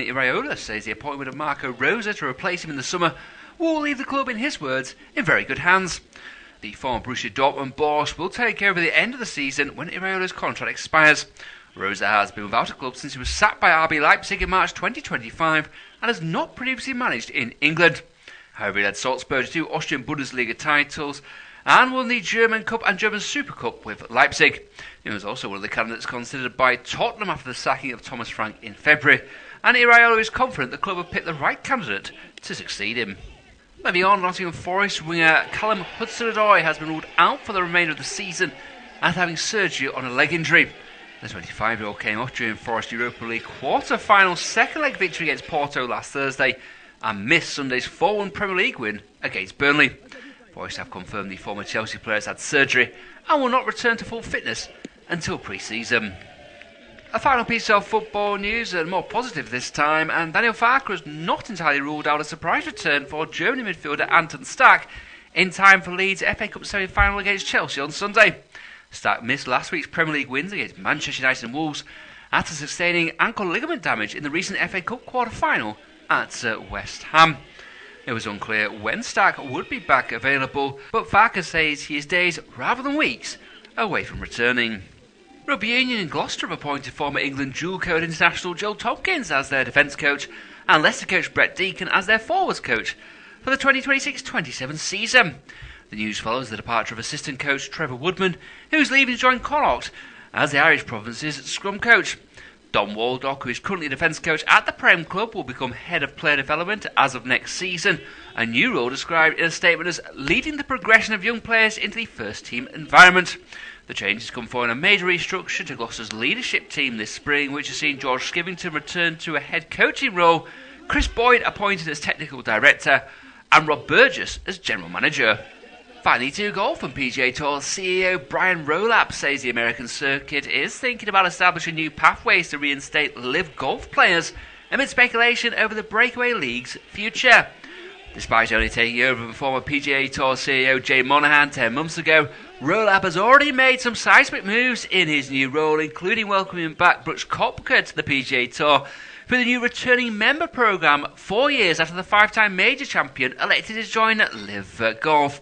Iraola says the appointment of Marco Rosa to replace him in the summer will leave the club, in his words, in very good hands. The former Borussia Dortmund boss will take over at the end of the season when Iraola's contract expires. Rosa has been without a club since he was sacked by RB Leipzig in March 2025 and has not previously managed in England. However, he led Salzburg to 2 Austrian Bundesliga titles and won the German Cup and German Super Cup with Leipzig. He was also one of the candidates considered by Tottenham after the sacking of Thomas Frank in February, and Iraola is confident the club have picked the right candidate to succeed him. Moving on, Nottingham Forest winger Callum Hudson-Odoi has been ruled out for the remainder of the season after having surgery on a leg injury. The 25-year-old came off during Forest Europa League quarter-final second leg victory against Porto last Thursday and missed Sunday's 4-1 Premier League win against Burnley. Forest have confirmed the former Chelsea player has had surgery and will not return to full fitness until pre-season. A final piece of football news, and more positive this time, and Daniel Farke has not entirely ruled out a surprise return for Germany midfielder Anton Stark in time for Leeds' FA Cup semi-final against Chelsea on Sunday. Stark missed last week's Premier League wins against Manchester United and Wolves after sustaining ankle ligament damage in the recent FA Cup quarter-final at West Ham. It was unclear when Stark would be back available, but Farke says he is days rather than weeks away from returning. Rugby Union in Gloucester have appointed former England dual-code international Joe Tompkins as their defence coach and Leicester coach Brett Deacon as their forwards coach for the 2026-27 season. The news follows the departure of assistant coach Trevor Woodman, who is leaving to join Connacht as the Irish Province's scrum coach. Don Waldock, who is currently defence coach at the Prem Club, will become head of player development as of next season, a new role described in a statement as leading the progression of young players into the first-team environment. The changes come following a major restructure to Gloucester's leadership team this spring, which has seen George Skivington return to a head coaching role, Chris Boyd appointed as technical director, and Rob Burgess as general manager. Finally, to golf, and PGA Tour CEO Brian Rowlap says the American circuit is thinking about establishing new pathways to reinstate live golf players amid speculation over the breakaway league's future. Despite only taking over from former PGA Tour CEO Jay Monahan 10 months ago, Rowlap has already made some seismic moves in his new role, including welcoming back Brooks Koepka to the PGA Tour for the new returning member programme 4 years after the 5-time major champion elected to join Live Golf.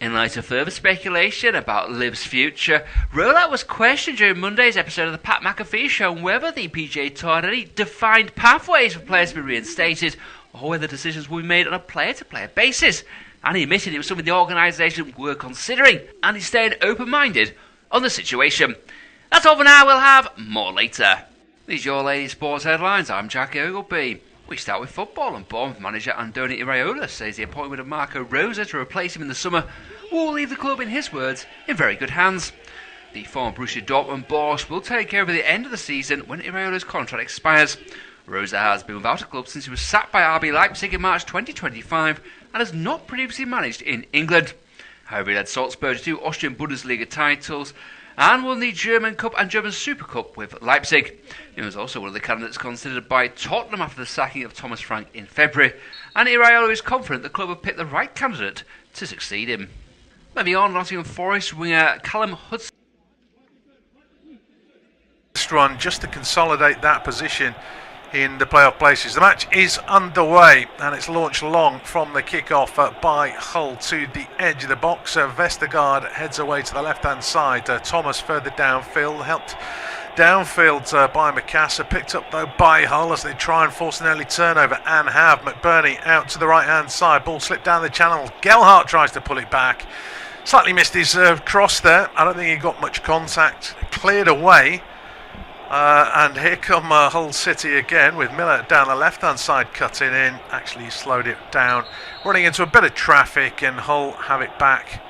In light of further speculation about Liv's future, Rowlap was questioned during Monday's episode of the Pat McAfee Show on whether the PGA Tour had any defined pathways for players to be reinstated or whether decisions will be made on a player-to-player basis. And he admitted it was something the organisation were considering, and he stayed open-minded on the situation. That's all for now, we'll have more later. These are your latest sports headlines. I'm Jack Ogleby. We start with football, and Bournemouth manager Andoni Iraola says the appointment of Marco Rosa to replace him in the summer will leave the club, in his words, in very good hands. The former Borussia Dortmund boss will take over at the end of the season when Iraola's contract expires. Rosa has been without a club since he was sacked by RB Leipzig in March 2025 and has not previously managed in England. However, he led Salzburg to 2 Austrian Bundesliga titles and won the German Cup and German Super Cup with Leipzig. He was also one of the candidates considered by Tottenham after the sacking of Thomas Frank in February, and Iraola is confident the club have picked the right candidate to succeed him. Moving on, Nottingham Forest winger Callum Hudson run just to consolidate that position in the playoff places. The match is underway and it's launched long from the kick-off by Hull to the edge of the box. Vestergaard heads away to the left-hand side. Thomas further downfield, helped downfield by Macassar, picked up though by Hull as they try and force an early turnover and have. McBurney out to the right-hand side, ball slipped down the channel. Gelhardt tries to pull it back. Slightly missed his cross there. I don't think he got much contact. Cleared away. And here come Hull City again with Miller down the left-hand side cutting in. Actually he slowed it down, running into a bit of traffic, and Hull have it back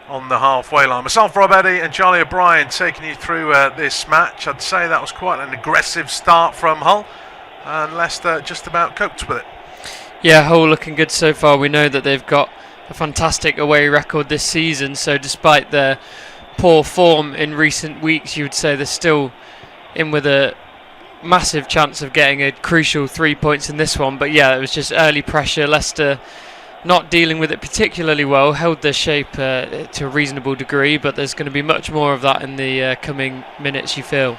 on the halfway line. Myself, Rob Eddy and Charlie O'Brien taking you through this match. I'd say that was quite an aggressive start from Hull, and Leicester just about coped with it. Yeah, Hull looking good so far. We know that they've got a fantastic away record this season, so despite their poor form in recent weeks, you would say they're still in with a massive chance of getting a crucial 3 points in this one. But yeah, it was just early pressure. Leicester not dealing with it particularly well, held their shape to a reasonable degree, but there's going to be much more of that in the coming minutes, you feel.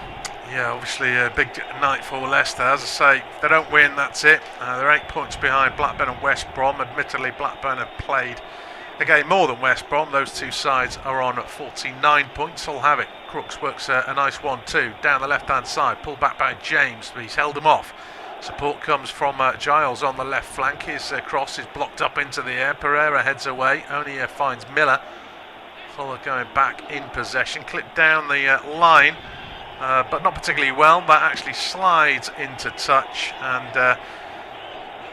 Yeah, obviously a big night for Leicester. As I say, if they don't win, that's it. They're 8 points behind Blackburn and West Brom. Admittedly, Blackburn have played a game more than West Brom. Those two sides are on 49 points. Hull have it. Crooks works a nice 1-2 down the left-hand side. Pulled back by James, but he's held him off. Support comes from Giles on the left flank. His cross is blocked up into the air. Pereira heads away. Only finds Miller. Hull are going back in possession. Clipped down the line. But not particularly well. That actually slides into touch, and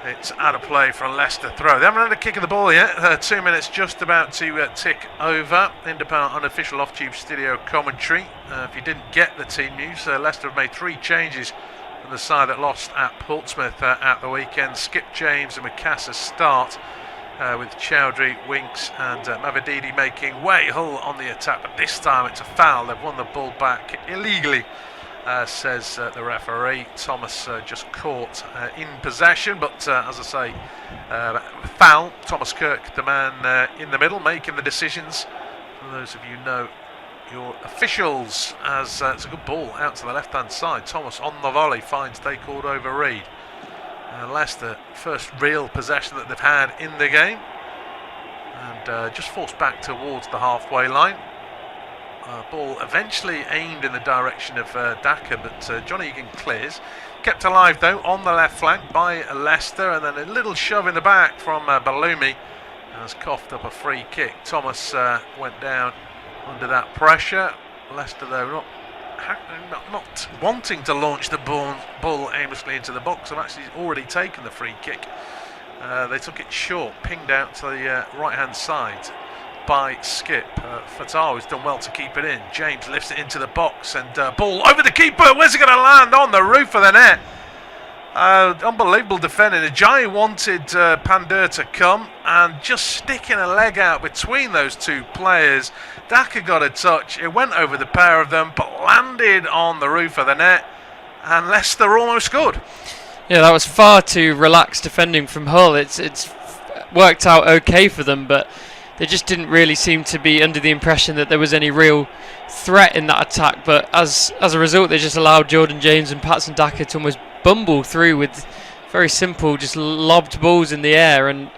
it's out of play for a Leicester throw. They haven't had a kick of the ball yet. 2 minutes just about to tick over. Independent unofficial off-tube studio commentary. If you didn't get the team news, Leicester have made 3 changes from the side that lost at Portsmouth at the weekend. Skip James and Mikasa start. With Chowdhury, Winks and Mavididi making way. Hull on the attack, but this time it's a foul. They've won the ball back illegally, says the referee. Thomas just caught in possession, but as I say, foul. Thomas Kirk, the man in the middle, making the decisions. For those of you know your officials, as it's a good ball out to the left-hand side. Thomas on the volley finds they called over Reed. Leicester, first real possession that they've had in the game, and just forced back towards the halfway line. Ball eventually aimed in the direction of Daka, but John Egan clears. Kept alive though on the left flank by Leicester, and then a little shove in the back from Balumi has coughed up a free kick. Thomas went down under that pressure. Leicester though not wanting to launch the ball aimlessly into the box. Have actually already taken the free kick. They took it short, pinged out to the right hand side by Skip. Fatah has done well to keep it in. James lifts it into the box, and ball over the keeper. Where's it going to land? On the roof of the net. Unbelievable defending. Ajayi wanted Pandur to come, and just sticking a leg out between those two players. Daka got a touch. It went over the pair of them, but landed on the roof of the net, and Leicester almost scored. Yeah, that was far too relaxed defending from Hull. It's worked out okay for them, but they just didn't really seem to be under the impression that there was any real threat in that attack. But as a result, they just allowed Jordan James and Patson Daka to almost bumble through with very simple, just lobbed balls in the air. And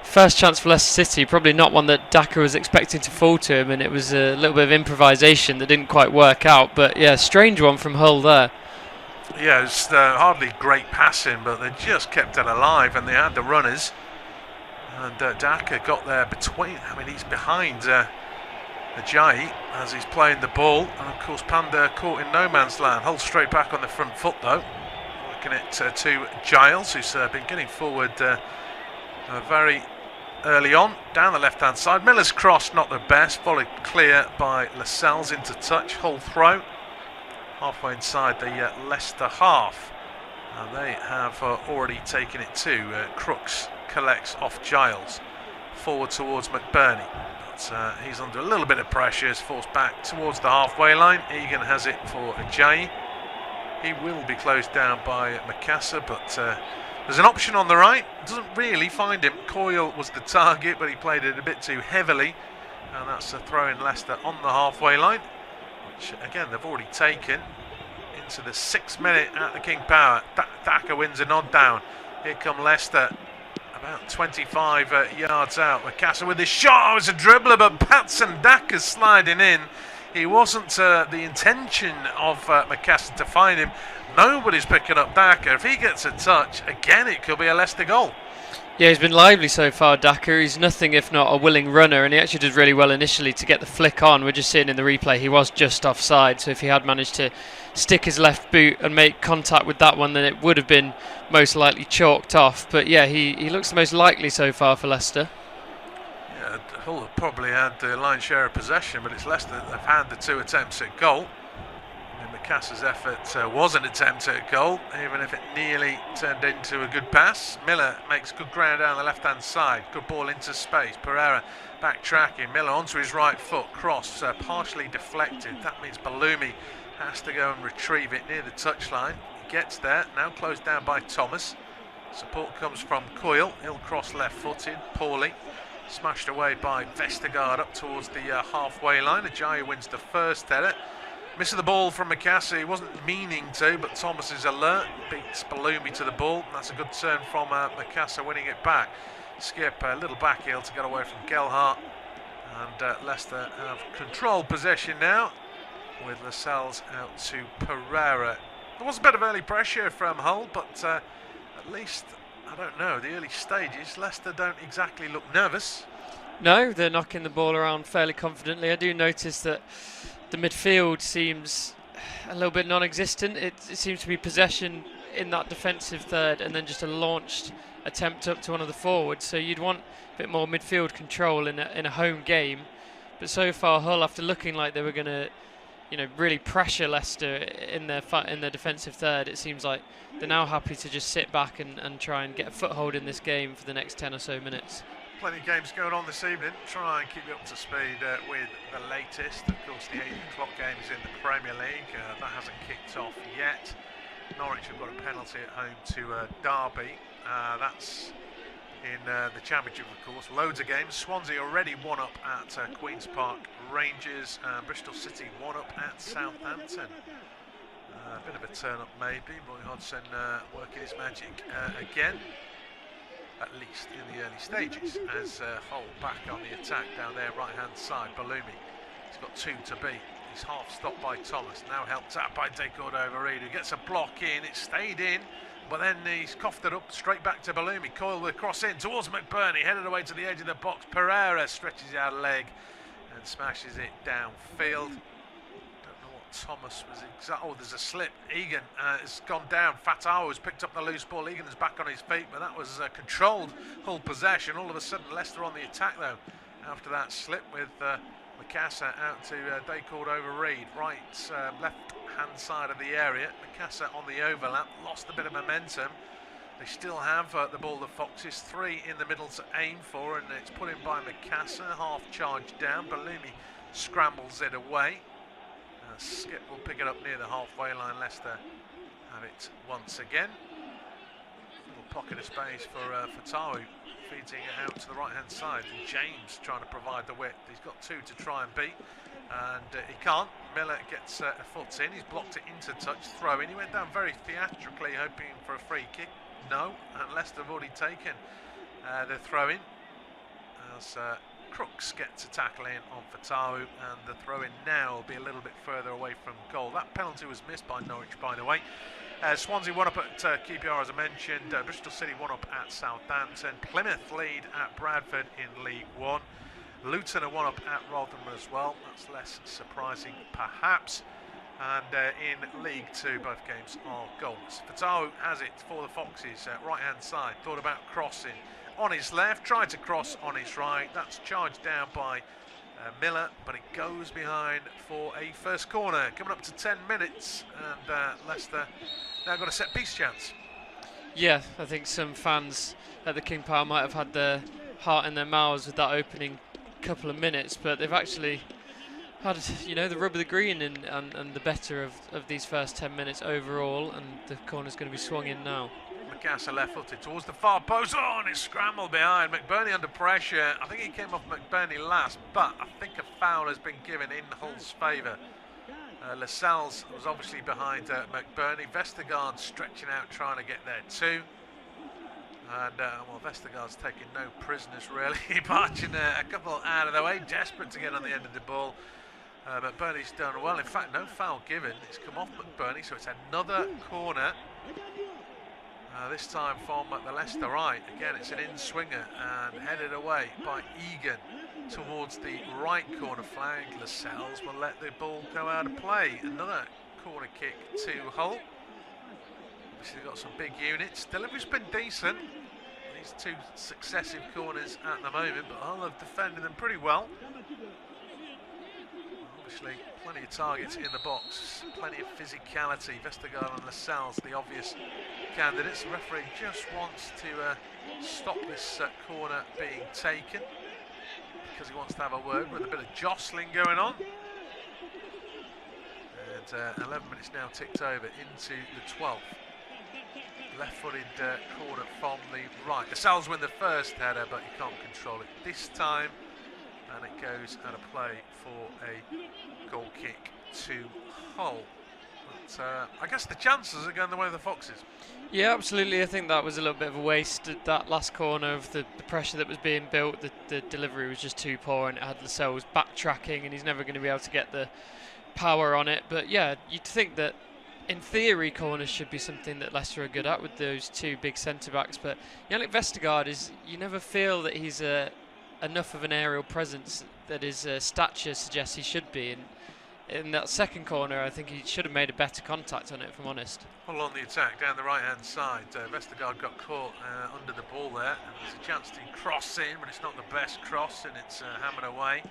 first chance for Leicester City, probably not one that Daka was expecting to fall to him, and it was a little bit of improvisation that didn't quite work out. But yeah, strange one from Hull there. Yeah, it's hardly great passing, but they just kept it alive, and they had the runners. And Daka got there between. I mean, he's behind Ajayi as he's playing the ball, and of course Pandur caught in no man's land. Hull straight back on the front foot though, looking at to Giles, who's been getting forward very early on down the left hand side. Miller's cross not the best, volleyed clear by Lascelles into touch. Hull throw halfway inside the Leicester half, and they have already taken it too. Crooks collects off Giles, forward towards McBurney, but he's under a little bit of pressure, is forced back towards the halfway line. Egan has it for Ajayi. He will be closed down by Mikasa, but there's an option on the right, doesn't really find him. Coyle was the target, but he played it a bit too heavily, and that's a throw in Leicester on the halfway line, which again they've already taken into the 6th minute at the King Power. Daka wins a nod down. Here come Leicester, about 25 yards out. Mikasa with his shot. Oh, it's a dribbler, but Patson Daka's sliding in. It wasn't the intention of Mikasa to find him. Nobody's picking up Daka. If he gets a touch, again, it could be a Leicester goal. Yeah, he's been lively so far, Daka. He's nothing if not a willing runner, and he actually did really well initially to get the flick on. We're just seeing in the replay he was just offside, so if he had managed to stick his left boot and make contact with that one, then it would have been most likely chalked off. But yeah, he looks the most likely so far for Leicester. Yeah, Hull have probably had the lion's share of possession, but it's Leicester that have had the 2 attempts at goal. Mikassa's effort was an attempt at goal, even if it nearly turned into a good pass. Miller makes good ground down the left-hand side. Good ball into space. Pereira backtracking. Miller onto his right foot. Cross partially deflected. That means Balumi has to go and retrieve it near the touchline. He gets there. Now closed down by Thomas. Support comes from Coyle. He'll cross left-footed. Poorly. Smashed away by Vestergaard up towards the halfway line. Ajayi wins the first header. Missing the ball from Mikasa. He wasn't meaning to, but Thomas is alert. Beats Balumi to the ball. That's a good turn from Mikasa, winning it back. Skip a little back heel to get away from Gelhardt. And Leicester have controlled possession now, with Lascelles out to Pereira. There was a bit of early pressure from Hull, but at least, I don't know, the early stages, Leicester don't exactly look nervous. No, they're knocking the ball around fairly confidently. I do notice that the midfield seems a little bit non-existent. It seems to be possession in that defensive third and then just a launched attempt up to one of the forwards. So you'd want a bit more midfield control in a home game. But so far, Hull, after looking like they were going to, really pressure Leicester in their defensive third, it seems like they're now happy to just sit back and try and get a foothold in this game for the next 10 or so minutes. Plenty of games going on this evening. Try and keep you up to speed with the latest. Of course, the 8 o'clock game is in the Premier League. That hasn't kicked off yet. Norwich have got a penalty at home to Derby. That's in the Championship, of course. Loads of games. Swansea already 1-up at Queen's Park Rangers. Bristol City 1-up at Southampton. A bit of a turn-up maybe. Roy Hodgson working his magic again. At least in the early stages, as Hull back on the attack down there right hand side. Balumi, he's got 2 to beat. He's half stopped by Thomas, now helped out by Decordover-Reid, who gets a block in. It stayed in, but then he's coughed it up straight back to Balumi. Coyle with a cross in towards McBurney, headed away to the edge of the box. Pereira stretches out a leg and smashes it downfield. Thomas was oh, there's a slip. Egan has gone down. Fatawa has picked up the loose ball. Egan is back on his feet, but that was controlled Hull possession. All of a sudden, Leicester on the attack though. After that slip with Mikasa out to Decordover-Reid, right left hand side of the area. Mikasa on the overlap, lost a bit of momentum. They still have the ball, the Foxes, 3 in the middle to aim for, and it's put in by Mikasa, half charged down. Balumi scrambles it away. Skip will pick it up near the halfway line. Leicester have it once again. Little pocket of space for Fatawu, feeding it out to the right hand side. And James trying to provide the width. He's got 2 to try and beat, and he can't. Miller gets a foot in. He's blocked it into touch. Throw in. He went down very theatrically, hoping for a free kick. No, and Leicester have already taken the throw in. As Crooks gets a tackle in on Fatawu, and the throw-in now will be a little bit further away from goal. That penalty was missed by Norwich, by the way. Swansea 1-up at QPR, as I mentioned. Bristol City 1-up at Southampton. Plymouth lead at Bradford in League One. Luton are 1-up at Rotherham as well. That's less surprising, perhaps. And in League Two, both games are goalless. Fatawu has it for the Foxes, right-hand side. Thought about crossing on his left, tried to cross on his right. That's charged down by Miller, but it goes behind for a first corner. Coming up to 10 minutes, and Leicester now got a set-piece chance. Yeah, I think some fans at the King Power might have had their heart in their mouths with that opening couple of minutes, but they've actually had, the rub of the green and the better of these first 10 minutes overall, and the corner's going to be swung in now. Mikasa left-footed towards the far post. Oh, and it's scrambled behind. McBurney under pressure. I think he came off McBurney last, but I think a foul has been given in Hull's favour. Lascelles was obviously behind McBurney. Vestergaard stretching out, trying to get there too. And, Vestergaard's taking no prisoners, really. Marching a couple out of the way, desperate to get on the end of the ball. McBurney's done well. In fact, no foul given. It's come off McBurney, so it's another corner. This time from the Leicester right. Again, it's an in-swinger and headed away by Egan towards the right corner flag. Lascelles will let the ball go out of play. Another corner kick to Hull. Obviously, they've got some big units. Delivery's been decent. These 2 successive corners at the moment, but Hull have defended them pretty well. Obviously, plenty of targets in the box, plenty of physicality. Vestergaard and Lascelles, the obvious candidates. The referee just wants to stop this corner being taken because he wants to have a word with a bit of jostling going on. And 11 minutes now ticked over into the 12th. Left-footed corner from the right. Lascelles win the first header, but he can't control it this time. And it goes out of play for a goal kick to Hull. But I guess the chances are going the way of the Foxes. Yeah, absolutely. I think that was a little bit of a waste. That last corner of the pressure that was being built, the delivery was just too poor, and it had Lascelles backtracking, and he's never going to be able to get the power on it. But yeah, you'd think that in theory corners should be something that Leicester are good at with those two big centre-backs. But Yannick Vestergaard, you never feel that he's enough of an aerial presence that his stature suggests he should be. And in that second corner, I think he should have made a better contact on it, if I'm honest. Well, on the attack down the right-hand side, Vestergaard got caught under the ball there, and there's a chance to cross in, but it's not the best cross, and it's hammered away.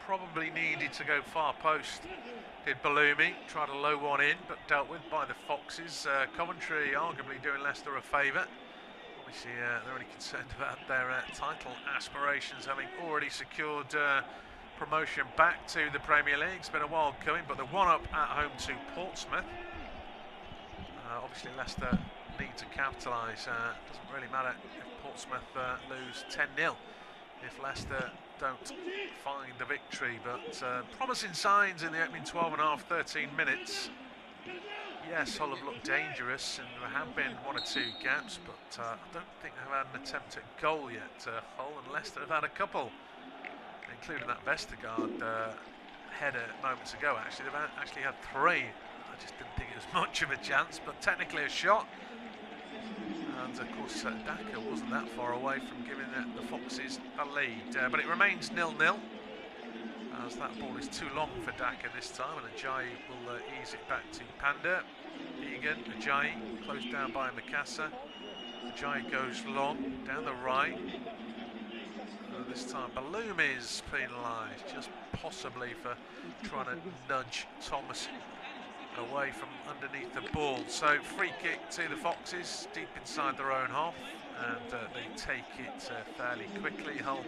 Probably needed to go far post, did Bellumi, tried a low one in, but dealt with by the Foxes. Coventry arguably doing Leicester a favour. Obviously, they're only concerned about their title aspirations, having already secured promotion back to the Premier League. It's been a while coming, but the one-up at home to Portsmouth. Obviously, Leicester need to capitalise. Doesn't really matter if Portsmouth lose 10-0 if Leicester don't find the victory. But promising signs in the opening 12 and a half, 13 minutes. Yes, Hull have looked dangerous, and there have been one or two gaps, but I don't think they've had an attempt at goal yet. Hull and Leicester have had a couple, including that Vestergaard header moments ago. Actually, they've actually had three. I just didn't think it was much of a chance, but technically a shot. And of course, Daka wasn't that far away from giving the Foxes a lead, but it remains 0-0. As that ball is too long for Daka this time, and Ajayi will ease it back to Panda. Egan, Ajayi, closed down by Mikasa. Ajayi goes long, down the right. This time Bellumi is penalised, just possibly for trying to nudge Thomas away from underneath the ball. So free kick to the Foxes, deep inside their own half, and they take it fairly quickly. Hull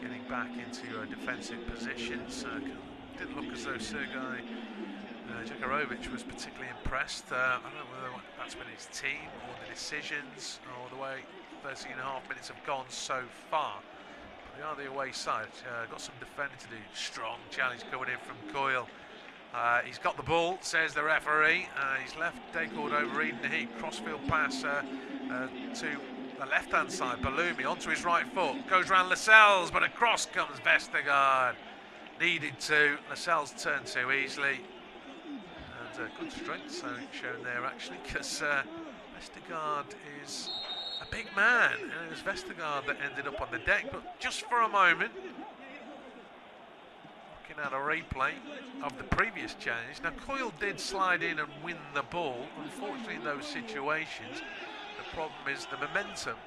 getting back into a defensive position. So didn't look as though Sergei Jakarovic was particularly impressed. I don't know whether that's been his team or the decisions or the way 13 and a half minutes have gone so far. But they are the away side. Got some defending to do. Strong challenge coming in from Coyle. He's got the ball, says the referee. He's left Decord over Eden Heat. Crossfield pass to the left-hand side. Bellumi onto his right foot. Goes round Lascelles, but across comes Vestergaard. Needed to. Lascelles turned too easily. And good strength shown there, actually, because Vestergaard is a big man. And it was Vestergaard that ended up on the deck. But just for a moment, at a replay of the previous challenge. Now Coyle did slide in and win the ball. Unfortunately, in those situations, the problem is the momentum.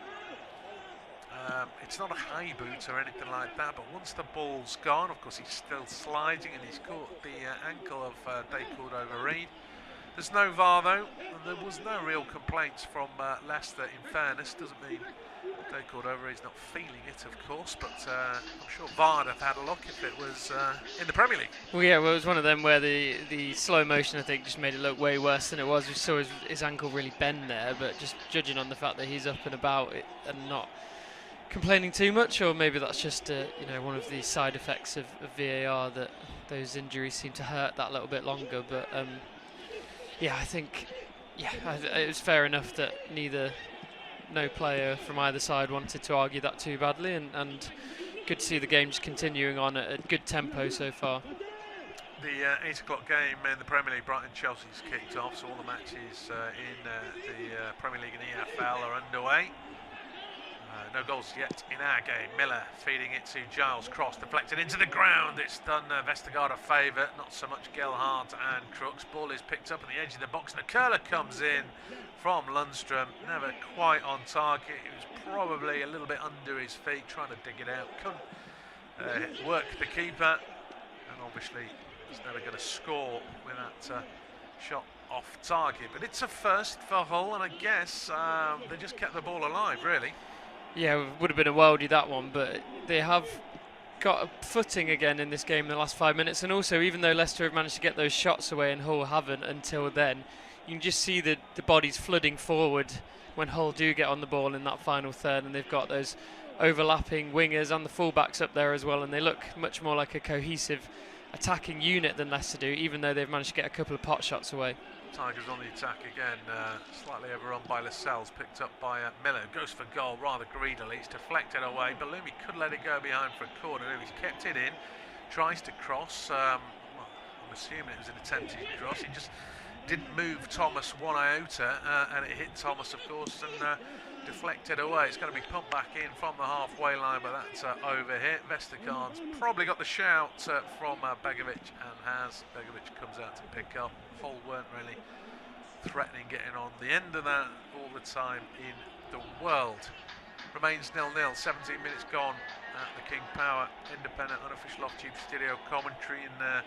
It's not a high boot or anything like that, but once the ball's gone, of course he's still sliding and he's caught the ankle of Decord over Reed. There's no VAR though, and there was no real complaints from Leicester, in fairness. Doesn't mean Decord over Reed's not feeling it, of course, but I'm sure VAR would have had a look if it was in the Premier League. Well, yeah, well, it was one of them where the slow motion, I think, just made it look way worse than it was. We saw his ankle really bend there, but just judging on the fact that he's up and about it and not complaining too much, or maybe that's just one of the side effects of VAR, that those injuries seem to hurt that little bit longer. But yeah, I think it was fair enough that no player from either side wanted to argue that too badly, and good to see the game just continuing on at a good tempo so far. The 8 o'clock game in the Premier League, Brighton-Chelsea's kicked off, so all the matches in the Premier League and EFL are underway. No goals yet in our game. Miller feeding it to Giles. Cross deflected into the ground. It's done Vestergaard a favour, not so much Gelhardt and Crooks. Ball is picked up on the edge of the box, and a curler comes in from Lundstrom. Never quite on target. It was probably a little bit under his feet, trying to dig it out. Couldn't work the keeper, and obviously he's never going to score with that shot off target. But it's a first for Hull, and I guess they just kept the ball alive, really. Yeah, it would have been a worldie, that one, but they have got a footing again in this game in the last 5 minutes. And also, even though Leicester have managed to get those shots away and Hull haven't until then, you can just see the bodies flooding forward when Hull do get on the ball in that final third, and they've got those overlapping wingers and the fullbacks up there as well, and they look much more like a cohesive attacking unit than Leicester do, even though they've managed to get a couple of pot shots away. Tigers on the attack again, slightly overrun by Lascelles, picked up by Miller, goes for goal rather greedily, it's deflected away. Bellumi could let it go behind for a corner, he's kept it in, tries to cross, I'm assuming it was an attempted cross, he just didn't move Thomas one iota, and it hit Thomas of course and deflected away. It's going to be pumped back in from the halfway line, but that's overhit. Vestergaard's probably got the shout from Begovic, and Begovic comes out to pick up. Hull weren't really threatening getting on the end of that all the time in the world. Remains 0-0, 17 minutes gone at the King Power. Independent, unofficial off-tube studio commentary, and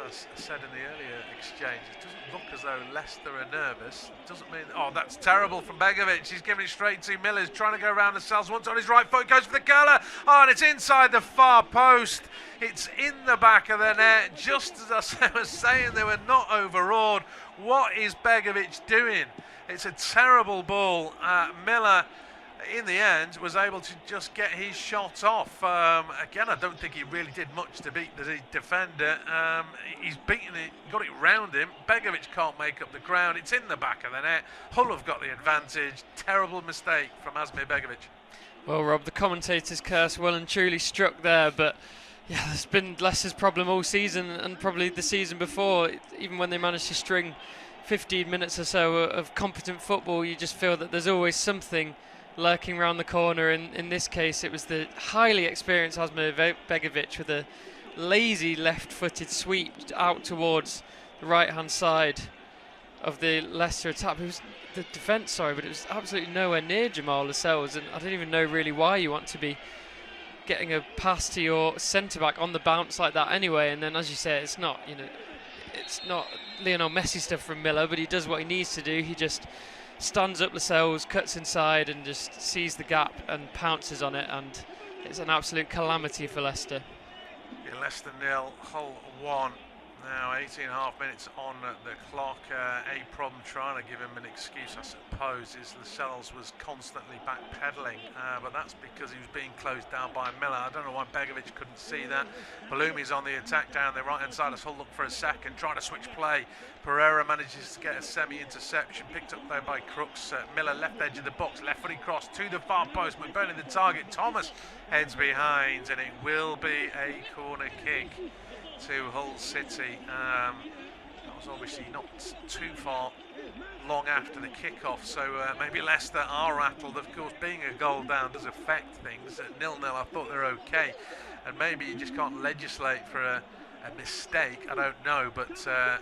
as I said in the earlier exchange, it doesn't look as though Leicester are nervous. It doesn't mean... Oh, that's terrible from Begovic. He's giving it straight to Miller's, trying to go around the cells. Once on his right foot, goes for the curler. Oh, and it's inside the far post. It's in the back of the net. Just as I was saying, they were not overawed. What is Begovic doing? It's a terrible ball. Miller, in the end, was able to just get his shot off. Again, I don't think he really did much to beat the defender. He's beaten it, got it round him. Begovic can't make up the ground. It's in the back of the net. Hull have got the advantage. Terrible mistake from Asmir Begovic. Well, Rob, the commentator's curse well and truly struck there, but yeah, that's been Leicester's problem all season and probably the season before. Even when they managed to string 15 minutes or so of competent football, you just feel that there's always something lurking around the corner. In this case, it was the highly experienced Asmir Begovic with a lazy left-footed sweep out towards the right-hand side of the Leicester attack. It was the defence, but it was absolutely nowhere near Jamal Lascelles, and I don't even know really why you want to be getting a pass to your centre-back on the bounce like that anyway. And then, as you say, it's not Lionel Messi stuff from Miller, but he does what he needs to do. He just stands up Lascelles, cuts inside and just sees the gap and pounces on it, and it's an absolute calamity for Leicester. Yeah, Leicester 0, Hull 1. Now 18.5 minutes on the clock. A problem trying to give him an excuse, I suppose, is Lascelles was constantly backpedaling, but that's because he was being closed down by Miller. I don't know why Begovic couldn't see that. Bellumi's on the attack down the right hand side as Hull look for a second, trying to switch play. Pereira manages to get a semi-interception, picked up there by Crooks. Miller left edge of the box, left-footed cross to the far post, McBurney the target. Thomas heads behind, and it will be a corner kick to Hull City. That was obviously not too far long after the kick-off, so maybe Leicester are rattled. Of course, being a goal down does affect things. At 0-0, I thought they're okay, and maybe you just can't legislate for a mistake. I don't know, but yeah,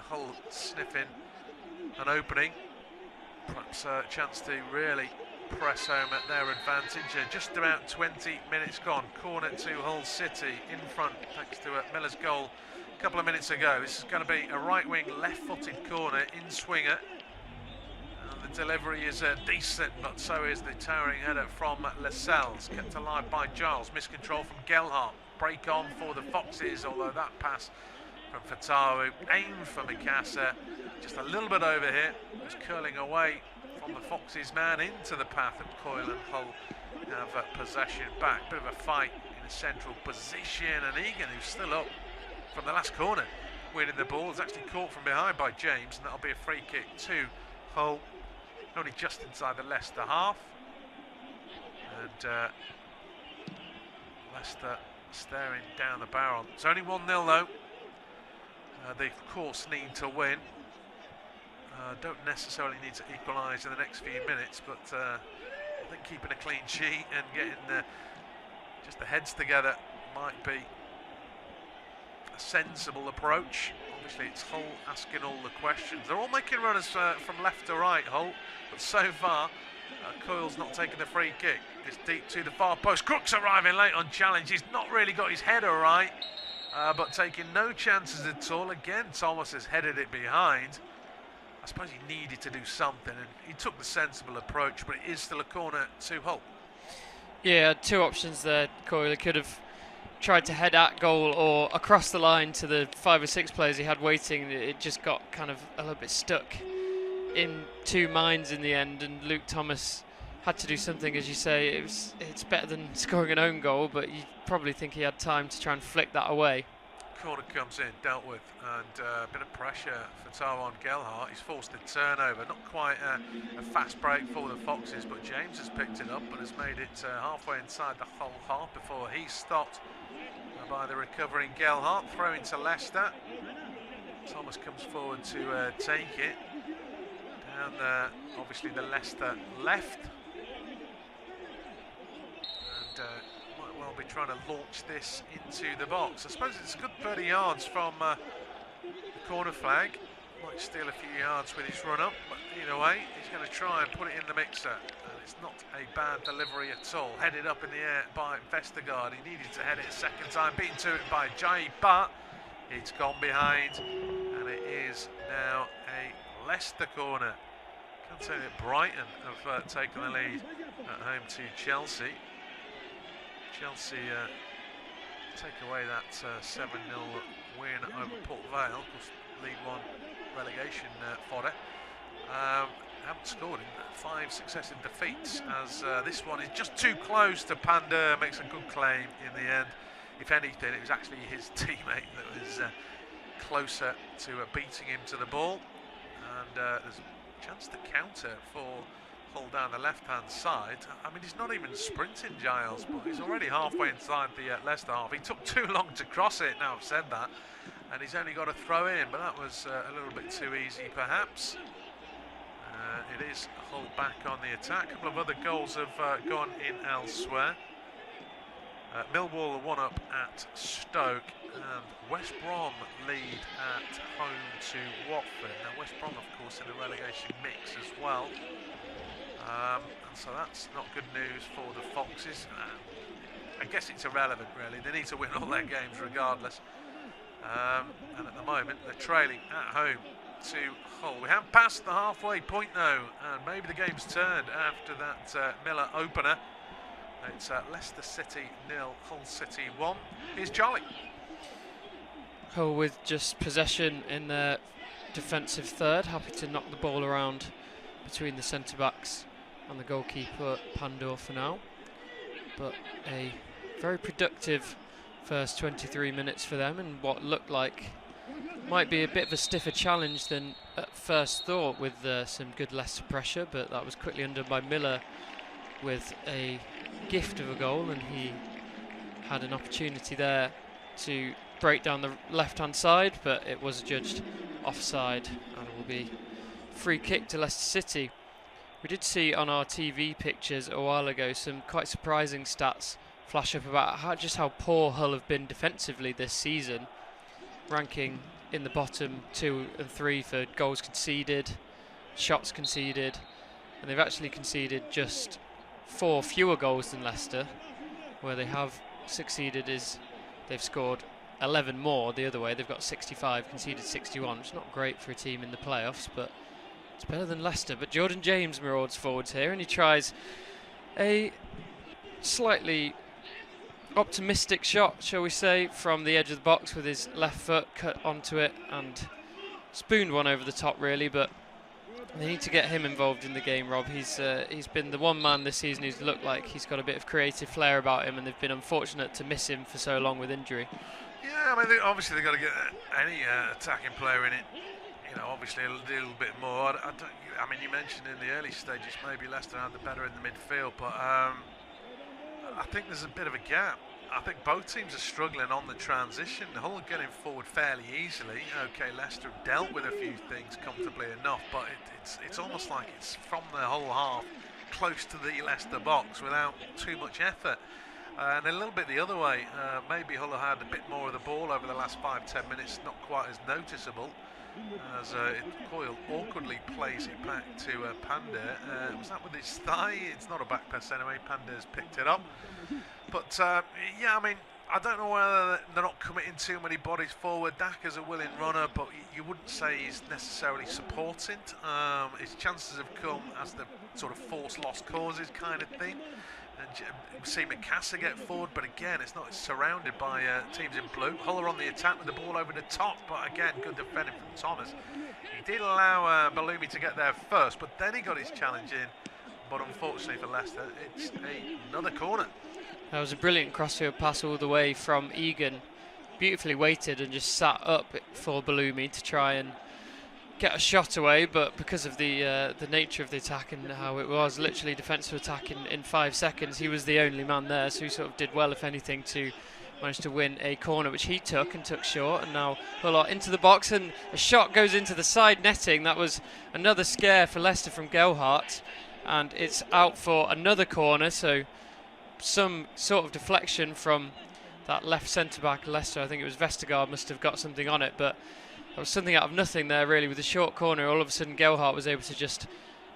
Hull sniffing an opening, perhaps a chance to really press home at their advantage. Just about 20 minutes gone. Corner to Hull City in front thanks to Miller's goal a couple of minutes ago. This is going to be a right wing left-footed corner in swinger. The delivery is decent, but so is the towering header from Lascelles. Kept alive by Giles. Miscontrol from Gelhardt. Break on for the Foxes, although that pass from Fatawu aimed for Mikasa. Just a little bit over here. Was curling away from the Foxes man into the path of Coyle, and Hull have possession back. Bit of a fight in a central position, and Egan, who's still up from the last corner, winning the ball, is actually caught from behind by James, and that'll be a free kick to Hull, only just inside the Leicester half. And Leicester staring down the barrel. It's only 1-0 though. They of course need to win. Don't necessarily need to equalise in the next few minutes, but I think keeping a clean sheet and getting just the heads together might be a sensible approach. Obviously it's Hull asking all the questions. They're all making runners from left to right, Hull, but so far Coyle's not taking the free kick. It's deep to the far post. Crooks arriving late on challenge. He's not really got his header right, but taking no chances at all. Again, Thomas has headed it behind. I suppose he needed to do something, and he took the sensible approach, but it is still a corner to Hull. Yeah, two options there, Coyle. He could have tried to head at goal or across the line to the 5 or 6 players he had waiting. It just got kind of a little bit stuck in two minds in the end, and Luke Thomas had to do something, as you say. It's better than scoring an own goal, but you probably think he had time to try and flick that away. corner comes in, dealt with, and a bit of pressure for Tyrone Gelhardt. He's forced a turnover. Not quite a fast break for the Foxes, but James has picked it up and has made it halfway inside the whole half before he's stopped by the recovering Gelhardt. Throw into Leicester. Thomas comes forward to take it. Down there, obviously the Leicester left. And might well be trying to launch this into the box. I suppose it's a good 30 yards from the corner flag. Might steal a few yards with his run up, but either way, he's going to try and put it in the mixer. And it's not a bad delivery at all. Headed up in the air by Vestergaard. He needed to head it a second time, beaten to it by Jay, but it's gone behind, and it is now a Leicester corner. Can't say that Brighton have taken the lead at home to Chelsea. Chelsea take away that 7-0 win over Port Vale, of course, League One relegation fodder. Haven't scored in 5 successive defeats, as this one is just too close to Panda. Makes a good claim in the end. If anything, it was actually his teammate that was closer to beating him to the ball. And there's a chance to counter for Hull down the left-hand side. I mean, he's not even sprinting, Giles, but he's already halfway inside the Leicester half. He took too long to cross it, now I've said that, and he's only got to throw in, but that was a little bit too easy, perhaps. It is Hull back on the attack. A couple of other goals have gone in elsewhere. Millwall are 1-up at Stoke, and West Brom lead at home to Watford. Now West Brom, of course, in the relegation mix as well, and so that's not good news for the Foxes. I guess it's irrelevant, really. They need to win all their games regardless, and at the moment they're trailing at home to Hull. We haven't passed the halfway point though, and maybe the game's turned after that Miller opener. It's Leicester City 0, Hull City 1. Here's Charlie. Hull with just possession in their defensive third, happy to knock the ball around between the centre-backs and the goalkeeper Pandor for now. But a very productive first 23 minutes for them, and what looked like might be a bit of a stiffer challenge than at first thought, with some good Leicester pressure, but that was quickly undone by Miller with a gift of a goal, and he had an opportunity there to break down the left-hand side, but it was judged offside, and it will be free kick to Leicester City. We did see on our TV pictures a while ago some quite surprising stats flash up about how poor Hull have been defensively this season, ranking in the bottom 2 and 3 for goals conceded, shots conceded, and they've actually conceded just 4 fewer goals than Leicester. Where they have succeeded is they've scored 11 more the other way. They've got 65, conceded 61, which is not great for a team in the playoffs, but it's better than Leicester. But Jordan James marauds forwards here, and he tries a slightly optimistic shot, shall we say, from the edge of the box with his left foot, cut onto it and spooned one over the top, really. But they need to get him involved in the game, Rob. He's been the one man this season who's looked like he's got a bit of creative flair about him, and they've been unfortunate to miss him for so long with injury. Yeah, I mean, obviously they've got to get any attacking player in it, obviously a little bit more. I mean, you mentioned in the early stages maybe Leicester had the better in the midfield, but I think there's a bit of a gap. I think both teams are struggling on the transition. Hull are getting forward fairly easily. Okay, Leicester have dealt with a few things comfortably enough, but it's almost like it's from the whole half close to the Leicester box without too much effort. And a little bit the other way. Maybe Hull have had a bit more of the ball over the last 5-10 minutes, not quite as noticeable, as Coyle awkwardly plays it back to Panda. Was that with his thigh? It's not a back pass anyway. Panda's picked it up. But yeah, I mean, I don't know whether they're not committing too many bodies forward. Daka's a willing runner, but you wouldn't say he's necessarily supporting. His chances have come as the sort of force lost causes kind of thing. And see Mikasa get forward, but again, it's surrounded by teams in blue. Hull are on the attack with the ball over the top, but again, good defending from Thomas. He did allow Balumi to get there first, but then he got his challenge in. But unfortunately for Leicester, it's another corner. That was a brilliant crossfield pass all the way from Egan beautifully weighted and just sat up for Balumi to try and get a shot away, but because of the nature of the attack and how it was literally defensive attack in 5 seconds, he was the only man there, so he sort of did well, if anything, to manage to win a corner, which he took short. And now Hull into the box, and a shot goes into the side netting. That was another scare for Leicester from Gelhardt, and it's out for another corner, so some sort of deflection from that left centre-back Leicester. I think it was Vestergaard must have got something on it, but there was something out of nothing there really with the short corner. All of a sudden Gelhardt was able to just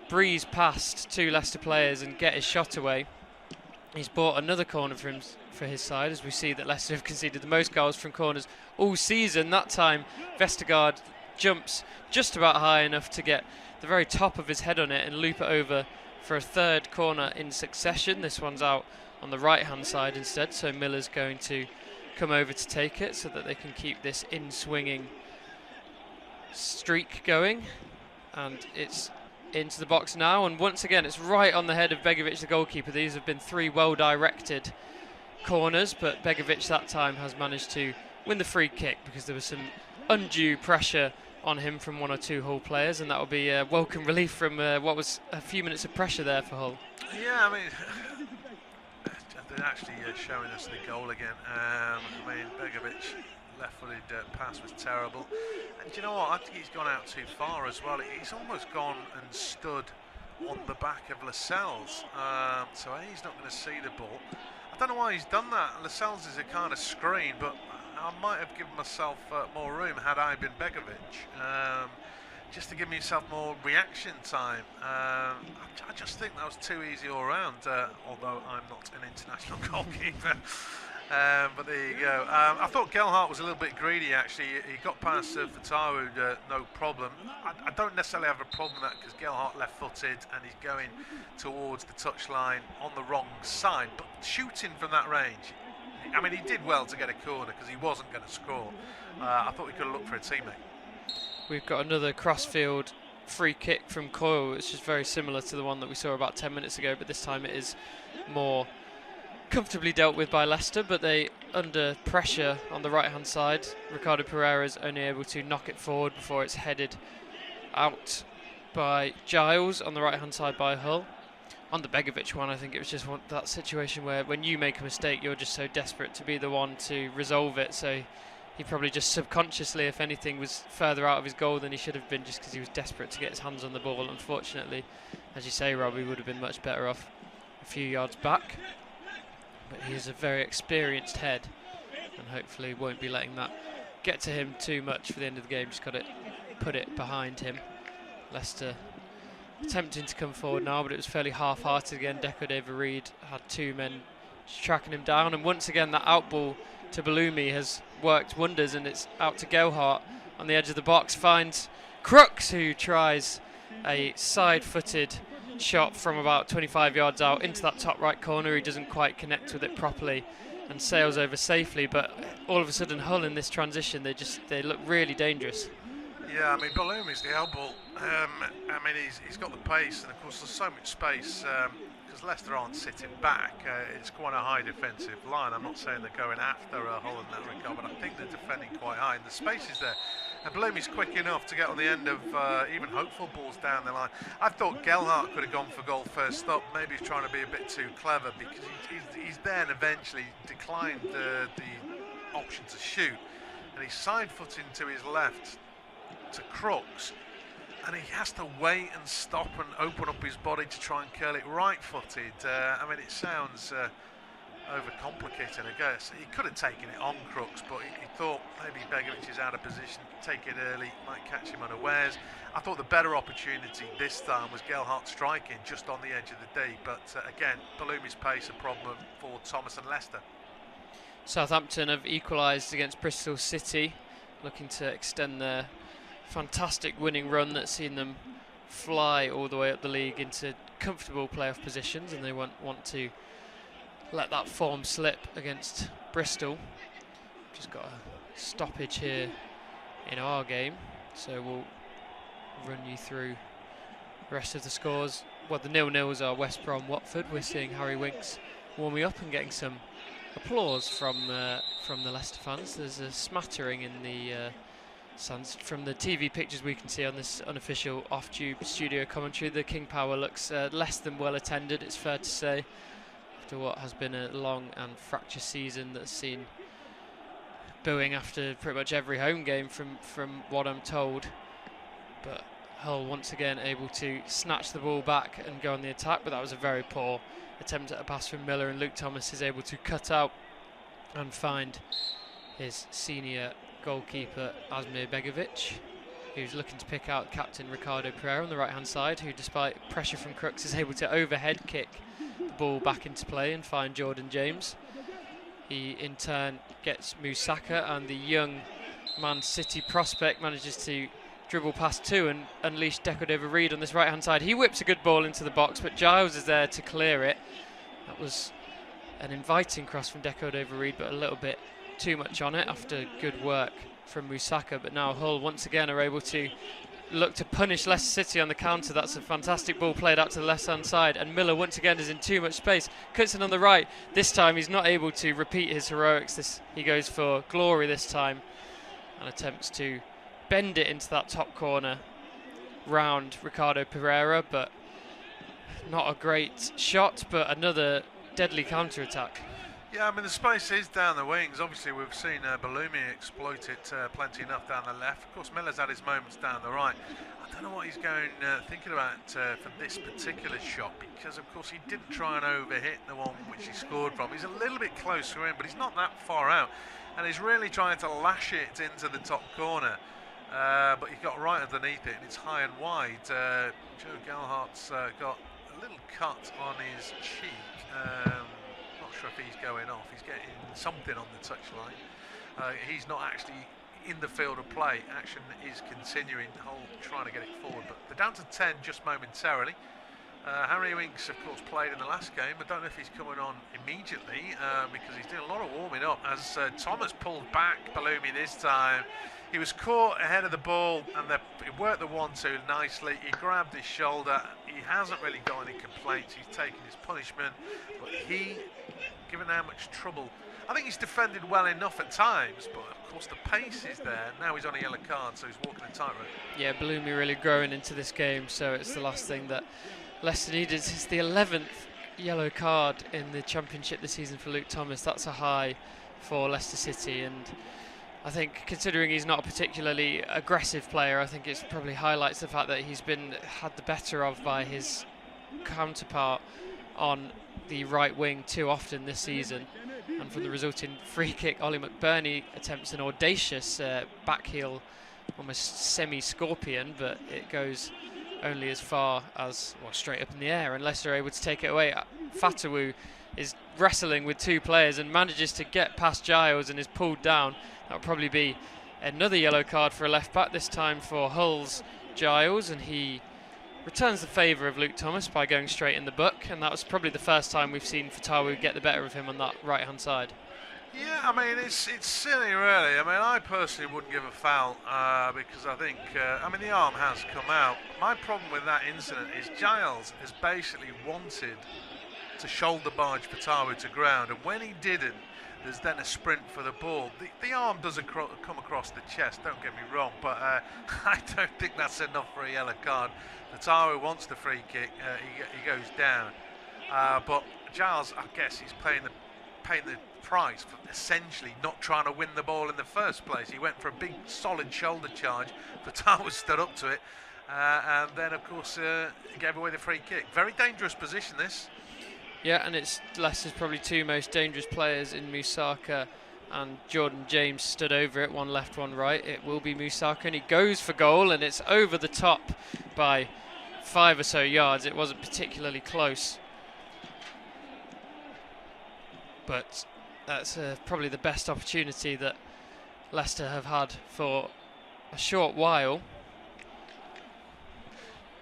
breeze past 2 Leicester players and get his shot away. He's bought another corner for his side, as we see that Leicester have conceded the most goals from corners all season. That time Vestergaard jumps just about high enough to get the very top of his head on it and loop it over for a 3rd corner in succession. This one's out on the right hand side instead, so Miller's going to come over to take it so that they can keep this in-swinging streak going. And it's into the box now, and once again it's right on the head of Begovic, the goalkeeper. These have been 3 well directed corners, but Begovic that time has managed to win the free kick because there was some undue pressure on him from 1 or 2 Hull players, and that will be a welcome relief from what was a few minutes of pressure there for Hull. Yeah, I mean, they're actually showing us the goal again. I mean, Begovic left-footed pass was terrible, and do you know what, I think he's gone out too far as well. He's almost gone and stood on the back of Lascelles, so he's not going to see the ball. I don't know why he's done that. Lascelles is a kind of screen, but I might have given myself more room had I been Begovic, just to give myself more reaction time. I just think that was too easy all round, although I'm not an international goalkeeper. But there you go. I thought Gelhardt was a little bit greedy actually. He got past Fatawu, no problem. I don't necessarily have a problem with that because Gelhardt left-footed and he's going towards the touchline on the wrong side. But shooting from that range, I mean, he did well to get a corner because he wasn't going to score. I thought we could have looked for a teammate. We've got another crossfield free kick from Coyle, which is very similar to the one that we saw about 10 minutes ago, but this time it is more comfortably dealt with by Leicester, but they under pressure on the right hand side. Ricardo Pereira's only able to knock it forward before it's headed out by Giles on the right hand side by Hull. On the Begovic one, I think it was just that situation where when you make a mistake you're just so desperate to be the one to resolve it, so he probably just subconsciously, if anything, was further out of his goal than he should have been just because he was desperate to get his hands on the ball. Unfortunately, as you say, Rob, he would have been much better off a few yards back. But he is a very experienced head and hopefully won't be letting that get to him too much for the end of the game. Just got to put it behind him. Leicester attempting to come forward now, but it was fairly half-hearted again. Deco David Reed had 2 men tracking him down, and once again that outball to Balumi has worked wonders, and it's out to Gelhardt on the edge of the box, finds Crooks, who tries a side-footed shot from about 25 yards out into that top right corner. He doesn't quite connect with it properly and sails over safely, but all of a sudden Hull in this transition, they look really dangerous. Yeah, I mean, Balumi's the elbow. I mean, he's got the pace, and of course there's so much space because Leicester aren't sitting back. It's quite a high defensive line. I'm not saying they're going after Hull in that regard, but I think they're defending quite high, and the space is there. And Balumi's quick enough to get on the end of even hopeful balls down the line. I thought Gelhardt could have gone for goal first stop. Maybe he's trying to be a bit too clever because he's there and eventually declined the option to shoot, and he's side-footing to his left to Crooks, and he has to wait and stop and open up his body to try and curl it right-footed. I mean, it sounds overcomplicated, I guess. He could have taken it on Crooks, but he thought maybe Begovic is out of position, take it early, might catch him unawares. I thought the better opportunity this time was Gelhardt striking just on the edge of the D, but again, Balumi's pace a problem for Thomas and Leicester. Southampton have equalised against Bristol City, looking to extend their fantastic winning run that's seen them fly all the way up the league into comfortable playoff positions, and they want to let that form slip against Bristol. Just got a stoppage here in our game, so we'll run you through the rest of the scores. Well, the 0-0s are West Brom Watford. We're seeing Harry Winks warming up and getting some applause from the Leicester fans. There's a smattering in the stands. From the TV pictures we can see on this unofficial off-tube studio commentary, the King Power looks less than well attended, it's fair to say, after what has been a long and fractious season that's seen booing after pretty much every home game from what I'm told. But Hull once again able to snatch the ball back and go on the attack, but that was a very poor attempt at a pass from Miller, and Luke Thomas is able to cut out and find his senior goalkeeper Asmir Begovic, who's looking to pick out captain Ricardo Pereira on the right hand side, who despite pressure from Crooks is able to overhead kick the ball back into play and find Jordan James. He in turn gets Musaka, and the young Man City prospect manages to dribble past two and unleash Deco Reed on this right hand side. He whips a good ball into the box, but Giles is there to clear it. That was an inviting cross from Deco Reed, but a little bit too much on it after good work from Musaka. But now Hull once again are able to look to punish Leicester City on the counter. That's a fantastic ball played out to the left hand side, and Miller once again is in too much space. Cuts in on the right. This time he's not able to repeat his heroics. He goes for glory this time and attempts to bend it into that top corner round Ricardo Pereira, but not a great shot, but another deadly counter attack. Yeah, I mean the space is down the wings. Obviously we've seen Balumi exploit it plenty enough down the left. Of course Miller's had his moments down the right. I don't know what he's going thinking about for this particular shot, because of course he didn't try and overhit the one which he scored from. He's a little bit closer in, but he's not that far out, and he's really trying to lash it into the top corner. But he got right underneath it, and it's high and wide. Joe Gelhardt's got a little cut on his cheek. Not sure if he's going off. He's getting something on the touchline. He's not actually in the field of play. Action is continuing. Hull trying to get it forward, but they're down to 10 just momentarily. Harry Winks, of course, played in the last game. I don't know if he's coming on immediately because he's doing a lot of warming up. As Thomas pulled back Balumi this time, he was caught ahead of the ball, and he worked the 1-2 nicely. He grabbed his shoulder. He hasn't really got any complaints. He's taken his punishment, but given how much trouble, I think he's defended well enough at times, but of course the pace is there. Now he's on a yellow card, so he's walking a tightrope. Yeah, Balumi really growing into this game, so it's the last thing that Leicester needed. It's the 11th yellow card in the Championship this season for Luke Thomas. That's a high for Leicester City, and I think considering he's not a particularly aggressive player, I think it probably highlights the fact that he's been had the better of by his counterpart on the right wing too often this season. And from the resulting free kick, Ollie McBurney attempts an audacious back heel, almost semi-scorpion, but it goes only as far as, well, straight up in the air, and Leicester are able to take it away. Fatawu is wrestling with two players and manages to get past Giles and is pulled down. That would probably be another yellow card for a left back, this time for Hull's Giles, and he returns the favour of Luke Thomas by going straight in the book, and that was probably the first time we've seen Fatawu get the better of him on that right hand side. Yeah, I mean, it's silly, really. I mean, I personally wouldn't give a foul because I think, the arm has come out. My problem with that incident is Giles has basically wanted to shoulder barge Fatawu to ground, and when he didn't, there's then a sprint for the ball. The arm doesn't come across the chest, don't get me wrong, but I don't think that's enough for a yellow card. Fatawu wants the free kick, he goes down. But Giles, I guess, he's paying the price for essentially not trying to win the ball in the first place. He went for a big solid shoulder charge. Fatawu stood up to it, and then of course he gave away the free kick. Very dangerous position, this. Yeah, and it's Leicester's probably two most dangerous players in Musaka and Jordan James stood over it, one left, one right. It will be Musaka, and he goes for goal, and it's over the top by 5 or so yards. It wasn't particularly close, but that's probably the best opportunity that Leicester have had for a short while,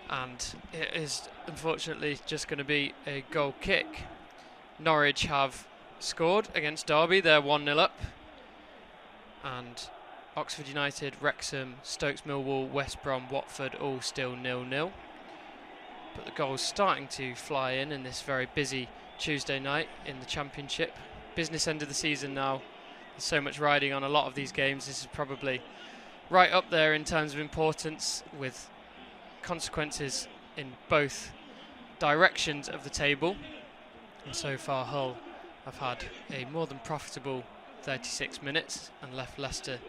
and it is unfortunately just going to be a goal kick. Norwich have scored against Derby, they're 1-0 up, and Oxford United, Wrexham, Stokes Millwall, West Brom, Watford all still 0-0. But the goal's starting to fly in this very busy Tuesday night in the Championship. business end of the season now. There's so much riding on a lot of these games. This is probably right up there in terms of importance, with consequences in both directions of the table. And so far Hull have had a more than profitable 36 minutes and left Leicester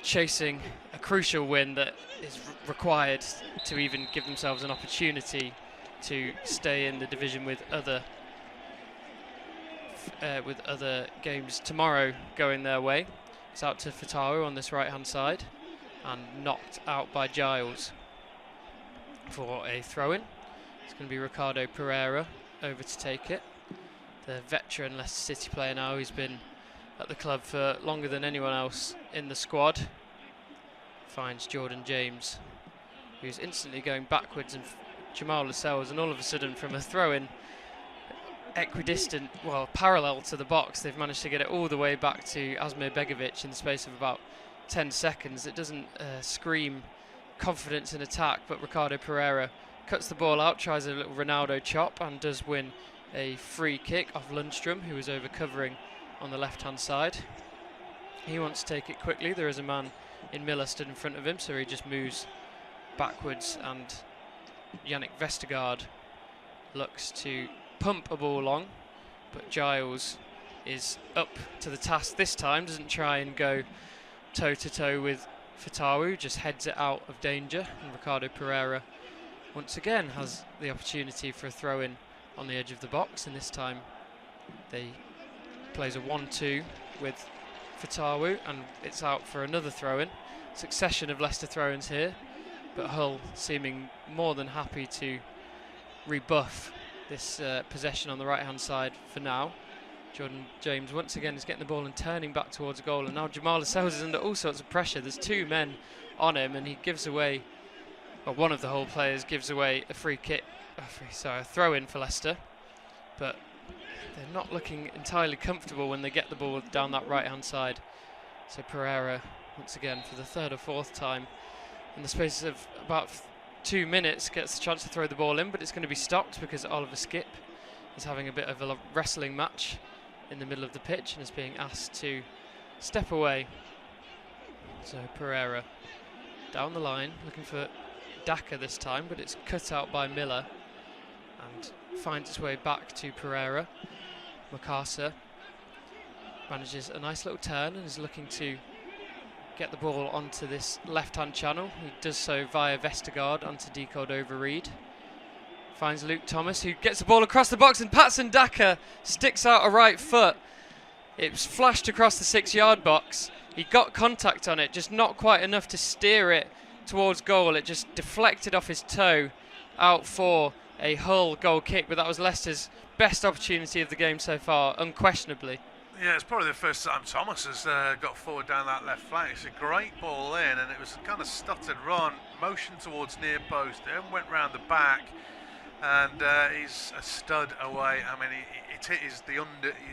chasing a crucial win that is required to even give themselves an opportunity to stay in the division with other games tomorrow going their way. It's out to Fatawu on this right hand side and knocked out by Giles for a throw-in. It's going to be Ricardo Pereira over to take it, the veteran Leicester City player now, who's been at the club for longer than anyone else in the squad. Finds Jordan James, who's instantly going backwards, and Jamal Lascelles, and all of a sudden from a throw-in equidistant, well, parallel to the box, they've managed to get it all the way back to Asmir Begovic in the space of about 10 seconds. It doesn't scream confidence in attack, but Ricardo Pereira cuts the ball out, tries a little Ronaldo chop, and does win a free kick off Lundstrom, who was over covering on the left hand side. He wants to take it quickly. There is a man in Miller stood in front of him, so he just moves backwards, and Yannick Vestergaard looks to pump a ball long, but Giles is up to the task this time, doesn't try and go toe to toe with Fatawu, just heads it out of danger, and Ricardo Pereira once again has the opportunity for a throw in on the edge of the box, and this time they plays a 1-2 with Fatawu, and it's out for another throw-in. Succession of Leicester throw-ins here, but Hull seeming more than happy to rebuff this possession on the right-hand side for now. Jordan James once again is getting the ball and turning back towards goal, and now Jamal Lascelles is under all sorts of pressure. There's two men on him, and he gives away, well, one of the Hull players gives away a a throw-in for Leicester, but they're not looking entirely comfortable when they get the ball down that right-hand side. So Pereira, once again, for the third or fourth time in the space of about 2 minutes, gets the chance to throw the ball in, but it's going to be stopped because Oliver Skip is having a bit of a wrestling match in the middle of the pitch and is being asked to step away. So Pereira down the line, looking for Daka this time, but it's cut out by Miller and finds its way back to Pereira. Makasa manages a nice little turn and is looking to get the ball onto this left-hand channel. He does so via Vestergaard onto Cordova-Reid. Finds Luke Thomas, who gets the ball across the box, and Patson Daka sticks out a right foot. It was flashed across the 6-yard box. He got contact on it, just not quite enough to steer it towards goal. It just deflected off his toe out for a Hull goal kick, but that was Leicester's best opportunity of the game so far, unquestionably. Yeah, it's probably the first time Thomas has got forward down that left flank. It's a great ball in, and it was a kind of stuttered run, motion towards near post, then went round the back, and he's a stud away. I mean, it hit his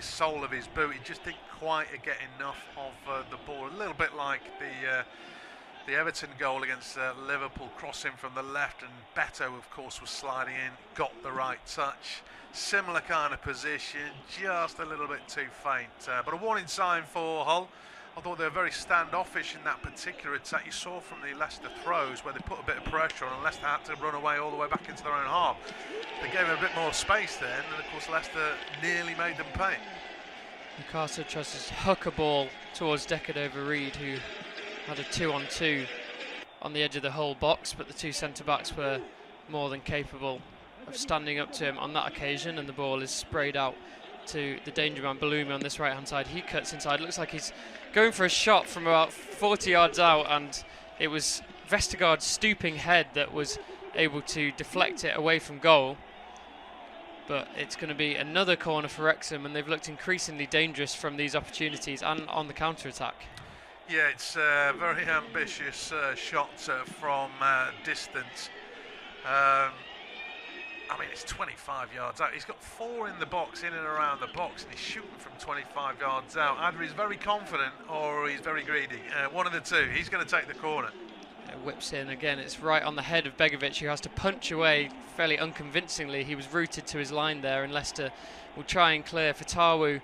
sole of his boot. He just didn't quite get enough of the ball. A little bit like the Everton goal against Liverpool, crossing from the left, and Beto, of course, was sliding in, got the right touch. Similar kind of position, just a little bit too faint. But a warning sign for Hull. I thought they were very standoffish in that particular attack. You saw from the Leicester throws where they put a bit of pressure on, and Leicester had to run away all the way back into their own half. They gave them a bit more space then, and of course Leicester nearly made them pay. Newcastle tries to hook a ball towards Cordova-Reid, who had a 2-on-2 on the edge of the Hull box, but the two centre-backs were more than capable of standing up to him on that occasion, and the ball is sprayed out to the danger man Balumi on this right hand side. He cuts inside, looks like he's going for a shot from about 40 yards out, and it was Vestergaard's stooping head that was able to deflect it away from goal. But it's going to be another corner for Wrexham, and they've looked increasingly dangerous from these opportunities and on the counter-attack. Yeah, it's a very ambitious shot from distance. I mean, it's 25 yards out. He's got 4 in the box, in and around the box, and he's shooting from 25 yards out. Either he's very confident or he's very greedy. One of the two. He's going to take the corner. Whips in again. It's right on the head of Begovic, who has to punch away fairly unconvincingly. He was rooted to his line there, and Leicester will try and clear. Fatawu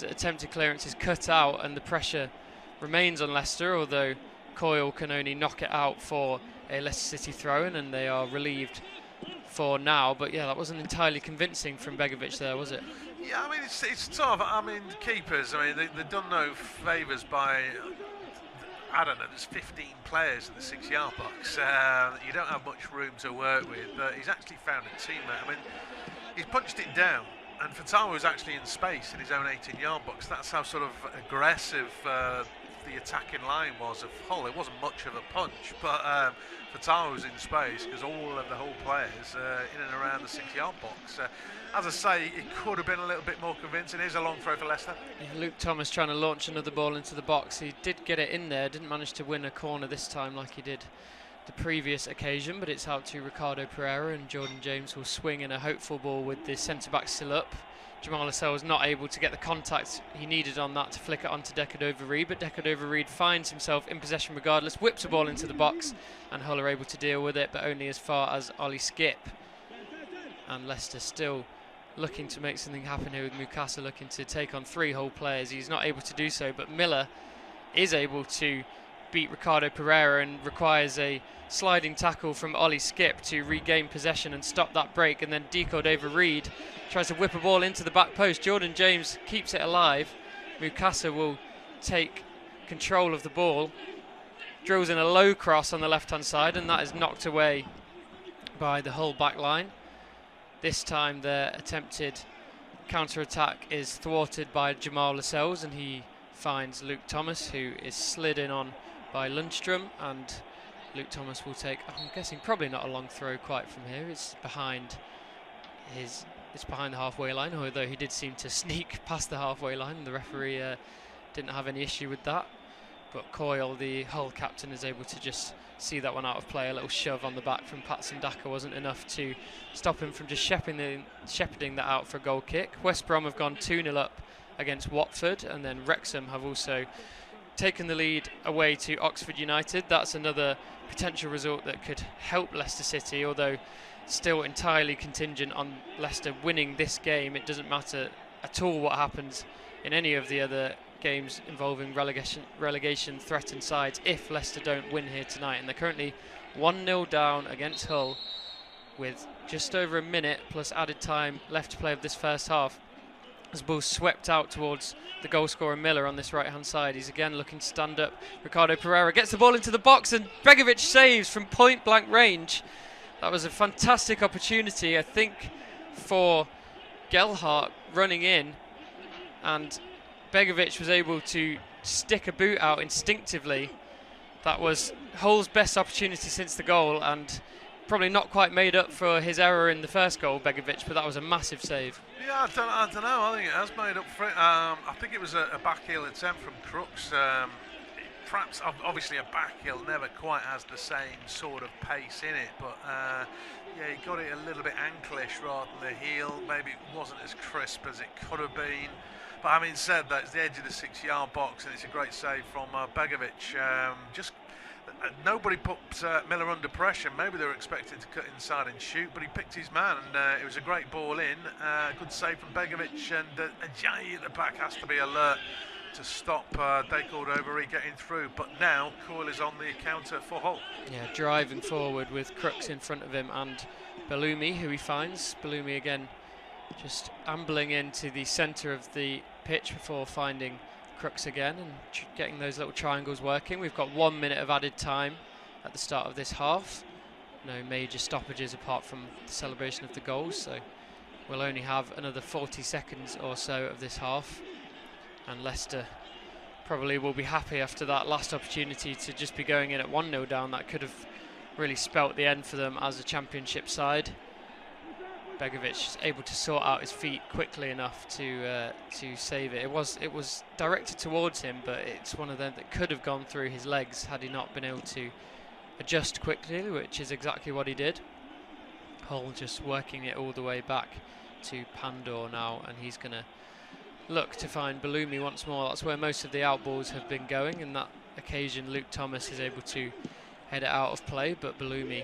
attempted clearance is cut out and the pressure remains on Leicester, although Coyle can only knock it out for a Leicester City throw-in, and they are relieved for now. But yeah, that wasn't entirely convincing from Begovic there, was it? Yeah, I mean, it's tough. I mean, keepers, I mean, they've done no favours by, I don't know, there's 15 players in the 6-yard box. You don't have much room to work with, but he's actually found a teammate. I mean, he's punched it down, and Fatawa was actually in space in his own 18-yard box. That's how sort of aggressive the attacking line was of Hull. It wasn't much of a punch, but Fatawa was in space because all of the Hull players in and around the 6-yard box. As I say, it could have been a little bit more convincing. Here's a long throw for Leicester. Yeah, Luke Thomas trying to launch another ball into the box. He did get it in there, didn't manage to win a corner this time like he did the previous occasion, but it's out to Ricardo Pereira, and Jordan James will swing in a hopeful ball with the centre-back still up. Jamal Lascelles not able to get the contact he needed on that to flick it onto Decordova-Reid, but Decordova-Reid finds himself in possession regardless, whips a ball into the box, and Hull are able to deal with it, but only as far as Ollie Skip. And Leicester still looking to make something happen here with Mukasa looking to take on 3 Hull players. He's not able to do so, but Miller is able to beat Ricardo Pereira and requires a sliding tackle from Ollie Skip to regain possession and stop that break, and then Decordova-Reid tries to whip a ball into the back post. Jordan James keeps it alive. Mukasa will take control of the ball, drills in a low cross on the left hand side, and that is knocked away by the Hull back line. This time their attempted counter-attack is thwarted by Jamal Lascelles, and he finds Luke Thomas, who is slid in on by Lundstrom, and Luke Thomas will take, I'm guessing, probably not a long throw quite from here. It's behind the halfway line, although he did seem to sneak past the halfway line, and the referee didn't have any issue with that. But Coyle, the Hull captain, is able to just see that one out of play. A little shove on the back from Patson Daka wasn't enough to stop him from just shepherding that out for a goal kick. West Brom have gone 2-0 up against Watford, and then Wrexham have also taken the lead away to Oxford United. That's another potential result that could help Leicester City, although still entirely contingent on Leicester winning this game. It doesn't matter at all what happens in any of the other games involving relegation threatened sides if Leicester don't win here tonight, and they're currently 1-0 down against Hull with just over a minute plus added time left to play of this first half. As the ball swept out towards the goal scorer Miller on this right hand side. He's again looking to stand up. Ricardo Pereira gets the ball into the box, and Begovic saves from point blank range. That was a fantastic opportunity, I think, for Gelhardt running in, and Begovic was able to stick a boot out instinctively. That was Hull's best opportunity since the goal, and probably not quite made up for his error in the first goal, Begovic, but that was a massive save. Yeah, I don't know. I think it has made up for it. I think it was a back heel attempt from Crooks. Perhaps, obviously, a back heel never quite has the same sort of pace in it, but yeah, he got it a little bit anklish rather than the heel. Maybe it wasn't as crisp as it could have been. But having said that, it's the edge of the 6-yard box, and it's a great save from Begovic. Nobody put Miller under pressure. Maybe they were expecting to cut inside and shoot, but he picked his man, and it was a great ball in. Good save from Begovic, and Ajayi at the back has to be alert to stop Decordova-Reid getting through. But now Coyle is on the counter for Hull. Yeah, driving forward with Crooks in front of him and Bellumi, who he finds. Bellumi again just ambling into the centre of the pitch before finding Crooks again and getting those little triangles working. We've got 1 minute of added time at the start of this half. No major stoppages apart from the celebration of the goals, so we'll only have another 40 seconds or so of this half, and Leicester probably will be happy after that last opportunity to just be going in at 1-0 down. That could have really spelt the end for them as a championship side. Begovic able to sort out his feet quickly enough to save it. It was directed towards him, but it's one of them that could have gone through his legs had he not been able to adjust quickly, which is exactly what he did. Hull just working it all the way back to Pandor now, and he's going to look to find Bellumi once more. That's where most of the outballs have been going. In that occasion, Luke Thomas is able to head it out of play, but Bellumi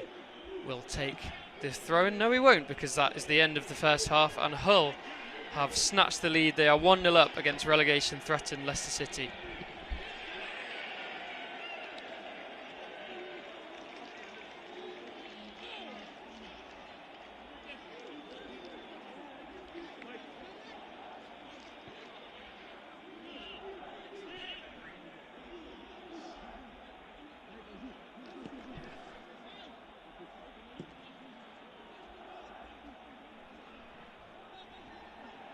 will take the throw-in. No, he won't, because that is the end of the first half, and Hull have snatched the lead. They are 1-0 up against relegation threatened Leicester City.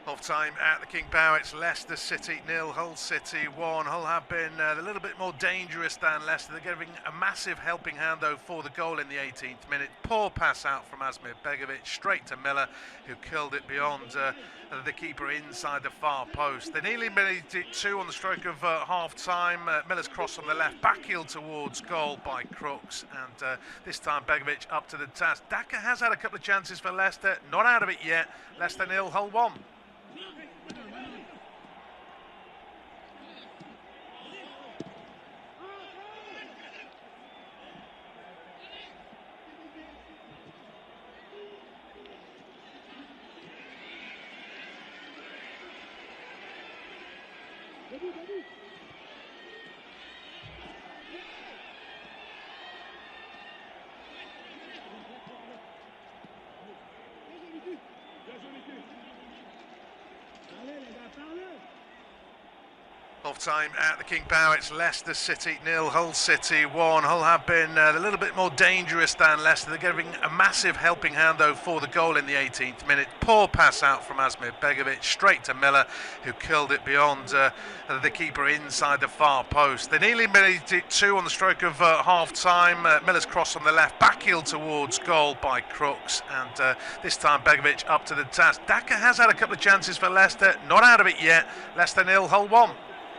Half time at the King Power. It's Leicester City 0, Hull City 1. Hull have been a little bit more dangerous than Leicester. They're giving a massive helping hand though for the goal in the 18th minute. Poor pass out from Asmir Begovic straight to Miller, who killed it beyond the keeper inside the far post. They nearly made it 2 on the stroke of half time. Miller's cross on the left, backheel towards goal by Crooks, and this time Begovic up to the task. Daka has had a couple of chances for Leicester, not out of it yet. Leicester 0, Hull 1. Half time at the King Power. It's Leicester City 0, Hull City 1. Hull have been a little bit more dangerous than Leicester. They're giving a massive helping hand though for the goal in the 18th minute. Poor pass out from Asmir Begovic straight to Miller, who killed it beyond the keeper inside the far post. They nearly made it 2 on the stroke of half time. Miller's cross on the left, backheel towards goal by Crooks, and this time Begovic up to the task. Daka has had a couple of chances for Leicester, not out of it yet. Leicester 0, Hull 1.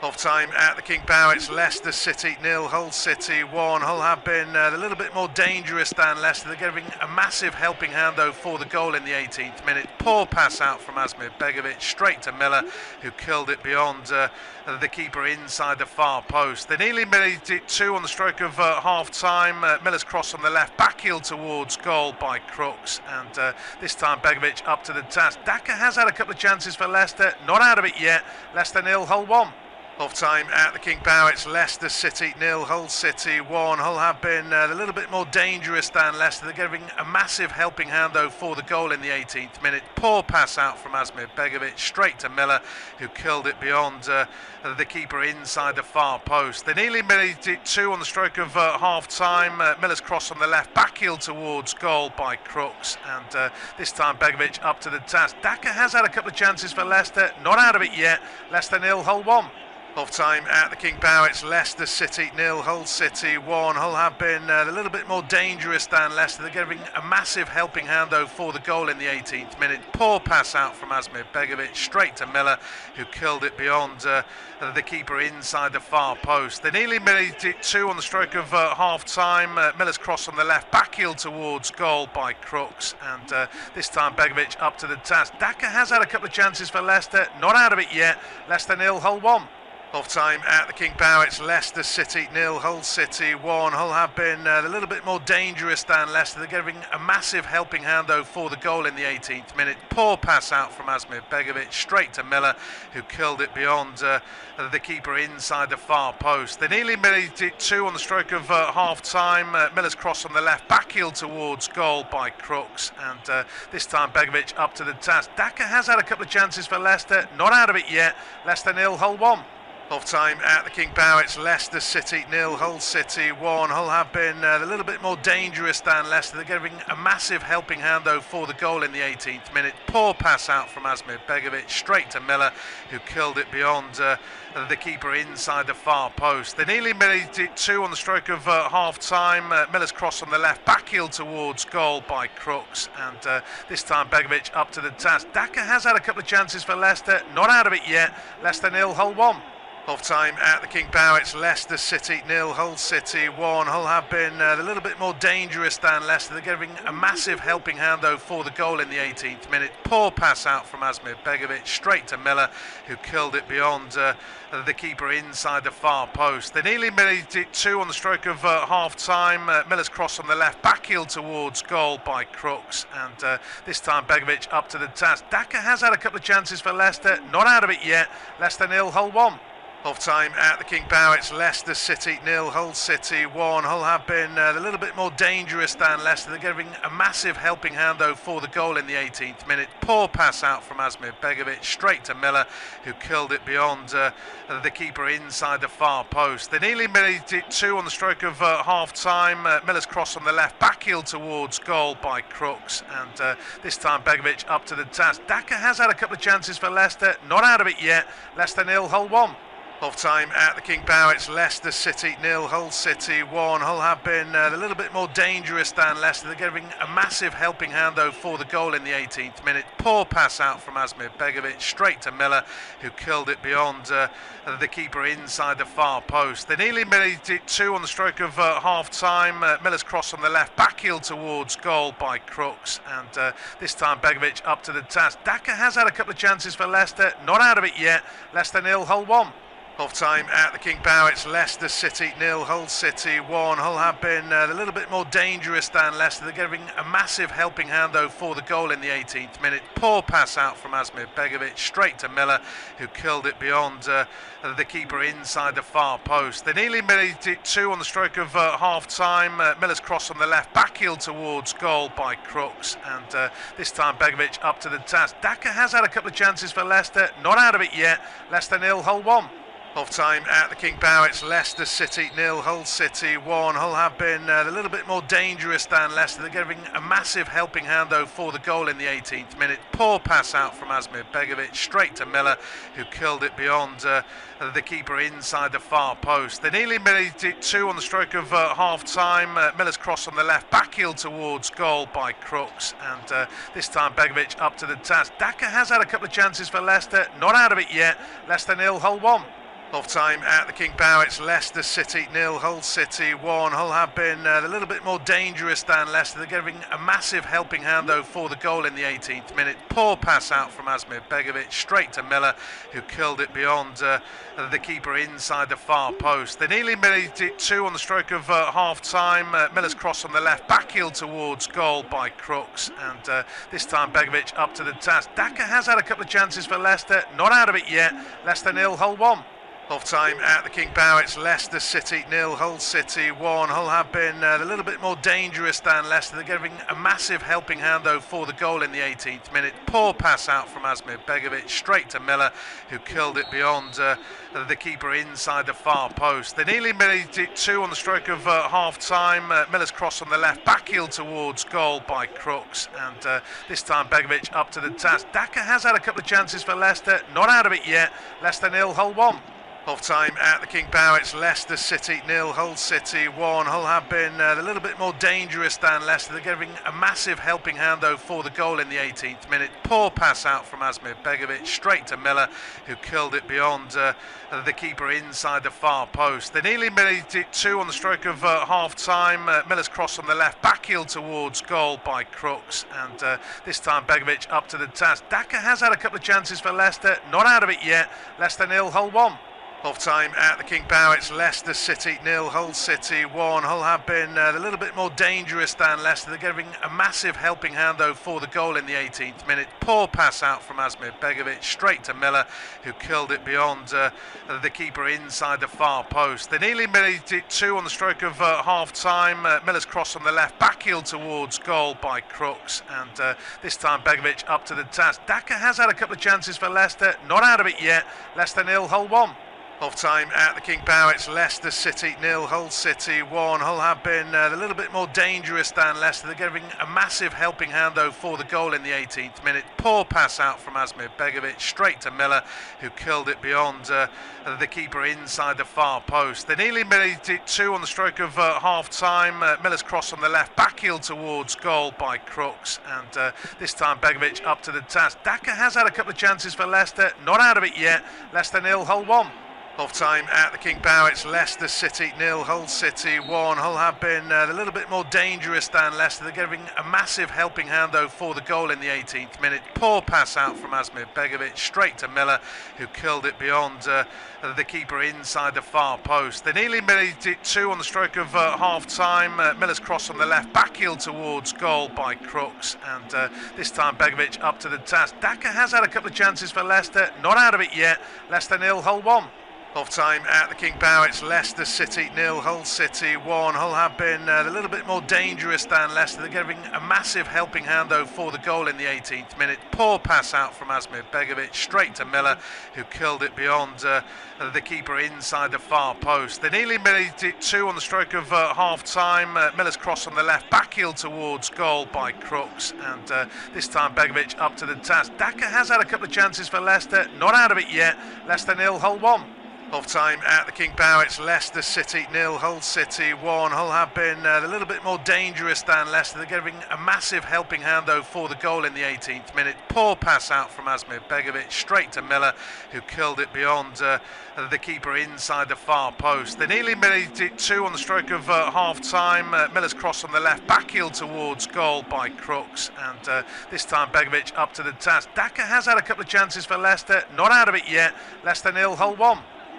Half time at the King Power. It's Leicester City 0, Hull City 1. Hull have been a little bit more dangerous than Leicester. They're giving a massive helping hand though for the goal in the 18th minute. Poor pass out from Asmir Begovic straight to Miller, who killed it beyond the keeper inside the far post. They nearly made it 2 on the stroke of half time. Miller's cross on the left, backheel towards goal by Crooks, and this time Begovic up to the task. Daka has had a couple of chances for Leicester, not out of it yet. Leicester 0, Hull 1. Half time at the King Power. It's Leicester City 0, Hull City 1. Hull have been a little bit more dangerous than Leicester. They're giving a massive helping hand though for the goal in the 18th minute. Poor pass out from Asmir Begovic straight to Miller, who killed it beyond the keeper inside the far post. They nearly made it 2 on the stroke of half time. Miller's cross on the left, backheel towards goal by Crooks, and this time Begovic up to the task. Daka has had a couple of chances for Leicester, not out of it yet. Leicester 0, Hull 1. Half time at the King Power. It's Leicester City 0, Hull City 1. Hull have been a little bit more dangerous than Leicester. They're giving a massive helping hand though for the goal in the 18th minute. Poor pass out from Asmir Begovic straight to Miller, who killed it beyond the keeper inside the far post. They nearly made it 2 on the stroke of half time. Miller's cross on the left, backheel towards goal by Crooks, and this time Begovic up to the task. Daka has had a couple of chances for Leicester, not out of it yet. Leicester 0, Hull 1. Half time at the King Power. It's Leicester City 0, Hull City 1. Hull have been a little bit more dangerous than Leicester. They're giving a massive helping hand though for the goal in the 18th minute. Poor pass out from Asmir Begovic straight to Miller, who killed it beyond the keeper inside the far post. They nearly made it 2 on the stroke of half time. Miller's cross on the left, backheel towards goal by Crooks, and this time Begovic up to the task. Daka has had a couple of chances for Leicester, not out of it yet. Leicester 0, Hull 1. Half time at the King Power. It's Leicester City 0, Hull City 1. Hull have been a little bit more dangerous than Leicester. They're giving a massive helping hand though for the goal in the 18th minute. Poor pass out from Asmir Begovic straight to Miller, who killed it beyond the keeper inside the far post. They nearly made it 2 on the stroke of half time. Miller's cross on the left, backheel towards goal by Crooks, and this time Begovic up to the task. Daka has had a couple of chances for Leicester, not out of it yet. Leicester 0, Hull 1. Half time at the King Power. It's Leicester City 0, Hull City 1. Hull have been a little bit more dangerous than Leicester. They're giving a massive helping hand though for the goal in the 18th minute. Poor pass out from Asmir Begovic straight to Miller, who killed it beyond the keeper inside the far post. They nearly made it 2 on the stroke of half time. Miller's cross on the left, backheel towards goal by Crooks, and this time Begovic up to the task. Daka has had a couple of chances for Leicester, not out of it yet. Leicester 0, Hull 1. Half time at the King Power. It's Leicester City 0, Hull City 1. Hull have been a little bit more dangerous than Leicester. They're giving a massive helping hand though for the goal in the 18th minute. Poor pass out from Asmir Begovic straight to Miller, who killed it beyond the keeper inside the far post. They nearly made it 2 on the stroke of half time. Miller's cross on the left, backheel towards goal by Crooks, and this time Begovic up to the task. Daka has had a couple of chances for Leicester, not out of it yet. Leicester 0, Hull 1. Half time at the King Power. It's Leicester City 0, Hull City 1. Hull have been a little bit more dangerous than Leicester. They're giving a massive helping hand though for the goal in the 18th minute. Poor pass out from Asmir Begovic straight to Miller, who killed it beyond the keeper inside the far post. They nearly made it 2 on the stroke of half time. Miller's cross on the left, backheel towards goal by Crooks, and this time Begovic up to the task. Daka has had a couple of chances for Leicester, not out of it yet. Leicester 0, Hull 1. Half time at the King Power. It's Leicester City 0, Hull City 1. Hull have been a little bit more dangerous than Leicester. They're giving a massive helping hand though for the goal in the 18th minute. Poor pass out from Asmir Begovic straight to Miller, who killed it beyond the keeper inside the far post. They nearly made it 2 on the stroke of half time. Miller's cross on the left, backheel towards goal by Crooks, and this time Begovic up to the task. Daka has had a couple of chances for Leicester, not out of it yet. Leicester 0, Hull 1. Half time at the King Power. It's Leicester City 0, Hull City 1. Hull have been a little bit more dangerous than Leicester. They're giving a massive helping hand though for the goal in the 18th minute. Poor pass out from Asmir Begovic straight to Miller, who killed it beyond the keeper inside the far post. They nearly made it 2 on the stroke of half time. Miller's cross on the left, backheel towards goal by Crooks, and this time Begovic up to the task. Daka has had a couple of chances for Leicester, not out of it yet. Leicester 0, Hull 1. Half time at the King Power. It's Leicester City 0, Hull City 1. Hull have been a little bit more dangerous than Leicester. They're giving a massive helping hand though for the goal in the 18th minute. Poor pass out from Asmir Begovic straight to Miller, who killed it beyond the keeper inside the far post. They nearly made it 2 on the stroke of half time. Miller's cross on the left, backheel towards goal by Crooks, and this time Begovic up to the task. Daka has had a couple of chances for Leicester, not out of it yet. Leicester 0, Hull 1. Half time at the King Power. It's Leicester City 0, Hull City 1. Hull have been a little bit more dangerous than Leicester. They're giving a massive helping hand though for the goal in the 18th minute. Poor pass out from Asmir Begovic straight to Miller, who killed it beyond the keeper inside the far post. They nearly made it 2 on the stroke of half time. Miller's cross on the left, backheel towards goal by Crooks, and this time Begovic up to the task. Daka has had a couple of chances for Leicester, not out of it yet. Leicester 0, Hull 1. Half time at the King Power. It's Leicester City 0, Hull City 1. Hull have been a little bit more dangerous than Leicester. They're giving a massive helping hand though for the goal in the 18th minute. Poor pass out from Asmir Begovic straight to Miller, who killed it beyond the keeper inside the far post. They nearly made it 2 on the stroke of half time. Miller's cross on the left, backheel towards goal by Crooks, and this time Begovic up to the task. Daka has had a couple of chances for Leicester, not out of it yet. Leicester 0, Hull 1. Half time at the King Power. It's Leicester City 0, Hull City 1. Hull have been a little bit more dangerous than Leicester. They're giving a massive helping hand though for the goal in the 18th minute. Poor pass out from Asmir Begovic straight to Miller, who killed it beyond the keeper inside the far post. They nearly made it 2 on the stroke of half time. Miller's cross on the left, backheel towards goal by Crooks, and this time Begovic up to the task. Daka has had a couple of chances for Leicester, not out of it yet. Leicester 0, Hull 1. Half time at the King Power. It's Leicester City 0, Hull City 1. Hull have been a little bit more dangerous than Leicester. They're giving a massive helping hand though for the goal in the 18th minute. Poor pass out from Asmir Begovic straight to Miller, who killed it beyond the keeper inside the far post. They nearly made it 2 on the stroke of half time. Miller's cross on the left, backheel towards goal by Crooks, and this time Begovic up to the task. Daka has had a couple of chances for Leicester, not out of it yet. Leicester 0, Hull 1. Half time at the King Power. It's Leicester City 0, Hull City 1. Hull have been a little bit more dangerous than Leicester. They're giving a massive helping hand though for the goal in the 18th minute. Poor pass out from Asmir Begovic straight to Miller, who killed it beyond the keeper inside the far post. They nearly made it 2 on the stroke of half time. Miller's cross on the left, backheel towards goal by Crooks, and this time Begovic up to the task. Daka has had a couple of chances for Leicester, not out of it yet. Leicester 0, Hull 1. Half time at the King Power. It's Leicester City 0, Hull City 1. Hull have been a little bit more dangerous than Leicester. They're giving a massive helping hand though for the goal in the 18th minute. Poor pass out from Asmir Begovic straight to Miller, who killed it beyond the keeper inside the far post. They nearly made it 2 on the stroke of half time. Miller's cross on the left, backheel towards goal by Crooks, and this time Begovic up to the task. Daka has had a couple of chances for Leicester, not out of it yet. Leicester 0, Hull 1. Half time at the King Power. It's Leicester City 0, Hull City 1. Hull have been a little bit more dangerous than Leicester. They're giving a massive helping hand though for the goal in the 18th minute. Poor pass out from Asmir Begovic straight to Miller, who killed it beyond the keeper inside the far post. They nearly made it 2 on the stroke of half time. Miller's cross on the left, backheel towards goal by Crooks, and this time Begovic up to the task. Daka has had a couple of chances for Leicester, not out of it yet. Leicester 0, Hull 1.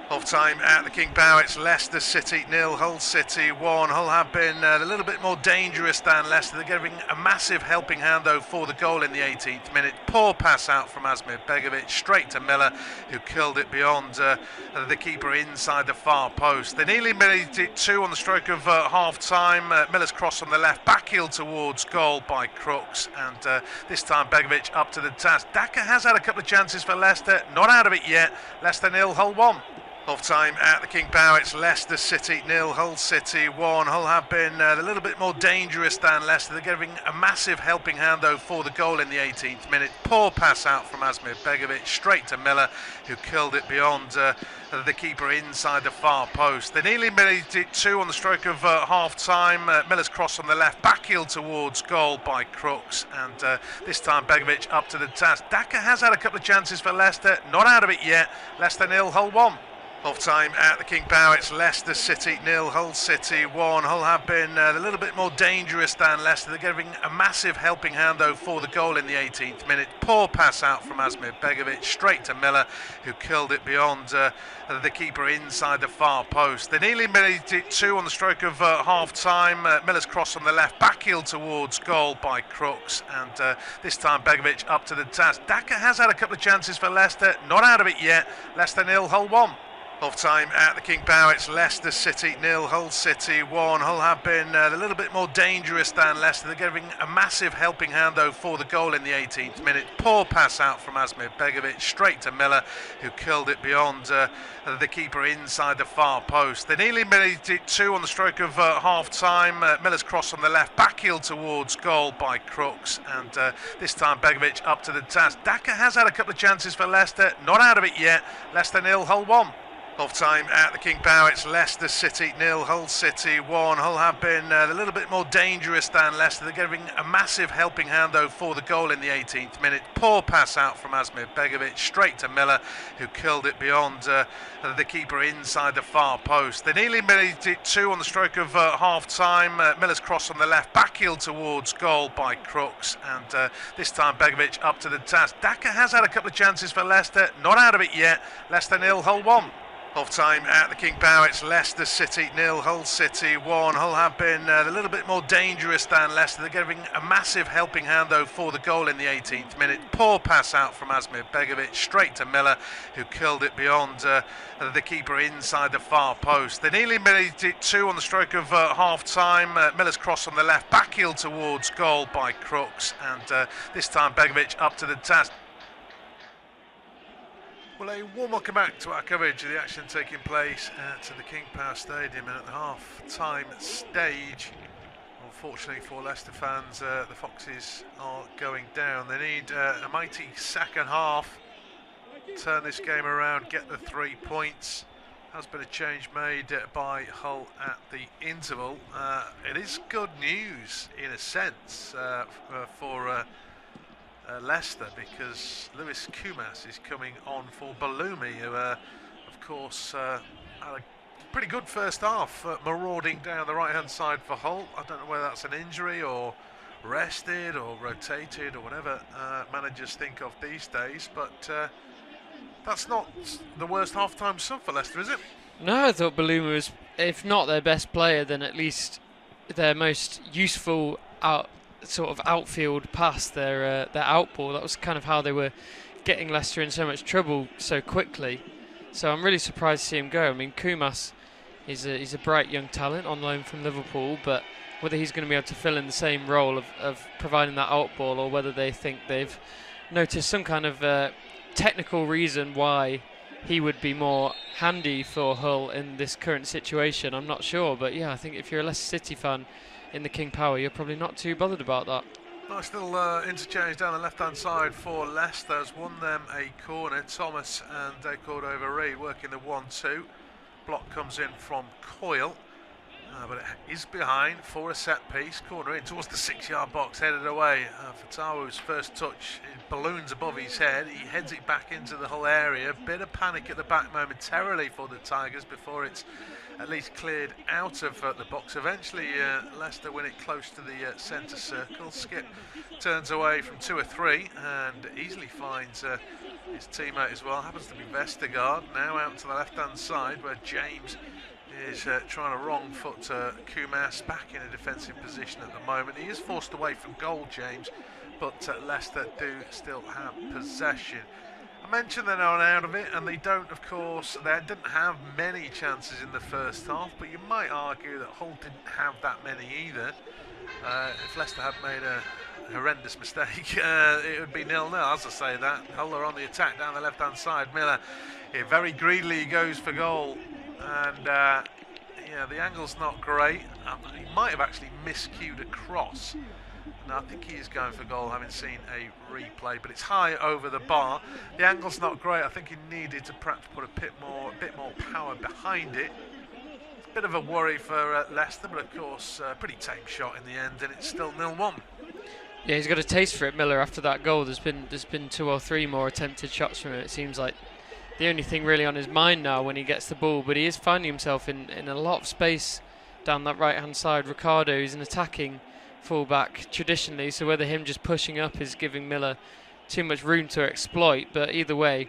Half time at the King Power. It's Leicester City 0, Hull City 1. Hull have been a little bit more dangerous than Leicester. They're giving a massive helping hand though for the goal in the 18th minute. Poor pass out from Asmir Begovic straight to Miller, who killed it beyond the keeper inside the far post. They nearly made it 2 on the stroke of half time. Miller's cross on the left, backheel towards goal by Crooks, and this time Begovic up to the task. Daka has had a couple of chances for Leicester, not out of it yet. Leicester 0, Hull 1. Half time at the King Power. It's Leicester City 0, Hull City 1. Hull have been a little bit more dangerous than Leicester. They're giving a massive helping hand though for the goal in the 18th minute. Poor pass out from Asmir Begovic straight to Miller, who killed it beyond the keeper inside the far post. They nearly made it 2 on the stroke of half time. Miller's cross on the left, backheel towards goal by Crooks, and this time Begovic up to the task. Daka has had a couple of chances for Leicester, not out of it yet. Leicester 0, Hull 1. Half time at the King Power. It's Leicester City 0, Hull City 1. Hull have been a little bit more dangerous than Leicester. They're giving a massive helping hand though for the goal in the 18th minute. Poor pass out from Asmir Begovic straight to Miller, who killed it beyond the keeper inside the far post. They nearly made it 2 on the stroke of half time. Miller's cross on the left, backheel towards goal by Crooks, and this time Begovic up to the task. Daka has had a couple of chances for Leicester, not out of it yet. Leicester 0, Hull 1. Half time at the King Power. It's Leicester City 0, Hull City 1. Hull have been a little bit more dangerous than Leicester. They're giving a massive helping hand though for the goal in the 18th minute. Poor pass out from Asmir Begovic straight to Miller, who killed it beyond the keeper inside the far post. They nearly made it 2 on the stroke of half time. Miller's cross on the left, backheel towards goal by Crooks, and this time Begovic up to the task. Daka has had a couple of chances for Leicester, not out of it yet. Leicester 0, Hull 1. Half time at the King Power. It's Leicester City 0, Hull City 1. Hull have been a little bit more dangerous than Leicester. They're giving a massive helping hand though for the goal in the 18th minute. Poor pass out from Asmir Begovic straight to Miller, who killed it beyond the keeper inside the far post. They nearly made it 2 on the stroke of half time. Miller's cross on the left, backheel towards goal by Crooks, and this time Begovic up to the task. Daka has had a couple of chances for Leicester, not out of it yet. Leicester 0, Hull 1. Half time at the King Power. It's Leicester City 0, Hull City 1. Hull have been a little bit more dangerous than Leicester. They're giving a massive helping hand though for the goal in the 18th minute. Poor pass out from Asmir Begovic straight to Miller, who killed it beyond the keeper inside the far post. They nearly made it 2 on the stroke of half time. Miller's cross on the left, backheel towards goal by Crooks, and this time Begovic up to the task. Well, a warm welcome back to our coverage of the action taking place at the King Power Stadium, and at the half-time stage, unfortunately for Leicester fans, the Foxes are going down. They need a mighty second half, turn this game around, get the 3 points. Has been a change made by Hull at the interval. It is good news in a sense for Leicester, because Lewis Kumas is coming on for Balumi, who of course, had a pretty good first half, marauding down the right-hand side for Hull. I don't know whether that's an injury or rested or rotated or whatever managers think of these days, but that's not the worst half-time sub for Leicester, is it? No, I thought Baluma was, if not their best player, then at least their most useful outfield pass, their outball. That was kind of how they were getting Leicester in so much trouble so quickly. So I'm really surprised to see him go. I mean, Kumas he's a bright young talent on loan from Liverpool, but whether he's going to be able to fill in the same role of providing that outball, or whether they think they've noticed some kind of technical reason why he would be more handy for Hull in this current situation, I'm not sure. But yeah, I think if you're a Leicester City fan in the King Power, you're probably not too bothered about that. Nice little interchange down the left-hand side for Leicester. Has won them a corner. Thomas and Cordova-Reid working the 1-2. Block comes in from Coyle, but it is behind for a set piece. Corner in towards the 6-yard box, headed away. Fatawu's first touch, it balloons above his head. He heads it back into the Hull area. Bit of panic at the back momentarily for the Tigers before it's at least cleared out of the box. Eventually Leicester win it close to the centre circle. Skip turns away from 2 or 3 and easily finds his teammate as well. Happens to be Vestergaard, now out to the left hand side where James is trying to wrong foot Kumas, back in a defensive position at the moment. He is forced away from goal, James, but Leicester do still have possession. I mentioned they're not out of it, and they don't, of course. They didn't have many chances in the first half, but you might argue that Hull didn't have that many either. If Leicester had made a horrendous mistake, it would be 0-0. As I say that, Hull are on the attack down the left-hand side. Miller, very greedily goes for goal, and yeah, the angle's not great. He might have actually miscued a cross. No, I think he is going for goal, having seen a replay, but it's high over the bar. The angle's not great. I think he needed to perhaps put a bit more power behind it. It's a bit of a worry for Leicester, but of course, pretty tame shot in the end, and it's still 0-1. Yeah, he's got a taste for it, Miller. After that goal, there's been 2 or 3 more attempted shots from him. It seems like the only thing really on his mind now when he gets the ball, but he is finding himself in a lot of space down that right-hand side. Ricardo is an attacking fullback traditionally, so whether him just pushing up is giving Miller too much room to exploit. But either way,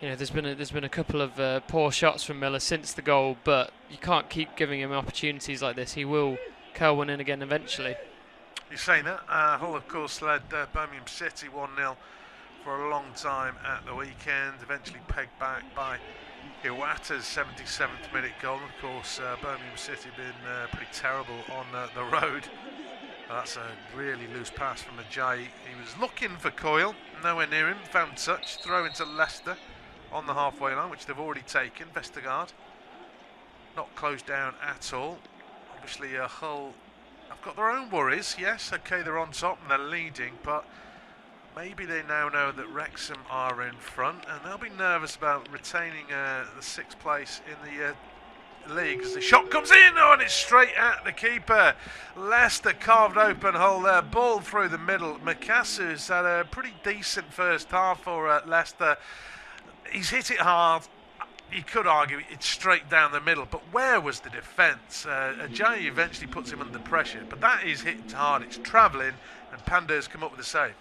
you know, there's been a couple of poor shots from Miller since the goal, but you can't keep giving him opportunities like this. He will curl one in again eventually. You're saying that. Hull, of course, led Birmingham City 1-0 for a long time at the weekend, eventually pegged back by Iwata's 77th minute goal. Of course, Birmingham City been pretty terrible on the road. That's a really loose pass from Ajayi. He was looking for Coyle, nowhere near him, found touch, throw into Leicester on the halfway line, which they've already taken. Vestergaard not closed down at all. Obviously Hull have got their own worries. Yes, okay, they're on top and they're leading, but maybe they now know that Wrexham are in front and they'll be nervous about retaining the 6th place in the league as the shot comes in, and it's straight at the keeper. Leicester carved open Hull there, ball through the middle. Mikasu's had a pretty decent first half for Leicester. He's hit it hard. You could argue it's straight down the middle, but where was the defence? Ajayi eventually puts him under pressure, but that is hit hard. It's travelling, and Pander's come up with a save.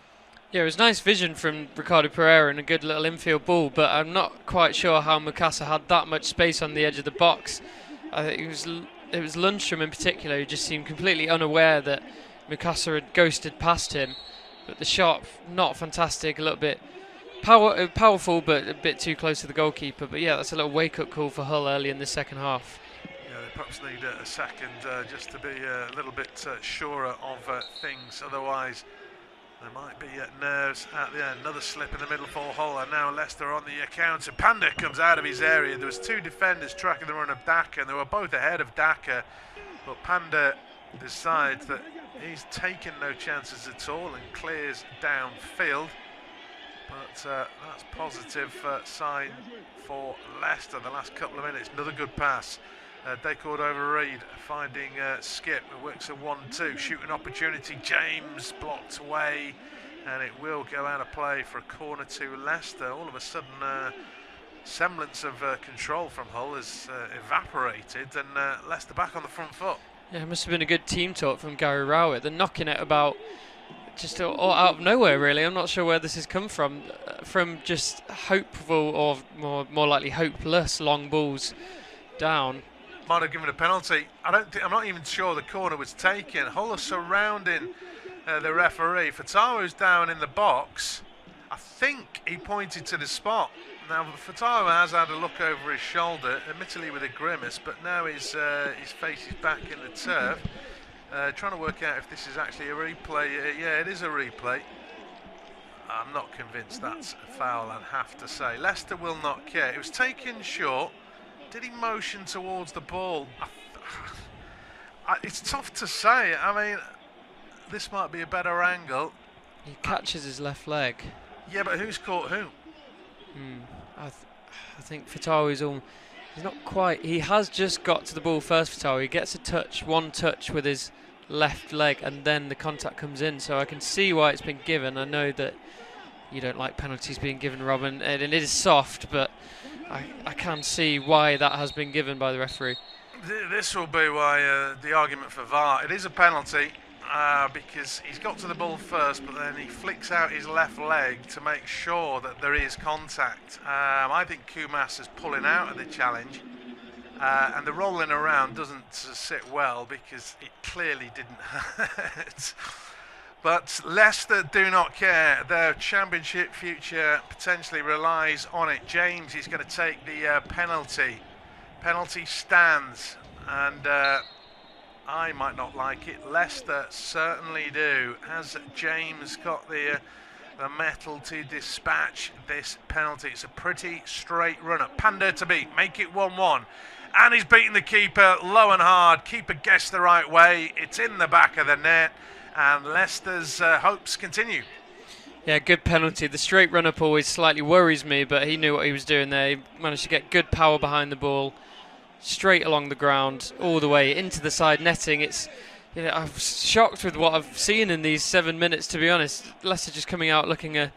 Yeah, it was nice vision from Ricardo Pereira and a good little infield ball, but I'm not quite sure how Mikasa had that much space on the edge of the box. I think it was Lundstrom in particular who just seemed completely unaware that Mikasa had ghosted past him. But the shot, not fantastic, a little bit powerful, but a bit too close to the goalkeeper. But yeah, that's a little wake-up call for Hull early in the second half. Yeah, they perhaps need a second just to be a little bit surer of things. Otherwise, there might be nerves at the end. Another slip in the middle for Hull, and now Leicester on the counter. Pander comes out of his area. There was 2 defenders tracking the run of Daka, and they were both ahead of Daka. But Pander decides that he's taken no chances at all and clears downfield. But that's positive sign for Leicester the last couple of minutes. Another good pass. Cordova-Reid finding Skip, who works a 1-2, shooting opportunity. James blocked away, and it will go out of play for a corner to Leicester. All of a sudden, semblance of control from Hull has evaporated, and Leicester back on the front foot. Yeah, it must have been a good team talk from Gary Rowett. They're knocking it about just all out of nowhere, really. I'm not sure where this has come from just hopeful or more likely hopeless long balls down. Might have given a penalty. I'm not even sure the corner was taken. Hull are surrounding the referee. Fatawa's down in the box. I think he pointed to the spot. Now Fatawa has had a look over his shoulder, admittedly with a grimace, but now his face is back in the turf. Trying to work out if this is actually a replay. Yeah, it is a replay. I'm not convinced that's a foul, I'd have to say. Leicester will not care. It was taken short. Did he motion towards the ball? It's tough to say. I mean, this might be a better angle. He catches his left leg. Yeah, but who's caught who? I think Fatawi's he's not quite. He has just got to the ball first, Fatawi. He gets one touch with his left leg, and then the contact comes in. So I can see why it's been given. I know that you don't like penalties being given, Robin, and it is soft, but I can see why that has been given by the referee. This will be why the argument for VAR. It is a penalty because he's got to the ball first, but then he flicks out his left leg to make sure that there is contact. I think Kumas is pulling out of the challenge, and the rolling around doesn't sit well because it clearly didn't hurt. But Leicester do not care. Their championship future potentially relies on it. James is going to take the penalty. Penalty stands, and I might not like it. Leicester certainly do. Has James got the mettle to dispatch this penalty? It's a pretty straight runner. Panda to beat. Make it 1-1. And he's beaten the keeper low and hard. Keeper guessed the right way. It's in the back of the net. And Leicester's hopes continue. Yeah, good penalty. The straight run-up always slightly worries me, but he knew what he was doing there. He managed to get good power behind the ball, straight along the ground, all the way into the side netting. I'm shocked with what I've seen in these 7 minutes, to be honest. Leicester just coming out looking a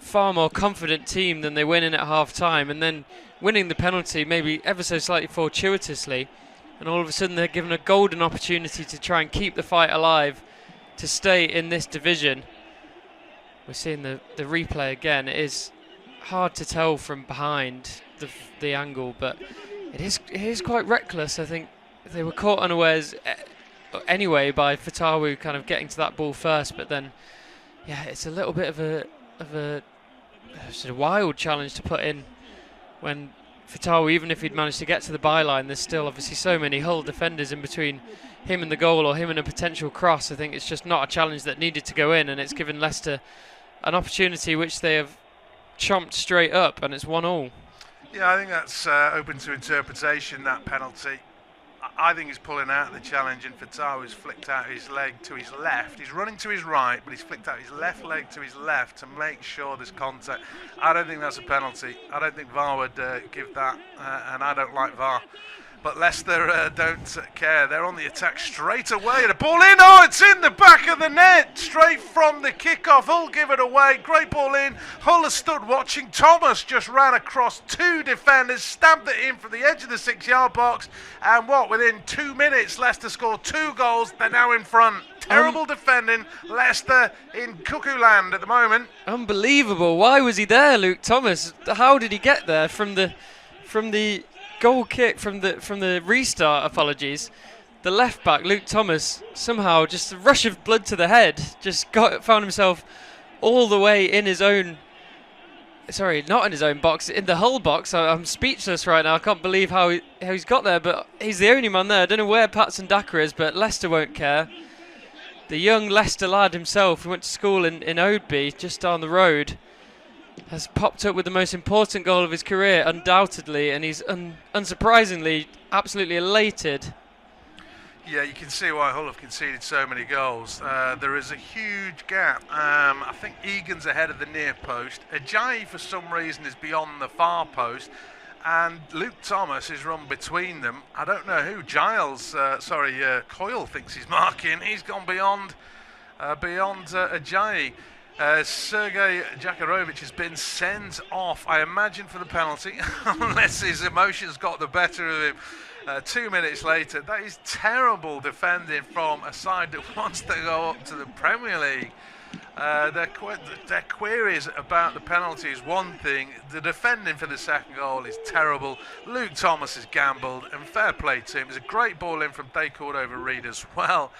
far more confident team than they went in at half-time, and then winning the penalty maybe ever so slightly fortuitously, and all of a sudden they're given a golden opportunity to try and keep the fight alive, to stay in this division. We're seeing the replay again. It is hard to tell from behind the angle, but it is quite reckless. I think they were caught unawares anyway by Fatawu kind of getting to that ball first, but then yeah, it's a little bit of a sort of wild challenge to put in when Fatawu, even if he'd managed to get to the byline, there's still obviously so many Hull defenders in between him and the goal, or him and a potential cross. I think it's just not a challenge that needed to go in, and it's given Leicester an opportunity which they have chomped straight up, and it's 1-1. Yeah, I think that's open to interpretation, that penalty. I think he's pulling out the challenge, and Fatawi's flicked out his leg to his left. He's running to his right, but he's flicked out his left leg to his left to make sure there's contact. I don't think that's a penalty. I don't think VAR would give that, and I don't like VAR. But Leicester don't care. They're on the attack straight away. The ball in. Oh, it's in the back of the net. Straight from the kickoff. Hull give it away. Great ball in. Hull has stood watching. Thomas just ran across two defenders, stabbed it in from the edge of the 6-yard box. And within 2 minutes, Leicester scored 2 goals. They're now in front. Terrible defending. Leicester in cuckoo land at the moment. Unbelievable. Why was he there, Luke Thomas? How did he get there from the goal kick, from the restart? Apologies. The left back, Luke Thomas, somehow just a rush of blood to the head, just found himself all the way in his own. Sorry, not in his own box, in the Hull box. I'm speechless right now. I can't believe how he's got there, but he's the only man there. I don't know where Patson Daka is, but Leicester won't care. The young Leicester lad himself, who went to school in Oadby, just down the road, has popped up with the most important goal of his career, undoubtedly, and he's unsurprisingly absolutely elated. Yeah, you can see why Hull have conceded so many goals. There is a huge gap. I think Egan's ahead of the near post. Ajayi, for some reason, is beyond the far post. And Luke Thomas is run between them. I don't know who. Coyle thinks he's marking. He's gone beyond Ajayi. Sergei Jakarovic has been sent off, I imagine, for the penalty, unless his emotions got the better of him 2 minutes later. That is terrible defending from a side that wants to go up to the Premier League. Their queries about the penalty is one thing. The defending for the second goal is terrible. Luke Thomas has gambled, and fair play to him. It's a great ball in from Daycourt over Reed as well.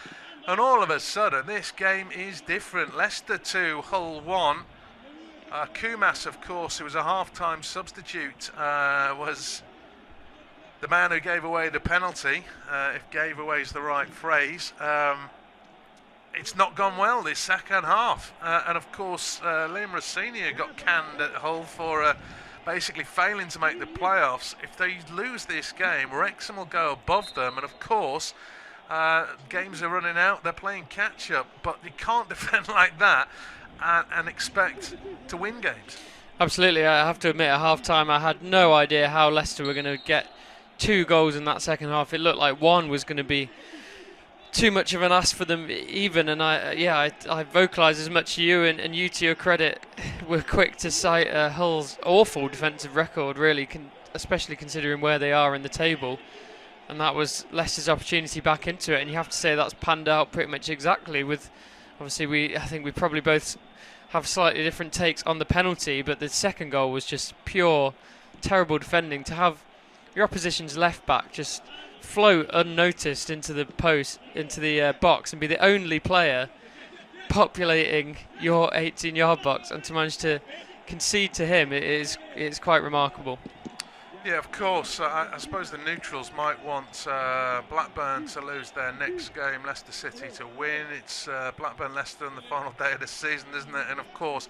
And all of a sudden, this game is different. Leicester 2, Hull 1. Kumas, of course, who was a half-time substitute, was the man who gave away the penalty, if gave away is the right phrase. It's not gone well this second half. And, of course, Liam Rossini got canned at Hull for basically failing to make the playoffs. If they lose this game, Wrexham will go above them. And, of course, games are running out. They're playing catch-up. But you can't defend like that and expect to win games. Absolutely. I have to admit, at half-time, I had no idea how Leicester were going to get 2 goals in that second half. It looked like one was going to be too much of an ask for them even, and I vocalised as much to you, and you, to your credit, were quick to cite Hull's awful defensive record, really, especially considering where they are in the table, and that was Leicester's opportunity back into it, and you have to say that's panned out pretty much exactly. With obviously, I think we probably both have slightly different takes on the penalty, but the second goal was just pure terrible defending. To have your opposition's left back just float unnoticed into the box and be the only player populating your 18-yard box, and to manage to concede to him, it's quite remarkable. Yeah, of course. I suppose the neutrals might want Blackburn to lose their next game, Leicester City to win. It's Blackburn-Leicester on the final day of the season, isn't it? And of course,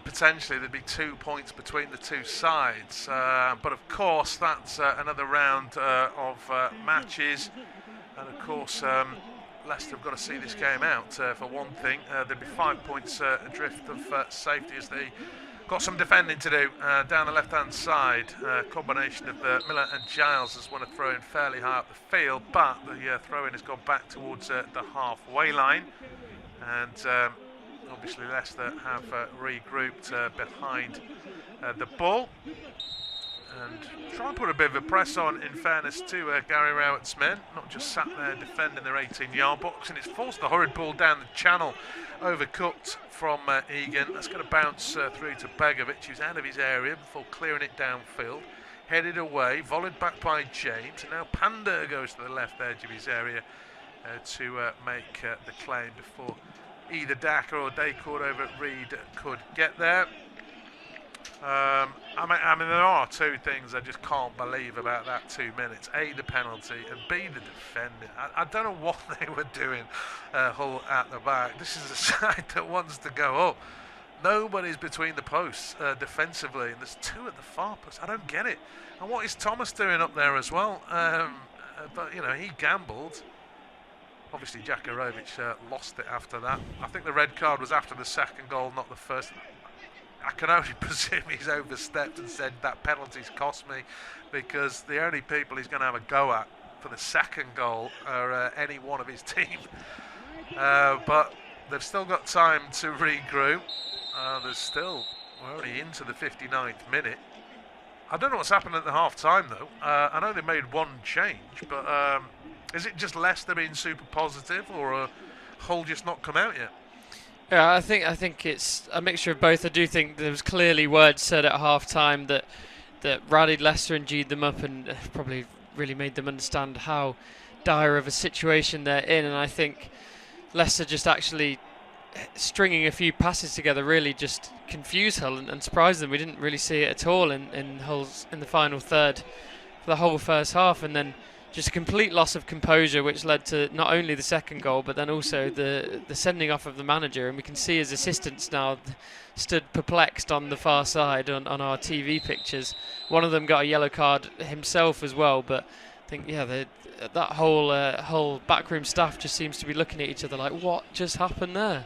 potentially there'd be 2 points between the two sides, but of course that's another round of matches, and of course Leicester have got to see this game out. For one thing, there'd be 5 points adrift of safety, as they got some defending to do down the left hand side. Combination of Miller and Giles has won a throw in fairly high up the field, but the throw in has gone back towards the halfway line, and obviously Leicester have regrouped behind the ball and try and put a bit of a press on, in fairness to Gary Rowett's men, not just sat there defending their 18-yard box, and it's forced the horrid ball down the channel, overcooked from Egan. That's going to bounce through to Begovic, who's out of his area before clearing it downfield, headed away, volleyed back by James, and now Panda goes to the left edge of his area to make the claim before either Daka or Daycourt over at Reed could get there. I mean, there are two things I just can't believe about that 2 minutes. A, the penalty, and B, the defending. I don't know what they were doing, Hull at the back. This is a side that wants to go up. Nobody's between the posts defensively, and there's 2 at the far post. I don't get it. And what is Thomas doing up there as well? But, you know, he gambled. Obviously, Jakarovic lost it after that. I think the red card was after the second goal, not the first. I can only presume he's overstepped and said that penalty's cost me, because the only people he's going to have a go at for the second goal are any one of his team. But they've still got time to regroup. We're only into the 59th minute. I don't know what's happened at the half-time, though. I know they made one change, but is it just Leicester being super positive, or Hull just not come out yet? Yeah, I think it's a mixture of both. I do think there was clearly words said at half-time that rallied Leicester and G'd them up, and probably really made them understand how dire of a situation they're in. And I think Leicester just actually stringing a few passes together really just confused Hull and surprised them. We didn't really see it at all in Hull's in the final third for the whole first half, and then just a complete loss of composure, which led to not only the second goal, but then also the sending off of the manager. And we can see his assistants now stood perplexed on the far side on our TV pictures. One of them got a yellow card himself as well, but I think, that whole backroom staff just seems to be looking at each other like, what just happened there?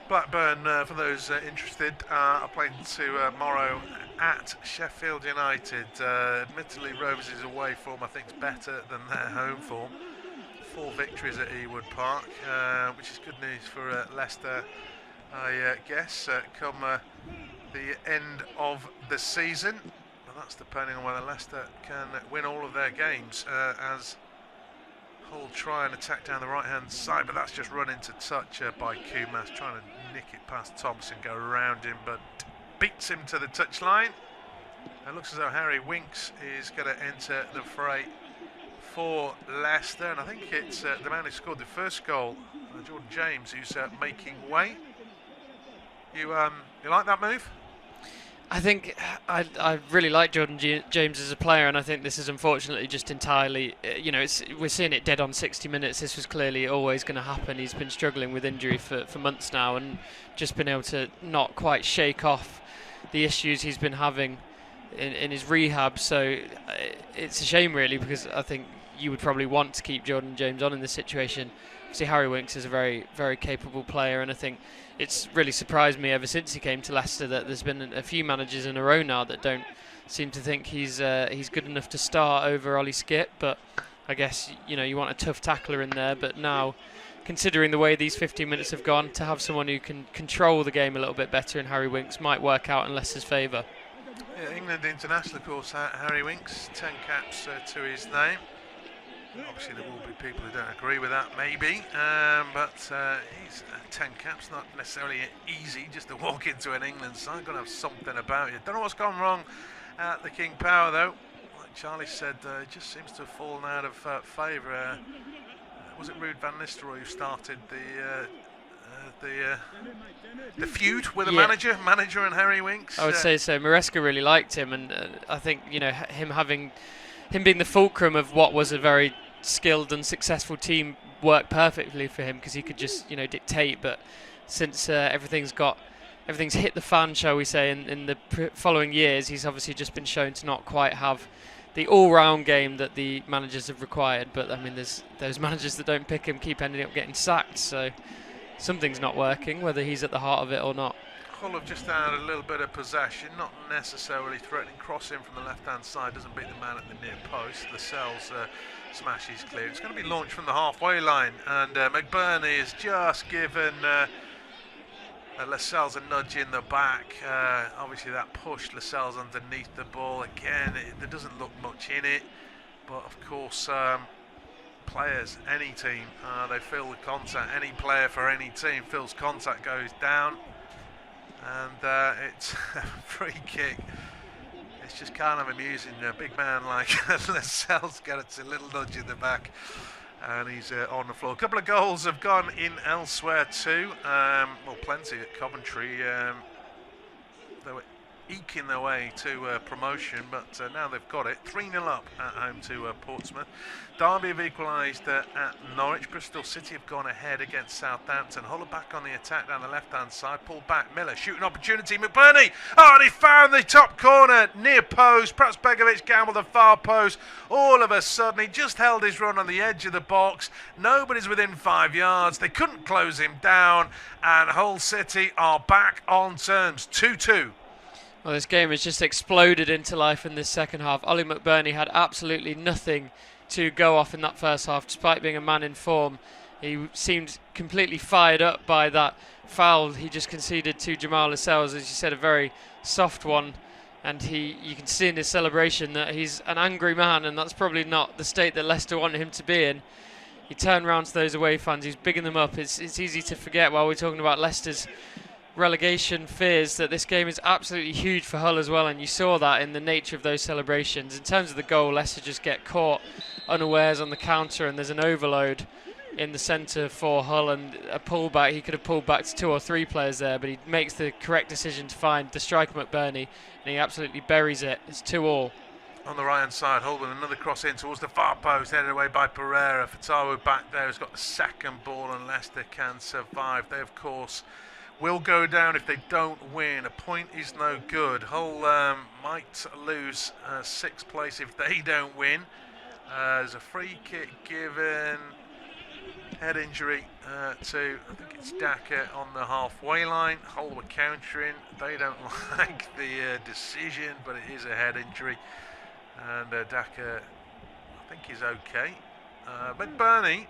Blackburn, for those interested, are playing tomorrow at Sheffield United. Admittedly, Rovers' away form, I think, is better than their home form. 4 victories at Ewood Park, which is good news for Leicester I guess, come the end of the season. But that's depending on whether Leicester can win all of their games, as Hull try and attack down the right-hand side, but that's just run into touch by Kumas, trying to nick it past Thompson, go around him, but beats him to the touchline. It looks as though Harry Winks is going to enter the fray for Leicester, and I think it's the man who scored the first goal, Jordan James, who's making way. You like that move? I think I really like Jordan James as a player, and I think this is unfortunately just entirely, we're seeing it dead on 60 minutes. This was clearly always going to happen. He's been struggling with injury for months now, and just been able to not quite shake off the issues he's been having in his rehab. So it's a shame really, because I think you would probably want to keep Jordan James on in this situation. See, Harry Winks is a very, very capable player, and I think it's really surprised me ever since he came to Leicester that there's been a few managers in a row now that don't seem to think he's good enough to start over Ollie Skip. But I guess you want a tough tackler in there. But now, considering the way these 15 minutes have gone, to have someone who can control the game a little bit better in Harry Winks might work out in Leicester's favour. Yeah, England international, of course, Harry Winks, 10 caps to his name. Obviously there will be people who don't agree with that, maybe, but he's 10 caps, not necessarily easy just to walk into an England side. Got to have something about you. Don't know what's gone wrong at the King Power though. Like Charlie said, it just seems to have fallen out of favour. Was it Ruud van Nistelrooy who started the feud with the manager and Harry Winks? I would say so. Maresca really liked him, and I think him being the fulcrum of what was a very skilled and successful team worked perfectly for him, because he could just dictate. But since everything's hit the fan, shall we say, in the following years, he's obviously just been shown to not quite have the all-round game that the managers have required. But I mean, there's those managers that don't pick him keep ending up getting sacked, so something's not working, whether he's at the heart of it or not. Hull have just had a little bit of possession, not necessarily threatening. Crossing from the left-hand side doesn't beat the man at the near post. Lascelles smashes clear. It's going to be launched from the halfway line, and McBurney has just given Lascelles a nudge in the back. Obviously that pushed Lascelles underneath the ball. Again, there doesn't look much in it, but of course players, any team, they feel the contact. Any player for any team feels contact, goes down. And it's a free kick. It's just kind of amusing. A big man like Lascelles gets a little nudge in the back, and he's on the floor. A couple of goals have gone in elsewhere too. Plenty at Coventry. They were eking their way to promotion, but now they've got it. 3-0 up at home to Portsmouth. Derby have equalised at Norwich. Bristol City have gone ahead against Southampton. Hull are back on the attack down the left-hand side. Pulled back. Miller, shooting opportunity. McBurney! Oh, and he found the top corner. Near post. Perhaps Begovic gambled the far post. All of a sudden, he just held his run on the edge of the box. Nobody's within 5 yards. They couldn't close him down. And Hull City are back on terms. 2-2. Well, this game has just exploded into life in this second half. Ollie McBurney had absolutely nothing to go off in that first half, despite being a man in form. He seemed completely fired up by that foul he just conceded to Jamal Lascelles, as you said, a very soft one. And you can see in his celebration that he's an angry man, and that's probably not the state that Leicester wanted him to be in. He turned round to those away fans, he's bigging them up. It's easy to forget while we're talking about Leicester's relegation fears that this game is absolutely huge for Hull as well, and you saw that in the nature of those celebrations. In terms of the goal, Leicester just get caught unawares on the counter, and there's an overload in the centre for Hull, and a pullback. He could have pulled back to 2 or 3 players there, but he makes the correct decision to find the striker McBurney, and he absolutely buries it. It's 2-2. On the right hand side, Hull with another cross in towards the far post, headed away by Pereira. Fatawu back there has got the second ball, and Leicester can survive. They of course will go down if they don't win. A point is no good. Hull might lose 6th place if they don't win. There's a free kick given, head injury to, I think it's Daka on the halfway line. Hull were countering. They don't like the decision, but it is a head injury. And Daka, I think he's okay. But Bernie,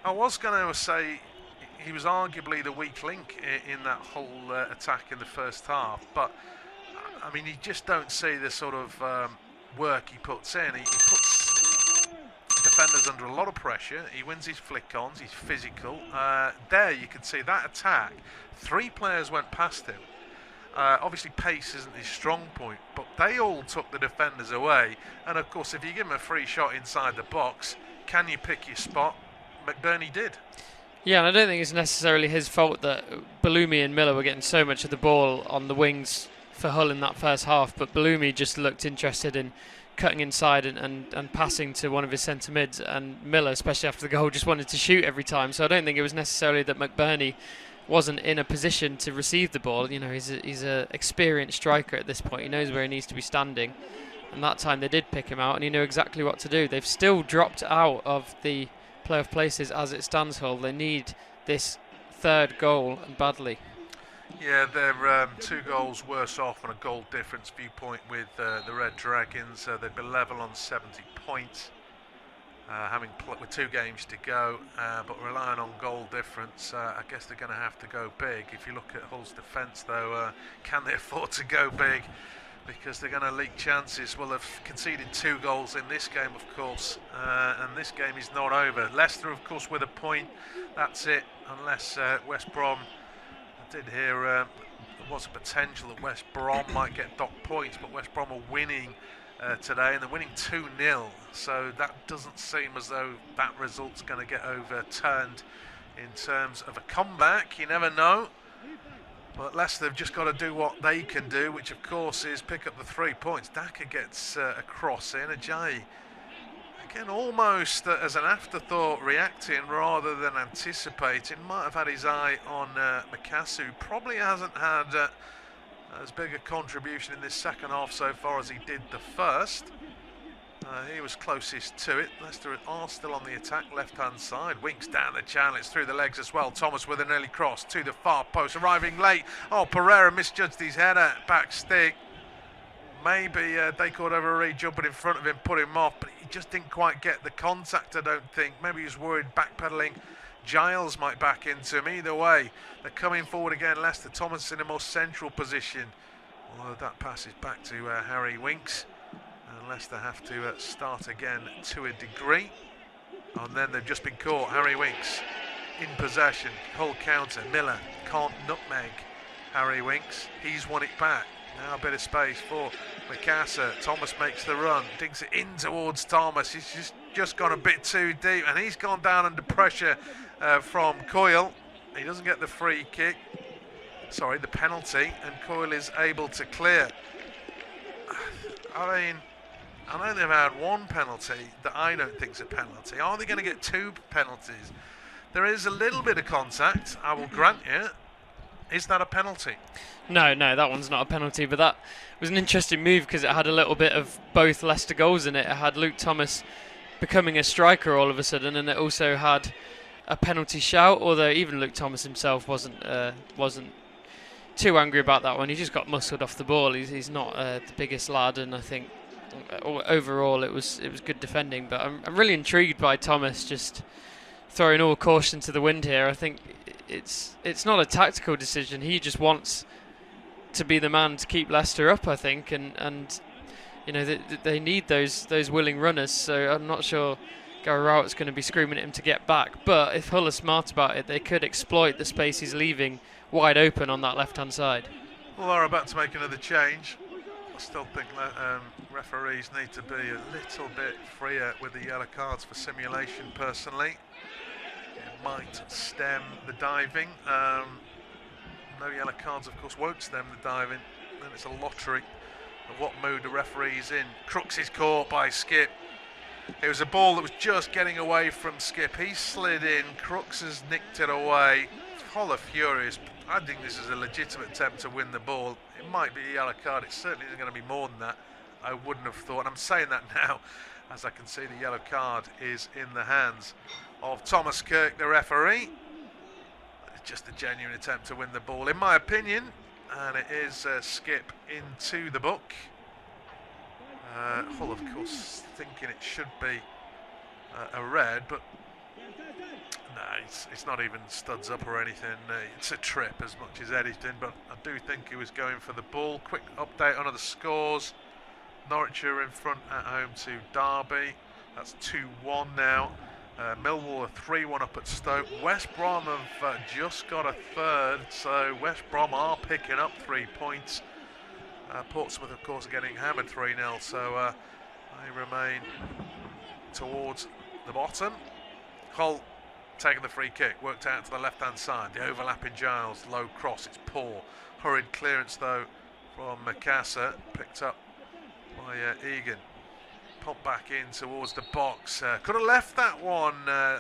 I was going to say, he was arguably the weak link in that whole attack in the first half. But I mean, you just don't see the sort of work he puts in. He puts defenders under a lot of pressure. He wins his flick-ons. He's physical. There you can see that attack. 3 players went past him. Obviously pace isn't his strong point, but they all took the defenders away. And of course, if you give him a free shot inside the box, can you pick your spot? McBurney did. Yeah, and I don't think it's necessarily his fault that Bellumi and Miller were getting so much of the ball on the wings for Hull in that first half, but Bellumi just looked interested in cutting inside and passing to one of his centre mids, and Miller, especially after the goal, just wanted to shoot every time. So I don't think it was necessarily that McBurney wasn't in a position to receive the ball. You know, he's a experienced striker at this point. He knows where he needs to be standing, and that time they did pick him out, and he knew exactly what to do. They've still dropped out of the playoff places as it stands, Hull. They need this 3rd goal, and badly. Yeah, they're 2 goals worse off on a goal difference viewpoint with the Red Dragons. They'd be level on 70 points, with 2 games to go, but relying on goal difference. I guess they're going to have to go big. If you look at Hull's defence, though, can they afford to go big? Because they're going to leak chances. Well, they've conceded 2 goals in this game, of course, and this game is not over. Leicester, of course, with a point. That's it, unless West Brom. I did hear there was a potential that West Brom might get docked points, but West Brom are winning today, and they're winning 2-0. So that doesn't seem as though that result's going to get overturned in terms of a comeback. You never know. But Leicester have just got to do what they can do, which of course is pick up the 3 points. Daka gets a cross in. Ajayi, again, almost as an afterthought, reacting rather than anticipating. Might have had his eye on Mikasu. Probably hasn't had as big a contribution in this second half so far as he did the first. He was closest to it. Leicester are still on the attack, left-hand side. Winks down the channel, it's through the legs as well. Thomas with an early cross to the far post, arriving late. Oh, Pereira misjudged his header, back stick. Maybe they could overread jumping in front of him, put him off, but he just didn't quite get the contact, I don't think. Maybe he was worried backpedaling. Giles might back into him. Either way, they're coming forward again. Leicester, Thomas in a more central position. Although that passes back to Harry Winks. And Leicester have to start again to a degree. And then they've just been caught. Harry Winks in possession. Hull counter. Miller can't nutmeg Harry Winks. He's won it back. Now a bit of space for Mikasa. Thomas makes the run. Dinks it in towards Thomas. He's just gone a bit too deep. And he's gone down under pressure from Coyle. He doesn't get the free kick. Sorry, the penalty. And Coyle is able to clear. I mean, I know they've had 1 penalty that I don't think's a penalty. Are they going to get 2 penalties? There is a little bit of contact, I will grant you. Is that a penalty? No, that one's not a penalty, but that was an interesting move because it had a little bit of both Leicester goals in it. It had Luke Thomas becoming a striker all of a sudden, and it also had a penalty shout, although even Luke Thomas himself wasn't too angry about that one. He just got muscled off the ball. He's not the biggest lad, and I think overall it was good defending. But I'm really intrigued by Thomas just throwing all caution to the wind here. I think it's not a tactical decision. He just wants to be the man to keep Leicester up, I think, and you know they need those willing runners. So I'm not sure Gary Rowett's going to be screaming at him to get back. But if Hull are smart about it, they could exploit the space he's leaving wide open on that left-hand side. Well, they're about to make another change. I still think referees need to be a little bit freer with the yellow cards for simulation, personally. It might stem the diving. No yellow cards, of course, won't stem the diving. Then it's a lottery of what mood the referee's in. Crooks is caught by Skip. It was a ball that was just getting away from Skip. He slid in. Crooks has nicked it away. Hull are furious. I think this is a legitimate attempt to win the ball. It might be a yellow card. It certainly isn't going to be more than that. I wouldn't have thought. And I'm saying that now as I can see the yellow card is in the hands of Thomas Kirk, the referee. It's just a genuine attempt to win the ball, in my opinion. And it is Skip into the book. Hull, of course, thinking it should be a red, but No, it's not even studs up or anything. It's a trip as much as anything, but I do think he was going for the ball. Quick update on the scores. Norwich are in front at home to Derby. That's 2-1 now. Millwall are 3-1 up at Stoke. West Brom have just got a third, so West Brom are picking up 3 points. Portsmouth, of course, are getting hammered 3-0, so they remain towards the bottom. Hull taking the free kick, worked out to the left-hand side. The overlapping Giles, low cross, it's poor. Hurried clearance, though, from Mikasa, picked up by Egan. Pop back in towards the box. Could have left that one,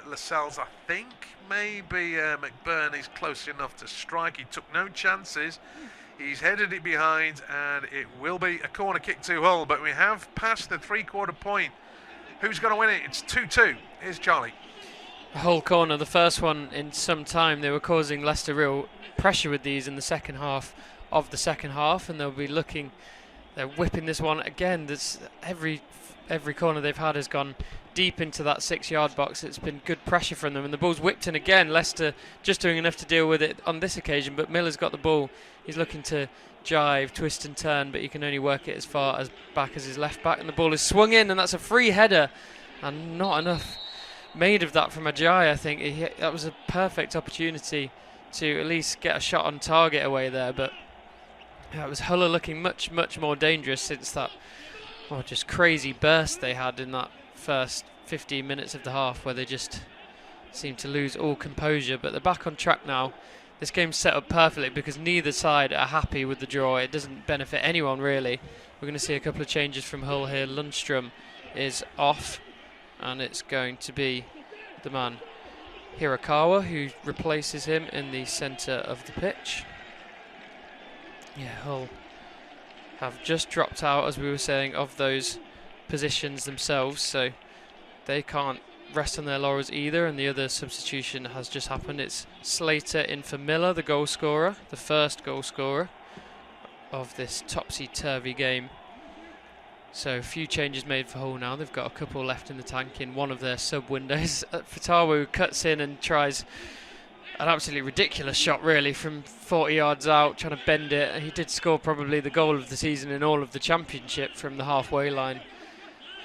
Lascelles, I think. Maybe McBurney's close enough to strike. He took no chances. He's headed it behind, and it will be a corner kick to Hull. But we have passed the three-quarter point. Who's going to win it? It's 2-2. Here's Charlie. Hull corner, the first one in some time. They were causing Leicester real pressure with these in the second half of the second half, and they'll be looking. They're whipping this one again. This every corner they've had has gone deep into that 6-yard box. It's been good pressure from them, and the ball's whipped in again. Leicester just doing enough to deal with it on this occasion, but Miller's got the ball. He's looking to jive, twist and turn, but he can only work it as far as back as his left back, and the ball is swung in, and that's a free header, and not enough made of that from Ajayi. I think that was a perfect opportunity to at least get a shot on target away there, but it was Hull looking much more dangerous since that just crazy burst they had in that first 15 minutes of the half, where they just seemed to lose all composure. But they're back on track now. This game's set up perfectly because neither side are happy with the draw. It doesn't benefit anyone really. We're going to see a couple of changes from Hull here. Lundstrom is off, and it's going to be the man Hirakawa who replaces him in the centre of the pitch. Yeah, Hull have just dropped out, as we were saying, of those positions themselves, so they can't rest on their laurels either, and the other substitution has just happened. It's Slater in for Miller, the goal scorer, the first goal scorer of this topsy-turvy game. So a few changes made for Hull now. They've got a couple left in the tank in one of their sub-windows. Fatawu cuts in and tries an absolutely ridiculous shot really from 40 yards out, trying to bend it. He did score probably the goal of the season in all of the championship from the halfway line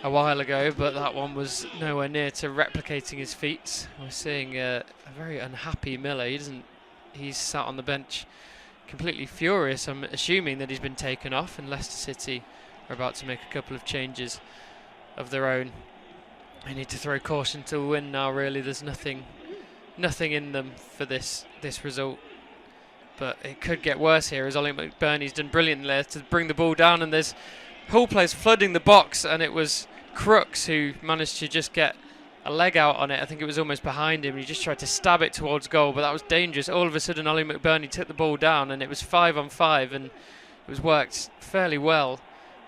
a while ago, but that one was nowhere near to replicating his feats. We're seeing a very unhappy Miller. He's sat on the bench completely furious. I'm assuming that he's been taken off, and Leicester City are about to make a couple of changes of their own. They need to throw caution to the wind now really. There's nothing in them for this result, but it could get worse here, as Ollie McBurney's done brilliantly there to bring the ball down, and there's Hull players flooding the box, and it was Crooks who managed to just get a leg out on it. I think it was almost behind him. He just tried to stab it towards goal, but that was dangerous. All of a sudden Ollie McBurney took the ball down, and it was 5-on-5, and it was worked fairly well,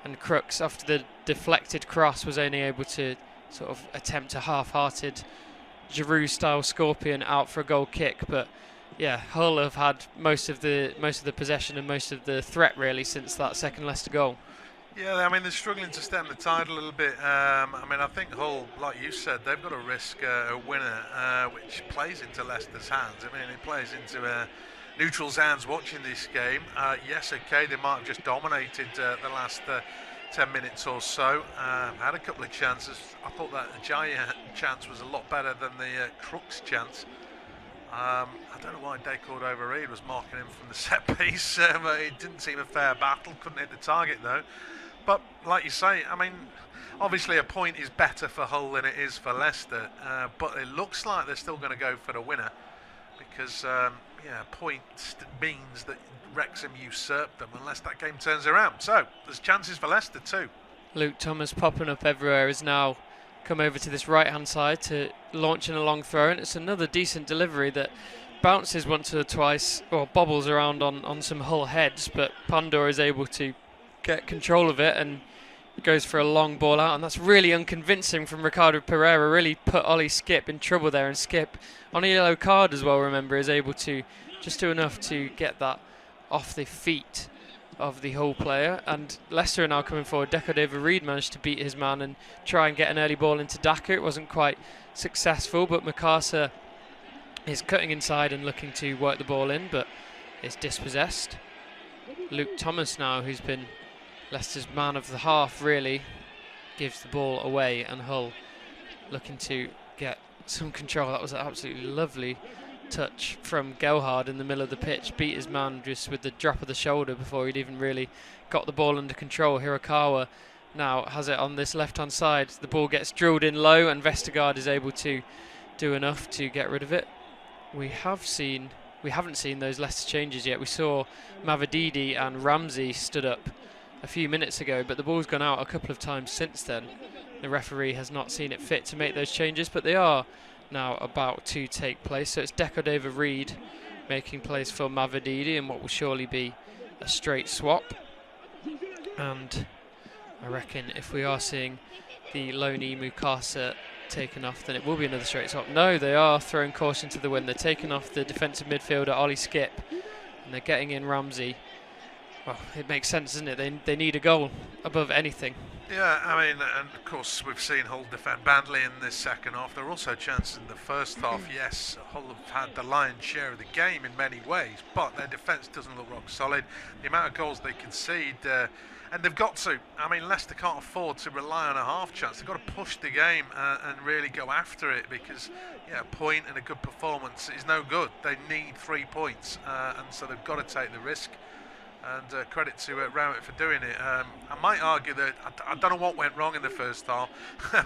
and Crooks, after the deflected cross, was only able to sort of attempt a half-hearted Giroud-style scorpion out for a goal kick. But yeah, Hull have had most of the possession and most of the threat really since that second Leicester goal. Yeah, I mean, they're struggling to stem the tide a little bit. I mean, I think Hull, like you said, they've got to risk a winner, which plays into Leicester's hands. I mean, it plays into neutrals' hands watching this game. Yes, okay, they might have just dominated the last 10 minutes or so. Had a couple of chances. I thought that Ajayi chance was a lot better than the Crooks chance. I don't know why Descordes-Overeed was marking him from the set piece. It didn't seem a fair battle. Couldn't hit the target though. But like you say, I mean, obviously a point is better for Hull than it is for Leicester. But it looks like they're still going to go for the winner, because a point means that Wrexham usurped them unless that game turns around. So there's chances for Leicester too. Luke Thomas popping up everywhere has now come over to this right hand side to launch in a long throw, and it's another decent delivery that bounces once or twice or bobbles around on some Hull heads, but Pandor is able to get control of it and goes for a long ball out, and that's really unconvincing from Ricardo Pereira. Really put Ollie Skip in trouble there, and Skip on a yellow card as well, remember, is able to just do enough to get that off the feet of the Hull player, and Leicester are now coming forward. Decordova-Reid managed to beat his man and try and get an early ball into Daka. It wasn't quite successful, but Makasa is cutting inside and looking to work the ball in, but it's dispossessed. Luke Thomas now, who's been Leicester's man of the half, really gives the ball away, and Hull looking to get some control. That was an absolutely lovely touch from Gelhard in the middle of the pitch. Beat his man just with the drop of the shoulder before he'd even really got the ball under control. Hirakawa now has it on this left-hand side. The ball gets drilled in low, and Vestergaard is able to do enough to get rid of it. We haven't seen those Leicester changes yet. We saw Mavididi and Ramsey stood up a few minutes ago, but the ball's gone out a couple of times since then. The referee has not seen it fit to make those changes, but they are now about to take place. So it's Decordova-Reid making place for Mavididi in what will surely be a straight swap. And I reckon if we are seeing the Loni Mukasa taken off, then it will be another straight swap. No, they are throwing caution to the wind. They're taking off the defensive midfielder Ollie Skip, and they're getting in Ramsey. Well, it makes sense, doesn't it? They need a goal above anything. Yeah, I mean, and of course we've seen Hull defend badly in this second half. There are also chances in the first half. Yes, Hull have had the lion's share of the game in many ways, but their defence doesn't look rock solid. The amount of goals they concede, and they've got to. I mean, Leicester can't afford to rely on a half chance. They've got to push the game and really go after it, because a point and a good performance is no good. They need 3 points, and so they've got to take the risk. And credit to Rowett for doing it. I might argue that I don't know what went wrong in the first half,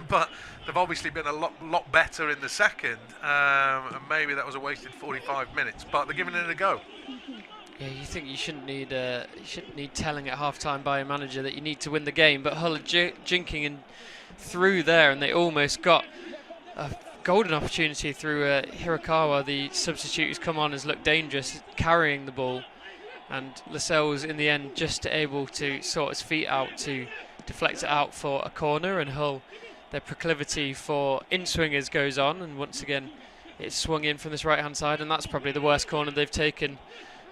but they've obviously been a lot better in the second, and maybe that was a wasted 45 minutes, but they're giving it a go. Yeah, you think you shouldn't need telling at half-time by a manager that you need to win the game, but Hull are jinking in through there, and they almost got a golden opportunity through Hirakawa, the substitute who's come on, has looked dangerous, carrying the ball. And Lascelles in the end just able to sort his feet out to deflect it out for a corner, and Hull, their proclivity for in-swingers goes on, and once again it's swung in from this right hand side, and that's probably the worst corner they've taken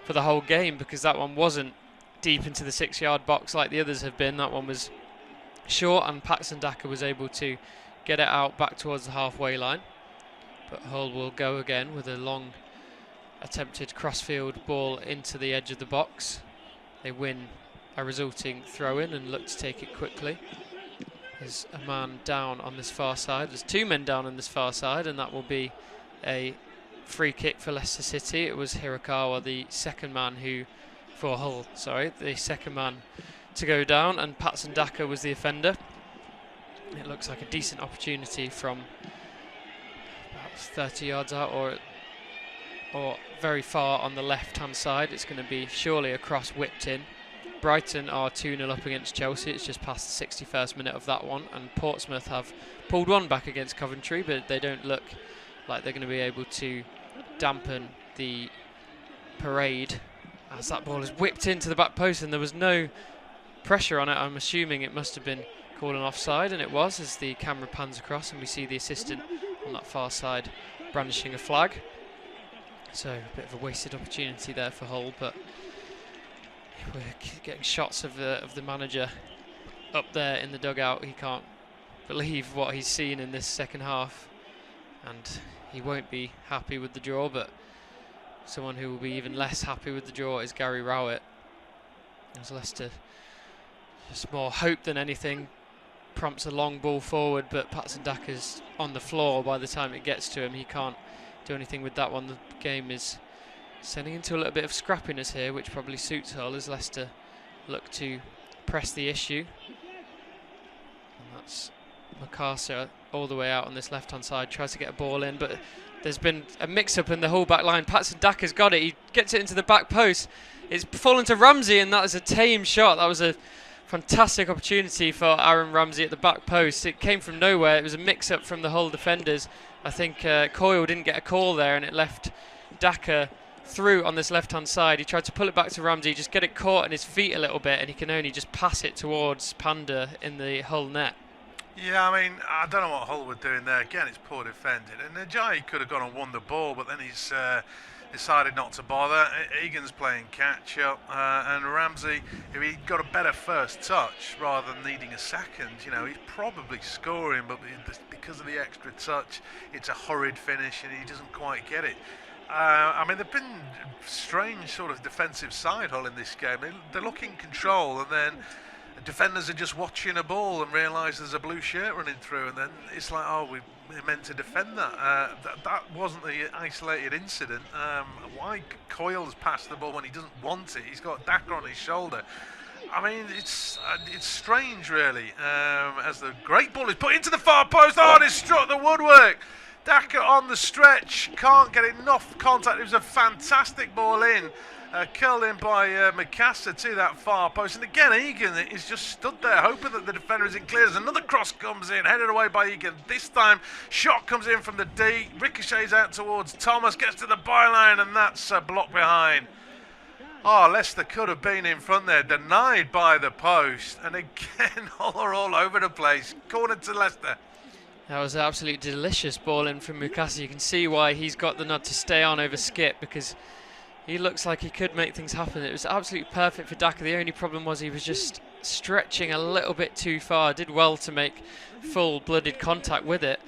for the whole game, because that one wasn't deep into the 6-yard box like the others have been. That one was short, and Paxton Daka was able to get it out back towards the halfway line. But Hull will go again with a long attempted crossfield ball into the edge of the box. They win a resulting throw-in and look to take it quickly. There's a man down on this far side. There's 2 men down on this far side, and that will be a free kick for Leicester City. It was Hirakawa, the second man the second man to go down, and Patson Daka was the offender. It looks like a decent opportunity from perhaps 30 yards out, or very far on the left-hand side. It's going to be surely a cross whipped in. Brighton are 2-0 up against Chelsea. It's just past the 61st minute of that one, and Portsmouth have pulled one back against Coventry, but they don't look like they're going to be able to dampen the parade as that ball is whipped into the back post, and there was no pressure on it. I'm assuming it must have been called an offside, and it was, as the camera pans across and we see the assistant on that far side brandishing a flag. So a bit of a wasted opportunity there for Hull, but we're getting shots of the manager up there in the dugout. He can't believe what he's seen in this second half, and he won't be happy with the draw, but someone who will be even less happy with the draw is Gary Rowett. As Leicester, just more hope than anything, prompts a long ball forward, but Patson Daka's on the floor by the time it gets to him. He can't do anything with that one. The game is sending into a little bit of scrappiness here, which probably suits Hull as Leicester look to press the issue. And that's Makasa all the way out on this left-hand side, tries to get a ball in, but there's been a mix-up in the whole back line. Patson Daka's got it. He gets it into the back post. It's fallen to Ramsey, and that is a tame shot. That was a fantastic opportunity for Aaron Ramsey at the back post. It came from nowhere. It was a mix-up from the Hull defenders. I think Coyle didn't get a call there, and it left Daka through on this left-hand side. He tried to pull it back to Ramsey, just get it caught in his feet a little bit, and he can only just pass it towards Panda in the Hull net. Yeah, I mean, I don't know what Hull were doing there. Again, it's poor defending. And Ajayi could have gone and won the ball, but then his decided not to bother. Egan's playing catch up, and Ramsey, if he got a better first touch rather than needing a second, he's probably scoring, but because of the extra touch, it's a hurried finish and he doesn't quite get it. They've been strange sort of defensive side, Hull, in this game. They look in control, and then defenders are just watching a ball and realise there's a blue shirt running through, and then it's like, oh, we're meant to defend that. That wasn't the isolated incident. Why Coyle's passed the ball when he doesn't want it? He's got Daka on his shoulder. It's strange, really, as the great ball is put into the far post. Oh, and it's struck the woodwork. Daka on the stretch, can't get enough contact. It was a fantastic ball in, curled in by Mikasa to that far post. And again, Egan is just stood there hoping that the defender isn't clear. As another cross comes in, headed away by Egan. This time, shot comes in from the D, ricochets out towards Thomas, gets to the byline, and that's a block behind. Oh, Leicester could have been in front there, denied by the post. And again, all over the place. Corner to Leicester. That was an absolutely delicious ball in from Mikasa. You can see why he's got the nod to stay on over Skip, because he looks like he could make things happen. It was absolutely perfect for Daka. The only problem was he was just stretching a little bit too far. Did well to make full-blooded contact with it.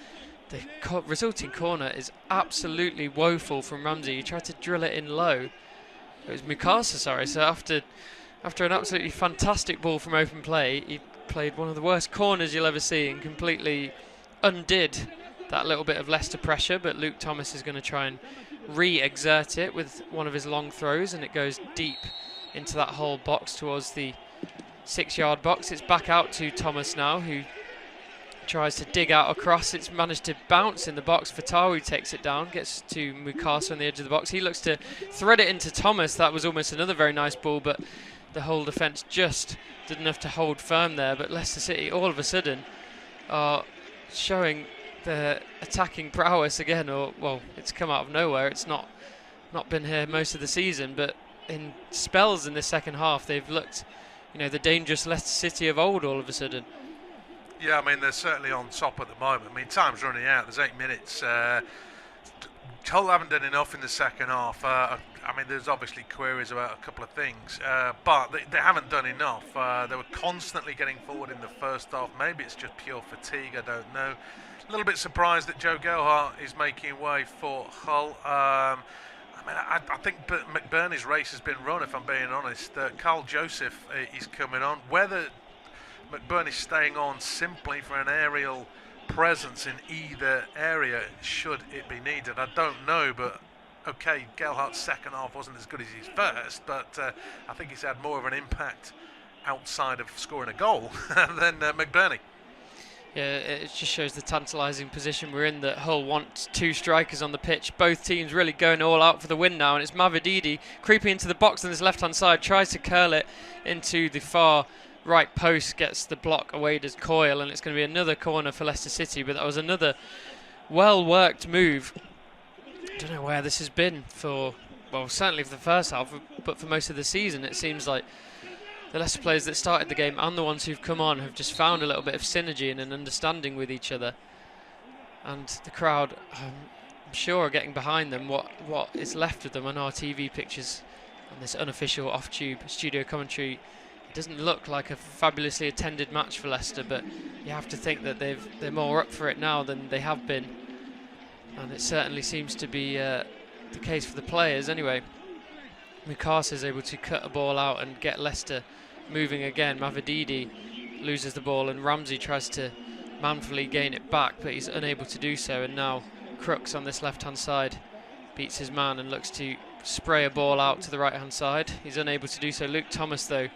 The resulting corner is absolutely woeful from Ramsey. He tried to drill it in low. It was Mikasa, sorry. So after an absolutely fantastic ball from open play, he played one of the worst corners you'll ever see and completely undid that little bit of Leicester pressure. But Luke Thomas is going to try and re-exert it with one of his long throws, and it goes deep into that whole box towards the 6-yard box. It's back out to Thomas now, who tries to dig out across. It's managed to bounce in the box. Fatawi takes it down, gets to Mukasa on the edge of the box. He looks to thread it into Thomas. That was almost another very nice ball, but the whole defence just did enough to hold firm there. But Leicester City all of a sudden are showing the attacking prowess again, it's come out of nowhere. It's not been here most of the season, but in spells in the second half they've looked, the dangerous Leicester City of old all of a sudden. Yeah, they're certainly on top at the moment. Time's running out. There's 8 minutes. Hull haven't done enough in the second half. There's obviously queries about a couple of things, but they haven't done enough. They were constantly getting forward in the first half. Maybe it's just pure fatigue, I don't know. A little bit surprised that Joe Gelhardt is making way for Hull. I think McBurney's race has been run, if I'm being honest. Carl Joseph is coming on. Whether McBurney's staying on simply for an aerial presence in either area, should it be needed, I don't know. But okay, Gelhardt's second half wasn't as good as his first, but I think he's had more of an impact outside of scoring a goal than McBurney. Yeah, it just shows the tantalising position we're in, that Hull want two strikers on the pitch. Both teams really going all out for the win now, and it's Mavididi creeping into the box on his left-hand side, tries to curl it into the far right post, gets the block away to Coyle, and it's going to be another corner for Leicester City. But that was another well-worked move. I don't know where this has been for, certainly for the first half, but for most of the season. It seems like the Leicester players that started the game and the ones who've come on have just found a little bit of synergy and an understanding with each other. And the crowd, I'm sure, are getting behind them. What is left of them on our TV pictures and this unofficial off-tube studio commentary, it doesn't look like a fabulously attended match for Leicester, but you have to think that they're more up for it now than they have been. And it certainly seems to be the case for the players anyway. Mukasa is able to cut a ball out and get Leicester moving again. Mavididi loses the ball and Ramsey tries to manfully gain it back, but he's unable to do so. And now Crooks on this left-hand side beats his man and looks to spray a ball out to the right-hand side. He's unable to do so. Luke Thomas, though,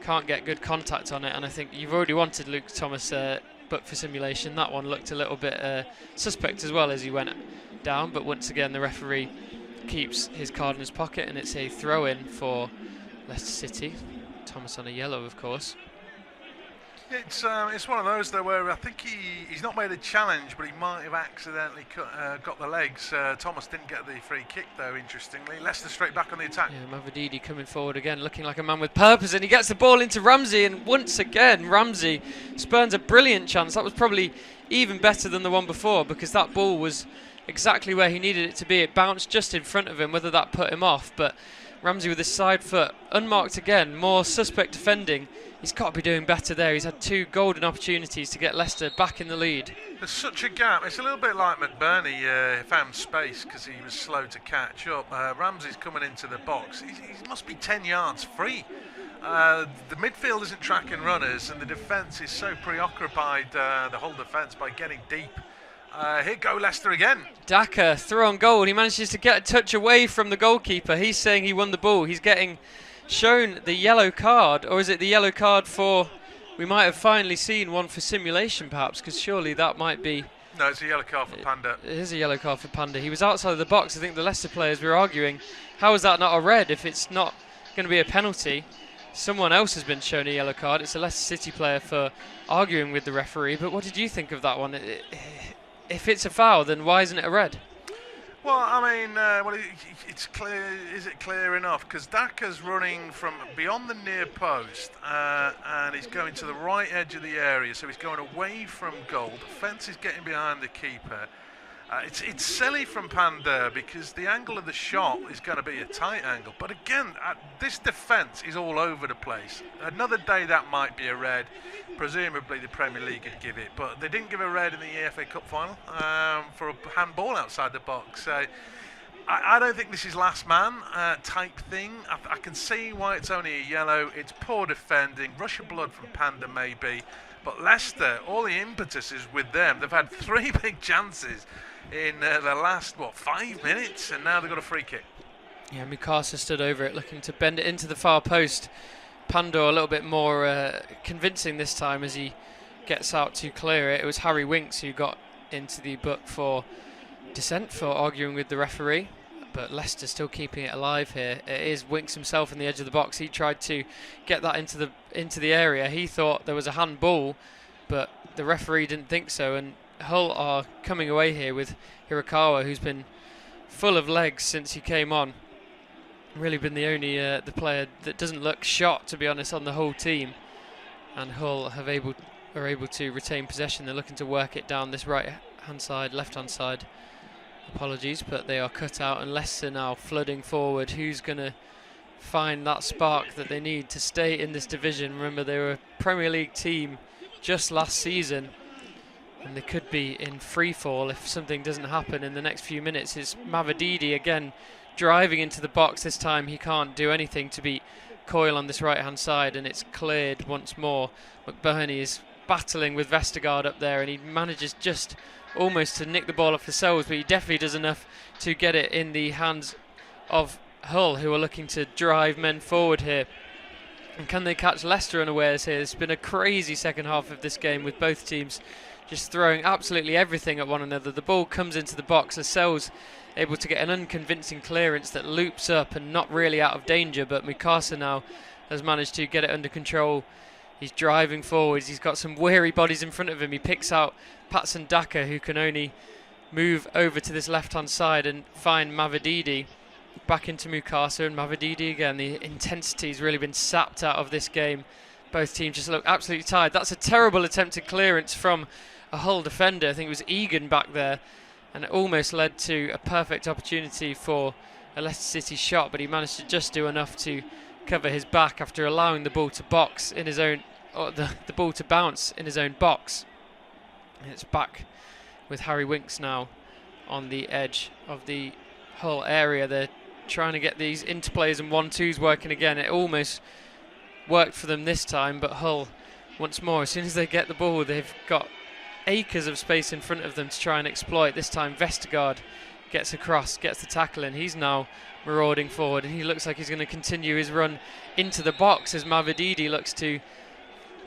can't get good contact on it, and I think you've already wanted Luke Thomas booked for simulation. That one looked a little bit suspect as well as he went down, but once again the referee keeps his card in his pocket, and it's a throw-in for Leicester City. Thomas on a yellow, of course. It's one of those though where I think he's not made a challenge, but he might have accidentally got the legs. Thomas didn't get the free kick though, interestingly. Leicester straight back on the attack. Yeah, Mavididi coming forward again, looking like a man with purpose, and he gets the ball into Ramsey, and once again Ramsey spurns a brilliant chance. That was probably even better than the one before, because that ball was exactly where he needed it to be. It bounced just in front of him, whether that put him off, but Ramsey with his side foot, unmarked again, more suspect defending. He's got to be doing better there. He's had 2 golden opportunities to get Leicester back in the lead. There's such a gap. It's a little bit like McBurney found space because he was slow to catch up. Ramsey's coming into the box. He must be 10 yards free. The midfield isn't tracking runners, and the defence is so preoccupied, the whole defence, by getting deep. Here go Leicester again. Daka through on goal. He manages to get a touch away from the goalkeeper. He's saying he won the ball. He's getting shown the yellow card, or is it the yellow card for... We might have finally seen one for simulation, perhaps, because surely that might be... No, it's a yellow card for Panda. It is a yellow card for Panda. He was outside of the box. I think the Leicester players were arguing, how is that not a red if it's not going to be a penalty? Someone else has been shown a yellow card. It's a Leicester City player for arguing with the referee. But what did you think of that one? If it's a foul, then why isn't it a red? Well, I mean, it's clear. Is it clear enough? Because Daka's running from beyond the near post, and he's going to the right edge of the area, so he's going away from goal. The fence is getting behind the keeper. It's silly from Panda because the angle of the shot is going to be a tight angle. But again, this defence is all over the place. Another day that might be a red. Presumably the Premier League would give it, but they didn't give a red in the EFA Cup final for a handball outside the box. So I don't think this is last man type thing. I can see why it's only a yellow. It's poor defending, rush of blood from Panda maybe. But Leicester, all the impetus is with them. They've had 3 big chances in the last, 5 minutes, and now they've got a free kick. Yeah, Mikasa stood over it, looking to bend it into the far post. Pando a little bit more convincing this time as he gets out to clear it. It was Harry Winks who got into the book for dissent for arguing with the referee, but Leicester still keeping it alive here. It is Winks himself in the edge of the box. He tried to get that into the area. He thought there was a handball, but the referee didn't think so, and Hull are coming away here with Hirakawa, who's been full of legs since he came on. Really been the only the player that doesn't look shot, to be honest, on the whole team. And Hull are able to retain possession. They're looking to work it down this right-hand side, left-hand side. Apologies, but they are cut out, and Leicester now flooding forward. Who's going to find that spark that they need to stay in this division? Remember, they were a Premier League team just last season, and they could be in free fall if something doesn't happen in the next few minutes. It's Mavididi again driving into the box. This time he can't do anything to beat Coyle on this right hand side, and it's cleared once more. McBurney is battling with Vestergaard up there, and he manages just almost to nick the ball off the Sells, but he definitely does enough to get it in the hands of Hull, who are looking to drive men forward here. And can they catch Leicester unawares here? It's been a crazy second half of this game with both teams just throwing absolutely everything at one another. The ball comes into the box. Lascelles able to get an unconvincing clearance that loops up and not really out of danger, but Mikasa now has managed to get it under control. He's driving forwards. He's got some weary bodies in front of him. He picks out Patson Daka, who can only move over to this left-hand side and find Mavididi. Back into Mukasa, and Mavididi again. The intensity has really been sapped out of this game. Both teams just look absolutely tired. That's a terrible attempted clearance from a Hull defender. I think it was Egan back there, and it almost led to a perfect opportunity for a Leicester City shot, but he managed to just do enough to cover his back after allowing the ball to box in his own, or the ball to bounce in his own box. And it's back with Harry Winks now on the edge of the Hull area. They're trying to get these interplays and 1-2s working again. It almost worked for them this time, but Hull once more, as soon as they get the ball, they've got acres of space in front of them to try and exploit. This time Vestergaard gets across, gets the tackle, and he's now marauding forward, and he looks like he's going to continue his run into the box as Mavididi looks to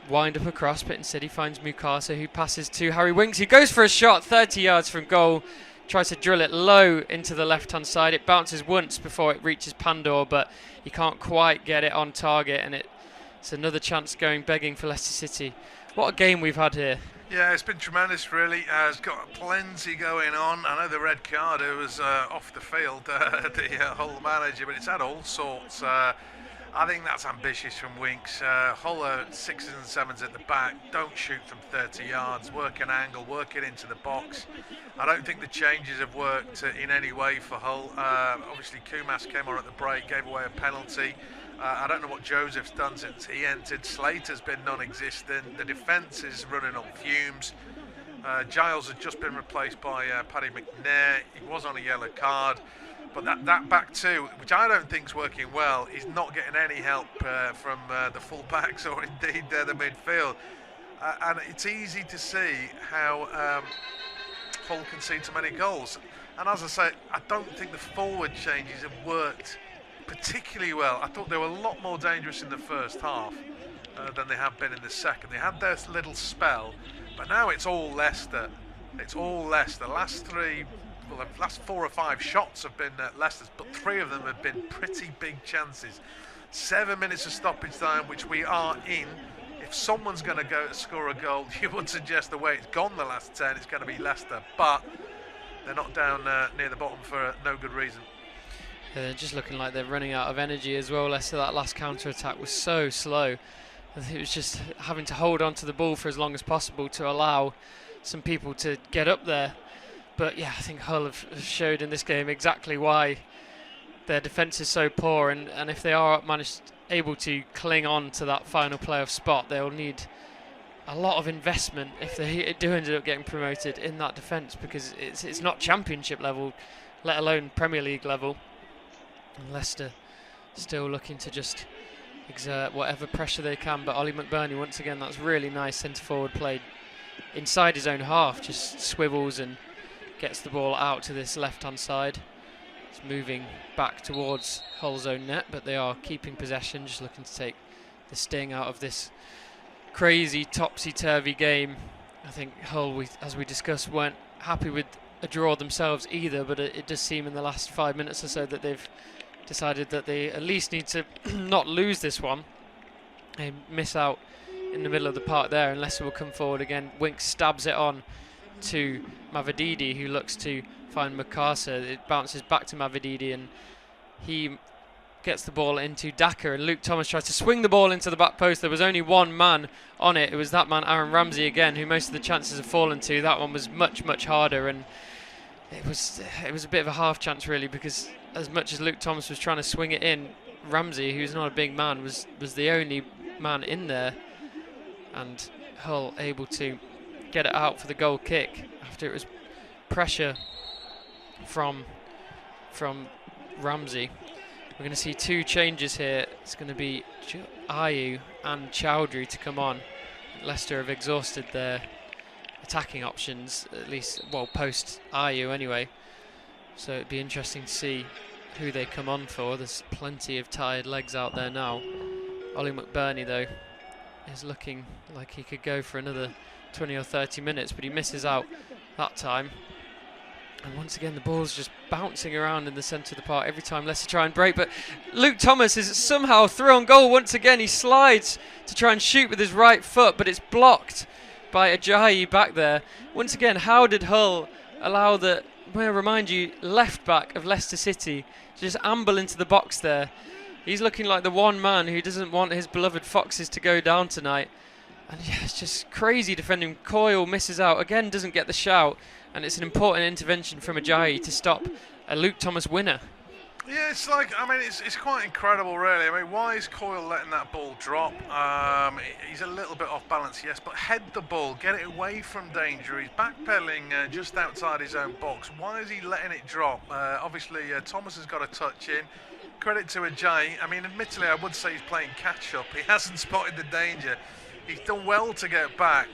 wind up across, but instead he finds Mukasa, who passes to Harry Winks, who goes for a shot 30 yards from goal, tries to drill it low into the left hand side. It bounces once before it reaches Pandor, but he can't quite get it on target, and it's another chance going begging for Leicester City. What a game we've had here. Yeah, it's been tremendous, really. It's got plenty going on. I know the red card was off the field, the Hull manager, but it's had all sorts. I think that's ambitious from Winks. Hull are 6s and 7s at the back. Don't shoot from 30 yards. Work an angle, work it into the box. I don't think the changes have worked in any way for Hull. Obviously, Kumas came on at the break, gave away a penalty. I don't know what Joseph's done since he entered. Slater's been non-existent. The defence is running on fumes. Giles has just been replaced by Paddy McNair. He was on a yellow card. But that back two, which I don't think is working well, is not getting any help from the full backs or indeed the midfield. And it's easy to see how Hull concede so many goals. And as I say, I don't think the forward changes have worked particularly well. I thought they were a lot more dangerous in the first half than they have been in the second. They had their little spell, but now it's all Leicester. It's all Leicester. The last 4 or 5 shots have been Leicester's, but 3 of them have been pretty big chances. 7 minutes of stoppage time, which we are in. If someone's going to go score a goal, you would suggest the way it's gone the last 10, it's going to be Leicester. But they're not down near the bottom for no good reason. Yeah, they're just looking like they're running out of energy as well. Leicester, that last counter-attack was so slow. It was just having to hold on to the ball for as long as possible to allow some people to get up there. But yeah, I think Hull have showed in this game exactly why their defence is so poor, and if they are able to cling on to that final playoff spot, they'll need a lot of investment if they do end up getting promoted in that defence, because it's not Championship level, let alone Premier League level. And Leicester still looking to just exert whatever pressure they can, but Ollie McBurney, once again, that's really nice centre forward play inside his own half, just swivels and gets the ball out to this left hand side. It's moving back towards Hull's own net, but they are keeping possession, just looking to take the sting out of this crazy topsy-turvy game. I think Hull, as we discussed, weren't happy with a draw themselves either, but it does seem in the last 5 minutes or so that they've decided that they at least need to not lose this one. They miss out in the middle of the park there, and Leicester will come forward again. Winks stabs it on to Mavididi, who looks to find Makasa. It bounces back to Mavididi, and he gets the ball into Daka, and Luke Thomas tries to swing the ball into the back post. There was only one man on it. It was that man, Aaron Ramsey, again, who most of the chances have fallen to. That one was much, much harder, and it was a bit of a half chance, really, because as much as Luke Thomas was trying to swing it in, Ramsey, who's not a big man, was the only man in there, and Hull able to get it out for the goal kick after it was pressure from Ramsey. We're going to see 2 changes here. It's going to be Ayew and Chowdhury to come on. Leicester have exhausted their attacking options, at least, well, post Ayew anyway. So it'd be interesting to see who they come on for. There's plenty of tired legs out there now. Ollie McBurney, though, is looking like he could go for another 20 or 30 minutes, but he misses out that time. And once again, the ball's just bouncing around in the centre of the park every time Leicester try and break. But Luke Thomas is somehow through on goal once again. He slides to try and shoot with his right foot, but it's blocked by Ajayi back there. Once again, how did Hull allow the, may I remind you, left back of Leicester City to just amble into the box there? He's looking like the one man who doesn't want his beloved Foxes to go down tonight. And yeah, it's just crazy defending. Coyle misses out, again doesn't get the shout, and it's an important intervention from Ajayi to stop a Luke Thomas winner. Yeah, it's like, I mean, it's quite incredible, really. I mean, why is Coyle letting that ball drop? He's a little bit off balance, yes, but head the ball, get it away from danger. He's backpedaling just outside his own box. Why is he letting it drop? Obviously, Thomas has got a touch in. Credit to Ajayi. I mean, admittedly, I would say he's playing catch-up. He hasn't spotted the danger. He's done well to get back.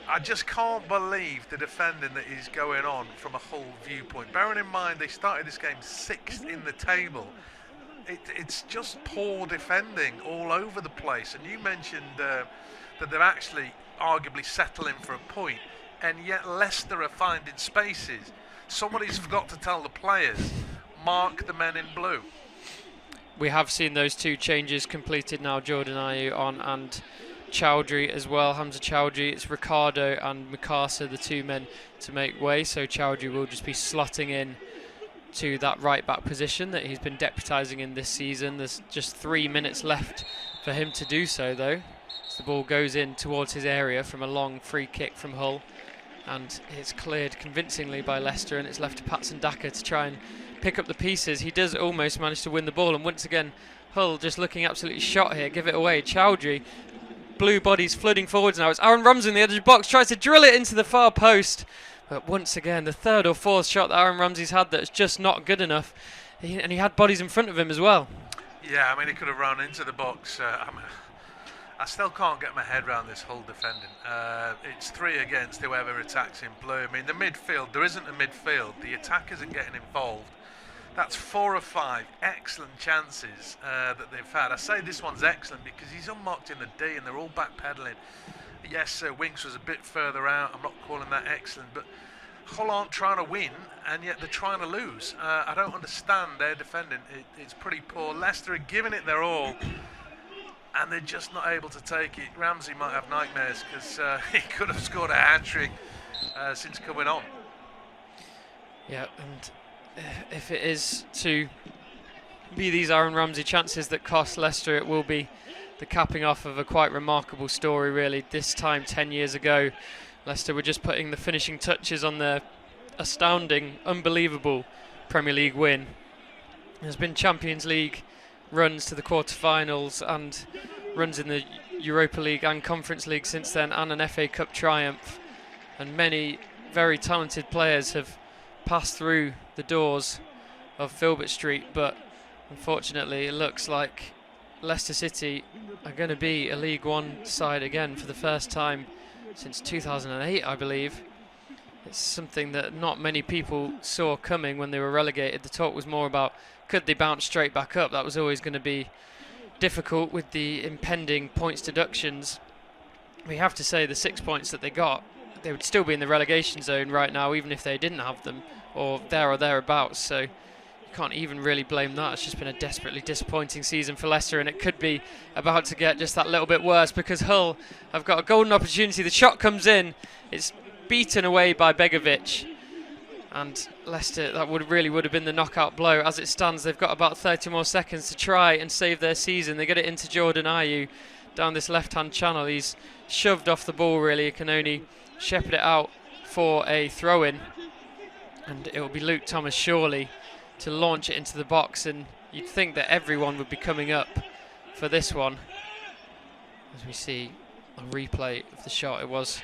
I just can't believe the defending that is going on from a Hull viewpoint. Bearing in mind they started this game 6th in the table. It's just poor defending all over the place. And you mentioned that they're actually arguably settling for a point, and yet Leicester are finding spaces. Somebody's forgot to tell the players, mark the men in blue. We have seen those 2 changes completed now. Jordan Ayew on and Chowdhury as well, Hamza Chowdhury. It's Ricardo and Mikasa, the 2 men to make way, so Chowdhury will just be slotting in to that right back position that he's been deputising in this season. There's just 3 minutes left for him to do so, though. So the ball goes in towards his area from a long free kick from Hull, and it's cleared convincingly by Leicester, and it's left to Patson Daka to try and pick up the pieces. He does almost manage to win the ball, and once again Hull just looking absolutely shot here. Give it away. Chowdhury, blue bodies flooding forwards now. It's Aaron Ramsey in the edge of the box, tries to drill it into the far post, but once again the third or fourth shot that Aaron Ramsey's had that's just not good enough, and he had bodies in front of him as well. Yeah, I mean, he could have run into the box. I still can't get my head around this Hull defending. It's 3 against whoever attacks in blue. I mean, the midfield, there isn't a midfield. The attack isn't getting involved. That's 4 of 5 excellent chances that they've had. I say this one's excellent because he's unmarked in the D and they're all backpedaling. Yes, Winks was a bit further out. I'm not calling that excellent, but Hull aren't trying to win and yet they're trying to lose. I don't understand their defending. It's pretty poor. Leicester are giving it their all and they're just not able to take it. Ramsey might have nightmares because he could have scored a hat-trick since coming on. Yeah, and if it is to be these Aaron Ramsey chances that cost Leicester, it will be the capping off of a quite remarkable story, really. This time 10 years ago, Leicester were just putting the finishing touches on their astounding, unbelievable Premier League win. There's been Champions League runs to the quarter-finals and runs in the Europa League and Conference League since then, and an FA Cup triumph, and many very talented players have passed through the doors of Filbert Street, but unfortunately it looks like Leicester City are going to be a League One side again for the first time since 2008, I believe. It's something that not many people saw coming when they were relegated. The talk was more about could they bounce straight back up. That was always going to be difficult with the impending points deductions. We have to say the 6 points that they got, they would still be in the relegation zone right now even if they didn't have them, or thereabouts, so you can't even really blame that. It's just been a desperately disappointing season for Leicester, and it could be about to get just that little bit worse because Hull have got a golden opportunity. The shot comes in, it's beaten away by Begovic, and Leicester, that would have been the knockout blow. As it stands, they've got about 30 more seconds to try and save their season. They get it into Jordan Ayew down this left-hand channel. He's shoved off the ball, really. He can only shepherd it out for a throw-in, and it will be Luke Thomas surely to launch it into the box, and you'd think that everyone would be coming up for this one. As we see on replay of the shot, it was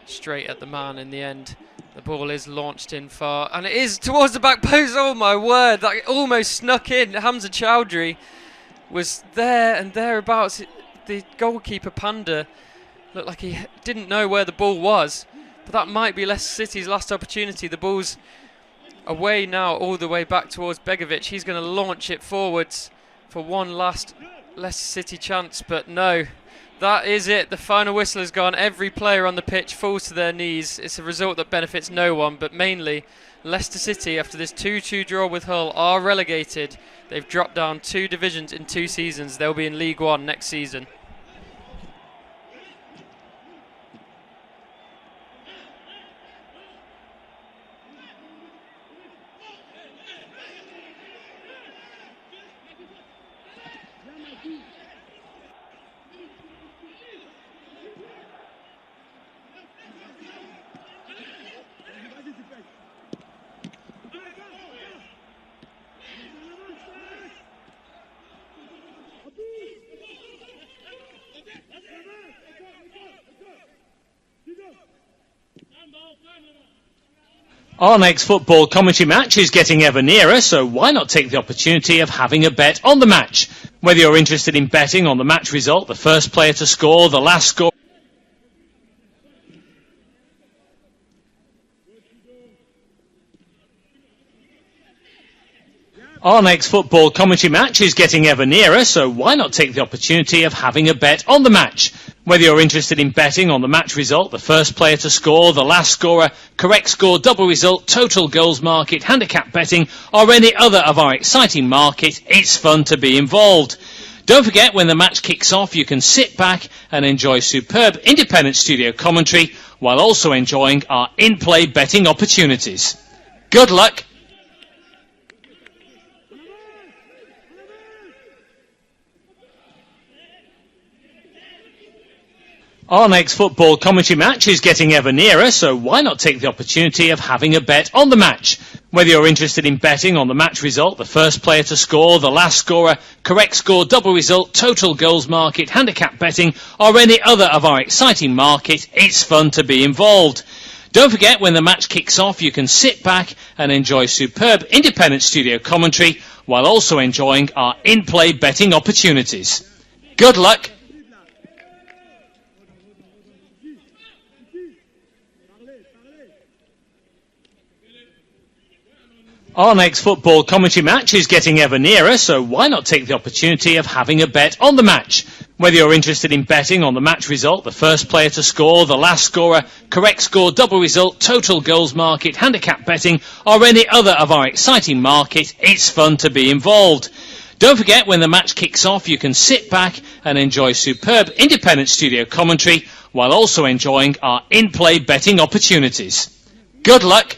straight at the man in the end. The ball is launched in far, and it is towards the back post. Oh my word, that almost snuck in. Hamza Chowdhury was there and thereabouts. The goalkeeper Panda looked like he didn't know where the ball was, but that might be Leicester City's last opportunity. The ball's away now, all the way back towards Begovic. He's going to launch it forwards for one last Leicester City chance, but no. That is it. The final whistle has gone. Every player on the pitch falls to their knees. It's a result that benefits no one, but mainly Leicester City, after this 2-2 draw with Hull, are relegated. They've dropped down 2 divisions in 2 seasons. They'll be in League One next season. Our next football commentary match is getting ever nearer, so why not take the opportunity of having a bet on the match? Whether you're interested in betting on the match result, the first player to score, the last score... Our next football commentary match is getting ever nearer, so why not take the opportunity of having a bet on the match? Whether you're interested in betting on the match result, the first player to score, the last scorer, correct score, double result, total goals market, handicap betting, or any other of our exciting markets, it's fun to be involved. Don't forget, when the match kicks off, you can sit back and enjoy superb independent studio commentary while also enjoying our in-play betting opportunities. Good luck! Our next football commentary match is getting ever nearer, so why not take the opportunity of having a bet on the match? Whether you're interested in betting on the match result, the first player to score, the last scorer, correct score, double result, total goals market, handicap betting, or any other of our exciting market, it's fun to be involved. Don't forget, when the match kicks off, you can sit back and enjoy superb independent studio commentary while also enjoying our in-play betting opportunities. Good luck. Our next football commentary match is getting ever nearer, so why not take the opportunity of having a bet on the match? Whether you're interested in betting on the match result, the first player to score, the last scorer, correct score, double result, total goals market, handicap betting, or any other of our exciting market, it's fun to be involved. Don't forget, when the match kicks off, you can sit back and enjoy superb independent studio commentary while also enjoying our in-play betting opportunities. Good luck.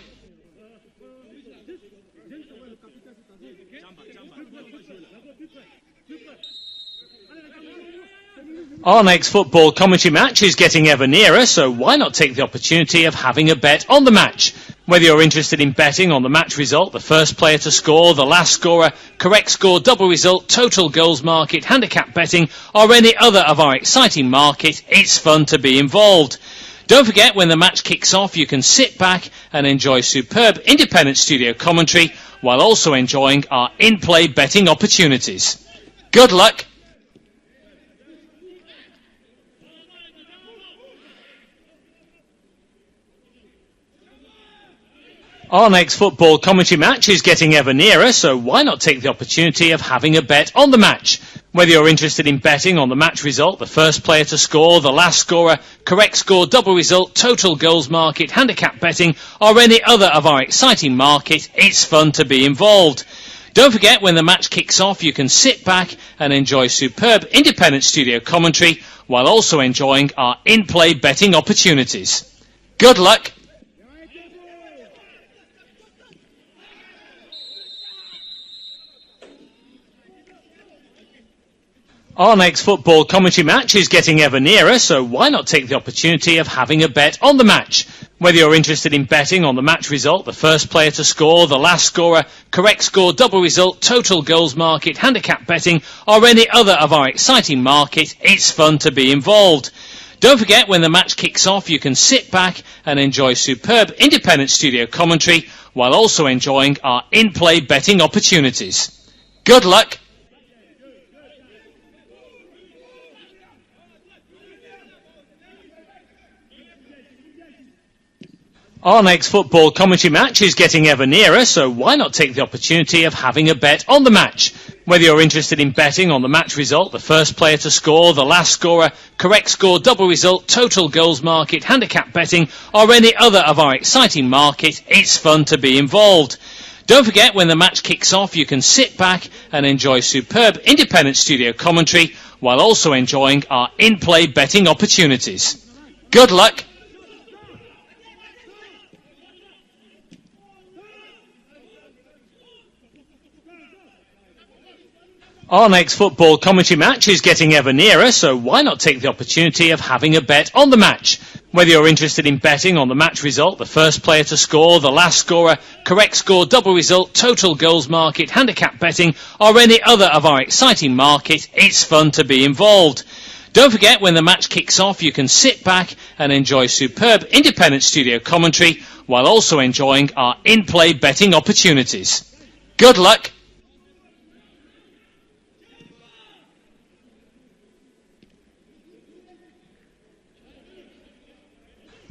Our next football commentary match is getting ever nearer, so why not take the opportunity of having a bet on the match? Whether you're interested in betting on the match result, the first player to score, the last scorer, correct score, double result, total goals market, handicap betting, or any other of our exciting market, it's fun to be involved. Don't forget, when the match kicks off, you can sit back and enjoy superb independent studio commentary while also enjoying our in-play betting opportunities. Good luck. Our next football commentary match is getting ever nearer, so why not take the opportunity of having a bet on the match? Whether you're interested in betting on the match result, the first player to score, the last scorer, correct score, double result, total goals market, handicap betting, or any other of our exciting market, it's fun to be involved. Don't forget, when the match kicks off, you can sit back and enjoy superb independent studio commentary while also enjoying our in-play betting opportunities. Good luck. Our next football commentary match is getting ever nearer, so why not take the opportunity of having a bet on the match? Whether you're interested in betting on the match result, the first player to score, the last scorer, correct score, double result, total goals market, handicap betting, or any other of our exciting market, it's fun to be involved. Don't forget, when the match kicks off, you can sit back and enjoy superb independent studio commentary while also enjoying our in-play betting opportunities. Good luck. Our next football commentary match is getting ever nearer, so why not take the opportunity of having a bet on the match? Whether you're interested in betting on the match result, the first player to score, the last scorer, correct score, double result, total goals market, handicap betting, or any other of our exciting market, it's fun to be involved. Don't forget, when the match kicks off, you can sit back and enjoy superb independent studio commentary while also enjoying our in-play betting opportunities. Good luck. Our next football commentary match is getting ever nearer, so why not take the opportunity of having a bet on the match? Whether you're interested in betting on the match result, the first player to score, the last scorer, correct score, double result, total goals market, handicap betting, or any other of our exciting market, it's fun to be involved. Don't forget, when the match kicks off, you can sit back and enjoy superb independent studio commentary while also enjoying our in-play betting opportunities. Good luck.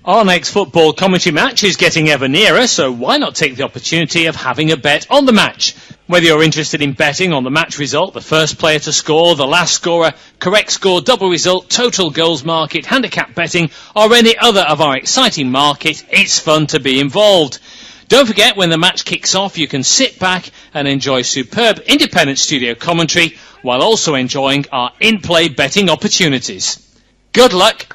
Our next football commentary match is getting ever nearer, so why not take the opportunity of having a bet on the match? Whether you're interested in betting on the match result, the first player to score, the last scorer, correct score, double result, total goals market, handicap betting, or any other of our exciting market, it's fun to be involved. Don't forget, when the match kicks off, you can sit back and enjoy superb independent studio commentary while also enjoying our in-play betting opportunities. Good luck.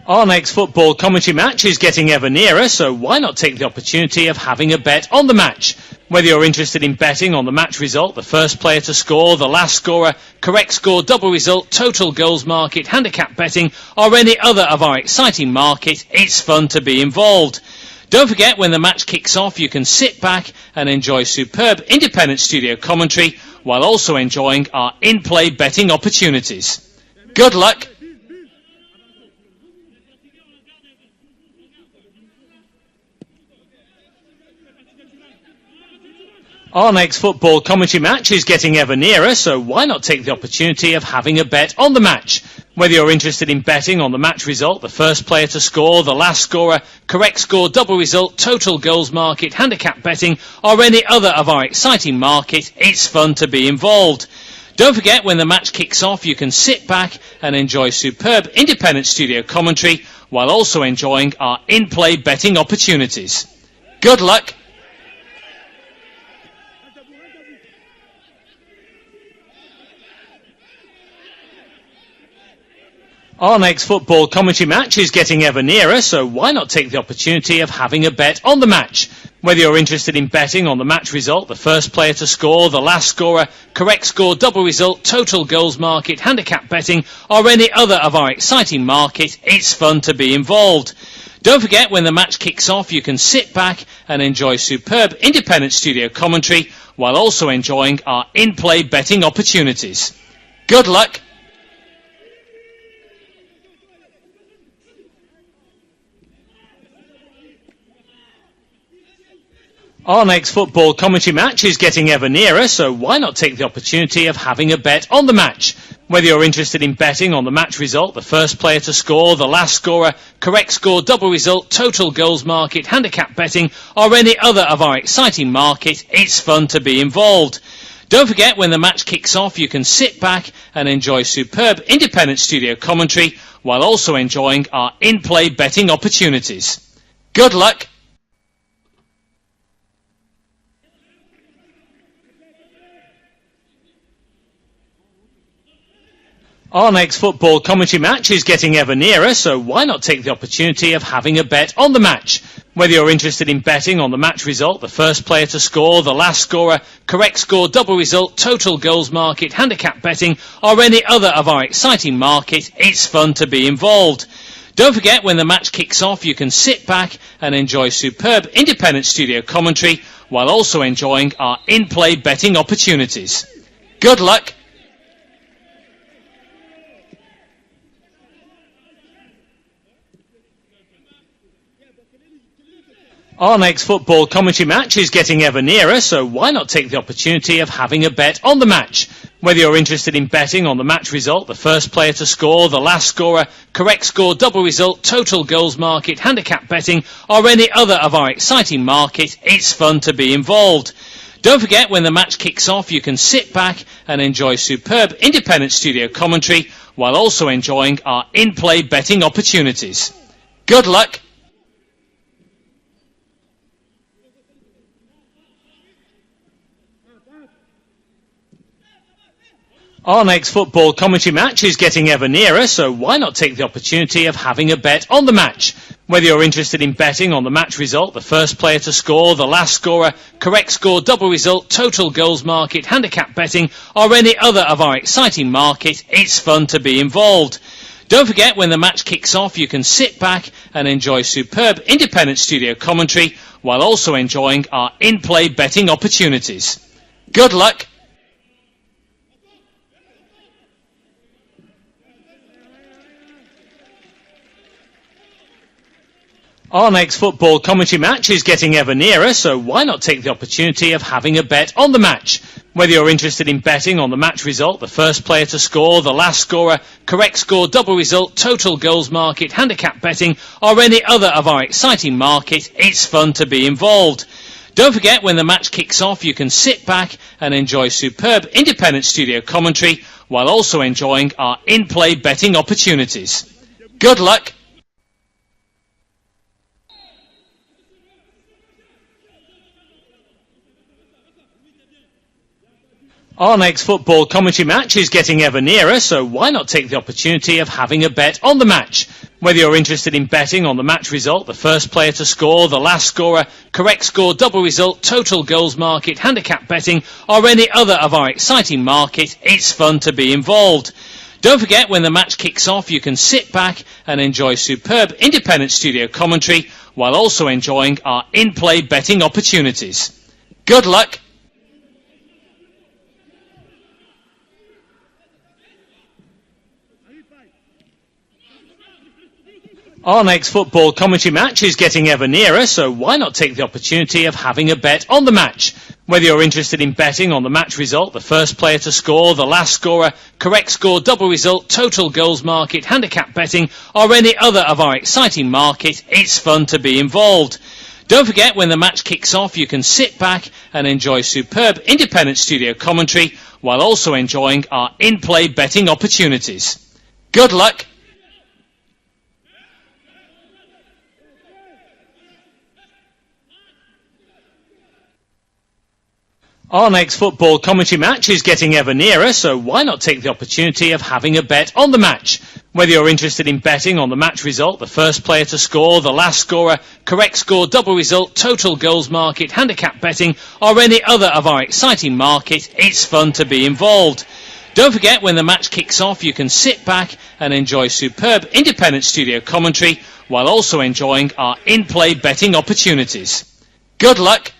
Our next football commentary match is getting ever nearer, so why not take the opportunity of having a bet on the match? Whether you're interested in betting on the match result, the first player to score, the last scorer, correct score, double result, total goals market, handicap betting, or any other of our exciting market, it's fun to be involved. Don't forget, when the match kicks off, you can sit back and enjoy superb independent studio commentary while also enjoying our in-play betting opportunities. Good luck! Our next football commentary match is getting ever nearer, so why not take the opportunity of having a bet on the match? Whether you're interested in betting on the match result, the first player to score, the last scorer, correct score, double result, total goals market, handicap betting, or any other of our exciting market, it's fun to be involved. Don't forget, when the match kicks off, you can sit back and enjoy superb independent studio commentary while also enjoying our in-play betting opportunities. Good luck! Our next football commentary match is getting ever nearer, so why not take the opportunity of having a bet on the match? Whether you're interested in betting on the match result, the first player to score, the last scorer, correct score, double result, total goals market, handicap betting, or any other of our exciting market, it's fun to be involved. Don't forget, when the match kicks off, you can sit back and enjoy superb independent studio commentary while also enjoying our in-play betting opportunities. Good luck! Our next football commentary match is getting ever nearer, so why not take the opportunity of having a bet on the match? Whether you're interested in betting on the match result, the first player to score, the last scorer, correct score, double result, total goals market, handicap betting, or any other of our exciting market, it's fun to be involved. Don't forget, when the match kicks off, you can sit back and enjoy superb independent studio commentary while also enjoying our in-play betting opportunities. Good luck! Our next football commentary match is getting ever nearer, so why not take the opportunity of having a bet on the match? Whether you're interested in betting on the match result, the first player to score, the last scorer, correct score, double result, total goals market, handicap betting, or any other of our exciting market, it's fun to be involved. Don't forget, when the match kicks off, you can sit back and enjoy superb independent studio commentary while also enjoying our in-play betting opportunities. Good luck! Our next football commentary match is getting ever nearer, so why not take the opportunity of having a bet on the match? Whether you're interested in betting on the match result, the first player to score, the last scorer, correct score, double result, total goals market, handicap betting, or any other of our exciting market, it's fun to be involved. Don't forget, when the match kicks off, you can sit back and enjoy superb independent studio commentary while also enjoying our in-play betting opportunities. Good luck! Our next football commentary match is getting ever nearer, so why not take the opportunity of having a bet on the match? Whether you're interested in betting on the match result, the first player to score, the last scorer, correct score, double result, total goals market, handicap betting, or any other of our exciting market, it's fun to be involved. Don't forget, when the match kicks off, you can sit back and enjoy superb independent studio commentary while also enjoying our in-play betting opportunities. Good luck! Our next football commentary match is getting ever nearer, so why not take the opportunity of having a bet on the match? Whether you're interested in betting on the match result, the first player to score, the last scorer, correct score, double result, total goals market, handicap betting, or any other of our exciting market, it's fun to be involved. Don't forget, when the match kicks off, you can sit back and enjoy superb independent studio commentary while also enjoying our in-play betting opportunities. Good luck! Our next football commentary match is getting ever nearer, so why not take the opportunity of having a bet on the match? Whether you're interested in betting on the match result, the first player to score, the last scorer, correct score, double result, total goals market, handicap betting, or any other of our exciting market, it's fun to be involved. Don't forget, when the match kicks off, you can sit back and enjoy superb independent studio commentary while also enjoying our in-play betting opportunities. Good luck! Our next football commentary match is getting ever nearer, so why not take the opportunity of having a bet on the match? Whether you're interested in betting on the match result, the first player to score, the last scorer, correct score, double result, total goals market, handicap betting, or any other of our exciting market, it's fun to be involved. Don't forget, when the match kicks off, you can sit back and enjoy superb independent studio commentary while also enjoying our in-play betting opportunities. Good luck! Our next football commentary match is getting ever nearer, so why not take the opportunity of having a bet on the match? Whether you're interested in betting on the match result, the first player to score, the last scorer, correct score, double result, total goals market, handicap betting, or any other of our exciting market, it's fun to be involved. Don't forget, when the match kicks off, you can sit back and enjoy superb independent studio commentary while also enjoying our in-play betting opportunities. Good luck!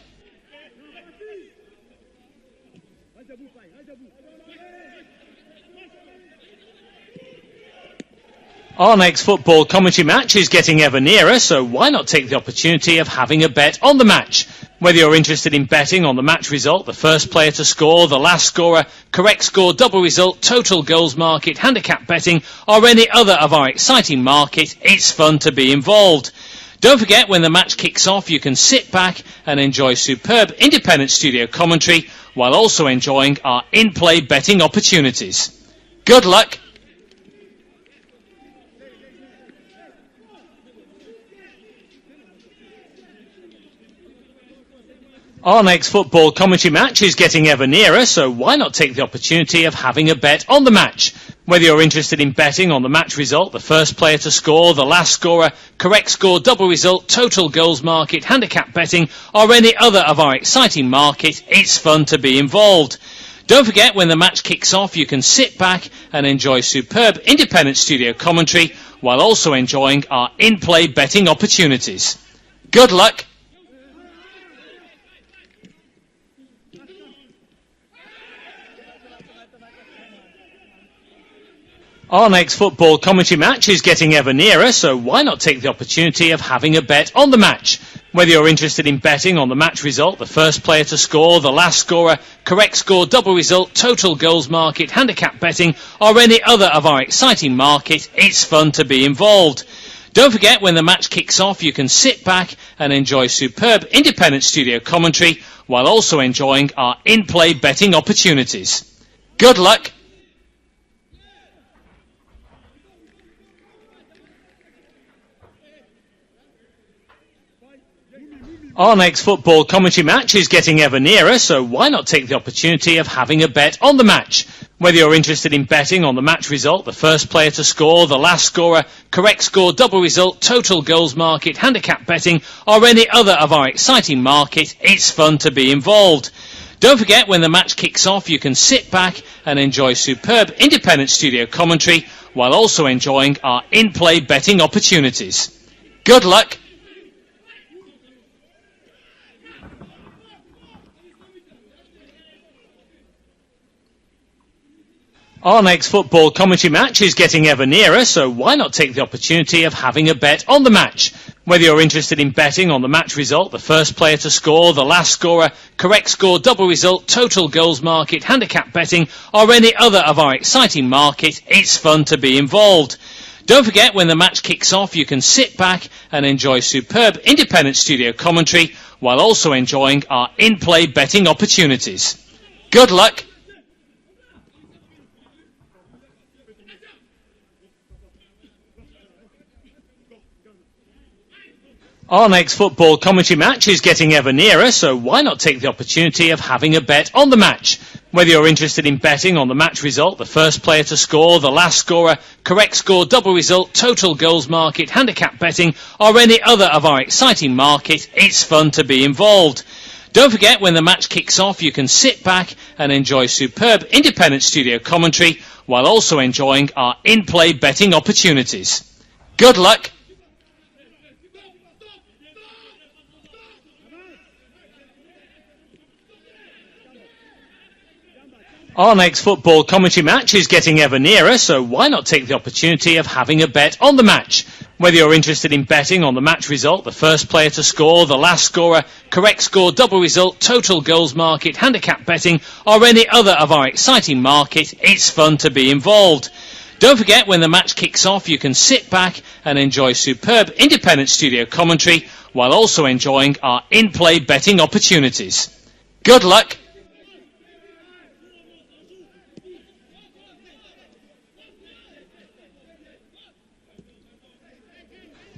Our next football commentary match is getting ever nearer, so why not take the opportunity of having a bet on the match? Whether you're interested in betting on the match result, the first player to score, the last scorer, correct score, double result, total goals market, handicap betting, or any other of our exciting market, it's fun to be involved. Don't forget, when the match kicks off, you can sit back and enjoy superb independent studio commentary while also enjoying our in-play betting opportunities. Good luck! Our next football commentary match is getting ever nearer, so why not take the opportunity of having a bet on the match? Whether you're interested in betting on the match result, the first player to score, the last scorer, correct score, double result, total goals market, handicap betting, or any other of our exciting market, it's fun to be involved. Don't forget, when the match kicks off, you can sit back and enjoy superb independent studio commentary while also enjoying our in-play betting opportunities. Good luck! Our next football commentary match is getting ever nearer, so why not take the opportunity of having a bet on the match? Whether you're interested in betting on the match result, the first player to score, the last scorer, correct score, double result, total goals market, handicap betting, or any other of our exciting market, it's fun to be involved. Don't forget, when the match kicks off, you can sit back and enjoy superb independent studio commentary while also enjoying our in-play betting opportunities. Good luck! Our next football commentary match is getting ever nearer, so why not take the opportunity of having a bet on the match? Whether you're interested in betting on the match result, the first player to score, the last scorer, correct score, double result, total goals market, handicap betting, or any other of our exciting market, it's fun to be involved. Don't forget, when the match kicks off, you can sit back and enjoy superb independent studio commentary while also enjoying our in-play betting opportunities. Good luck! Our next football commentary match is getting ever nearer, so why not take the opportunity of having a bet on the match? Whether you're interested in betting on the match result, the first player to score, the last scorer, correct score, double result, total goals market, handicap betting, or any other of our exciting market, it's fun to be involved. Don't forget, when the match kicks off, you can sit back and enjoy superb independent studio commentary while also enjoying our in-play betting opportunities. Good luck! Our next football commentary match is getting ever nearer, so why not take the opportunity of having a bet on the match? Whether you're interested in betting on the match result, the first player to score, the last scorer, correct score, double result, total goals market, handicap betting, or any other of our exciting market, it's fun to be involved. Don't forget, when the match kicks off, you can sit back and enjoy superb independent studio commentary while also enjoying our in-play betting opportunities. Good luck! Our next football commentary match is getting ever nearer, so why not take the opportunity of having a bet on the match? Whether you're interested in betting on the match result, the first player to score, the last scorer, correct score, double result, total goals market, handicap betting, or any other of our exciting market, it's fun to be involved. Don't forget, when the match kicks off, you can sit back and enjoy superb independent studio commentary while also enjoying our in-play betting opportunities. Good luck!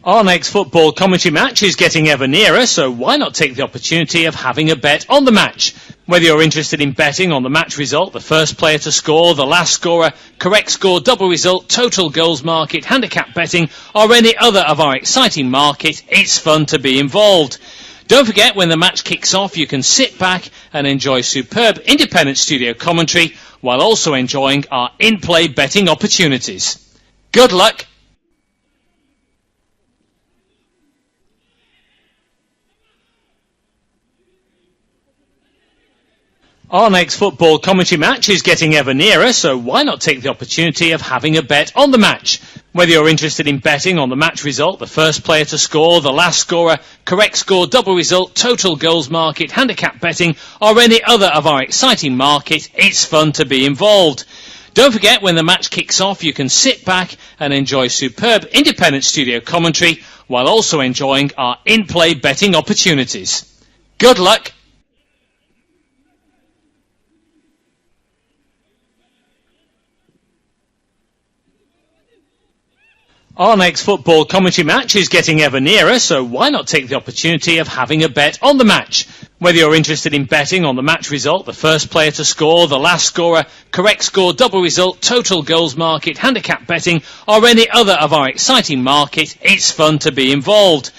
Our next football commentary match is getting ever nearer, so why not take the opportunity of having a bet on the match? Whether you're interested in betting on the match result, the first player to score, the last scorer, correct score, double result, total goals market, handicap betting, or any other of our exciting market, it's fun to be involved. Don't forget, when the match kicks off, you can sit back and enjoy superb independent studio commentary while also enjoying our in-play betting opportunities. Good luck! Our next football commentary match is getting ever nearer, so why not take the opportunity of having a bet on the match? Whether you're interested in betting on the match result, the first player to score, the last scorer, correct score, double result, total goals market, handicap betting, or any other of our exciting market, it's fun to be involved. Don't forget, when the match kicks off, you can sit back and enjoy superb independent studio commentary while also enjoying our in-play betting opportunities. Good luck! Our next football commentary match is getting ever nearer, so why not take the opportunity of having a bet on the match? Whether you're interested in betting on the match result, the first player to score, the last scorer, correct score, double result, total goals market, handicap betting, or any other of our exciting market, it's fun to be involved.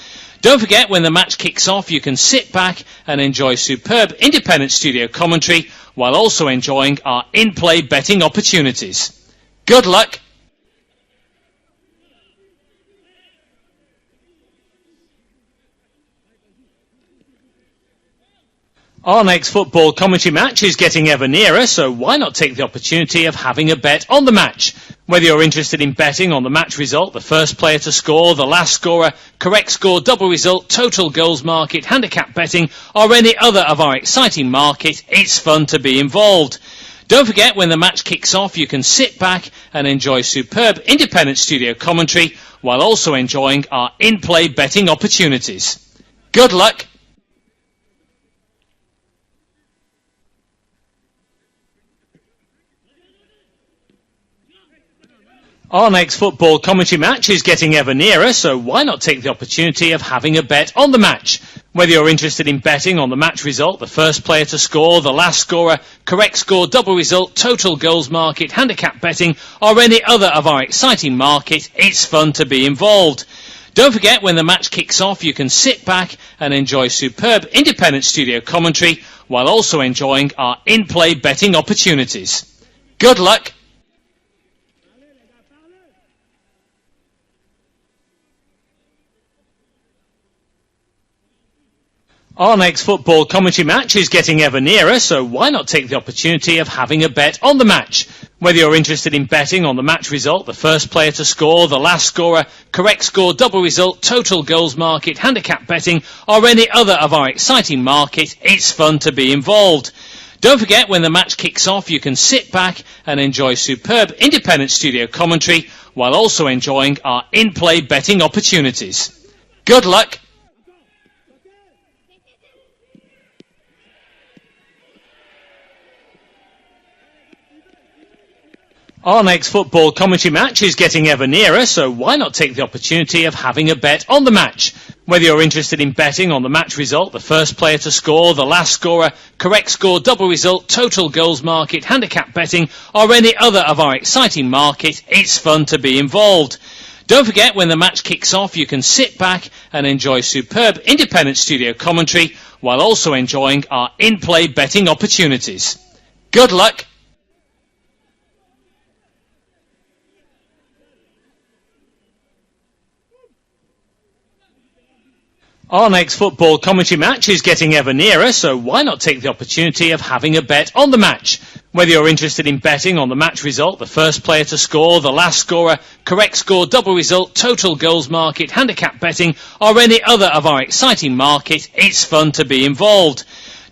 Don't forget, when the match kicks off, you can sit back and enjoy superb independent studio commentary while also enjoying our in-play betting opportunities. Good luck! Our next football commentary match is getting ever nearer, so why not take the opportunity of having a bet on the match? Whether you're interested in betting on the match result, the first player to score, the last scorer, correct score, double result, total goals market, handicap betting, or any other of our exciting market, it's fun to be involved. Don't forget, when the match kicks off, you can sit back and enjoy superb independent studio commentary while also enjoying our in-play betting opportunities. Good luck! Our next football commentary match is getting ever nearer, so why not take the opportunity of having a bet on the match? Whether you're interested in betting on the match result, the first player to score, the last scorer, correct score, double result, total goals market, handicap betting, or any other of our exciting market, it's fun to be involved. Don't forget, when the match kicks off, you can sit back and enjoy superb independent studio commentary while also enjoying our in-play betting opportunities. Good luck! Our next football commentary match is getting ever nearer, so why not take the opportunity of having a bet on the match? Whether you're interested in betting on the match result, the first player to score, the last scorer, correct score, double result, total goals market, handicap betting, or any other of our exciting market, it's fun to be involved. Don't forget, when the match kicks off, you can sit back and enjoy superb independent studio commentary while also enjoying our in-play betting opportunities. Good luck! Our next football commentary match is getting ever nearer, so why not take the opportunity of having a bet on the match? Whether you're interested in betting on the match result, the first player to score, the last scorer, correct score, double result, total goals market, handicap betting, or any other of our exciting market, it's fun to be involved. Don't forget, when the match kicks off, you can sit back and enjoy superb independent studio commentary while also enjoying our in-play betting opportunities. Good luck! Our next football commentary match is getting ever nearer, so why not take the opportunity of having a bet on the match? Whether you're interested in betting on the match result, the first player to score, the last scorer, correct score, double result, total goals market, handicap betting, or any other of our exciting market, it's fun to be involved.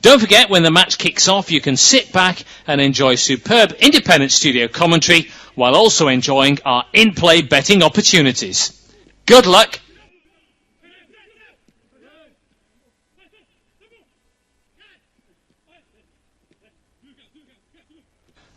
Don't forget, when the match kicks off, you can sit back and enjoy superb independent studio commentary while also enjoying our in-play betting opportunities. Good luck!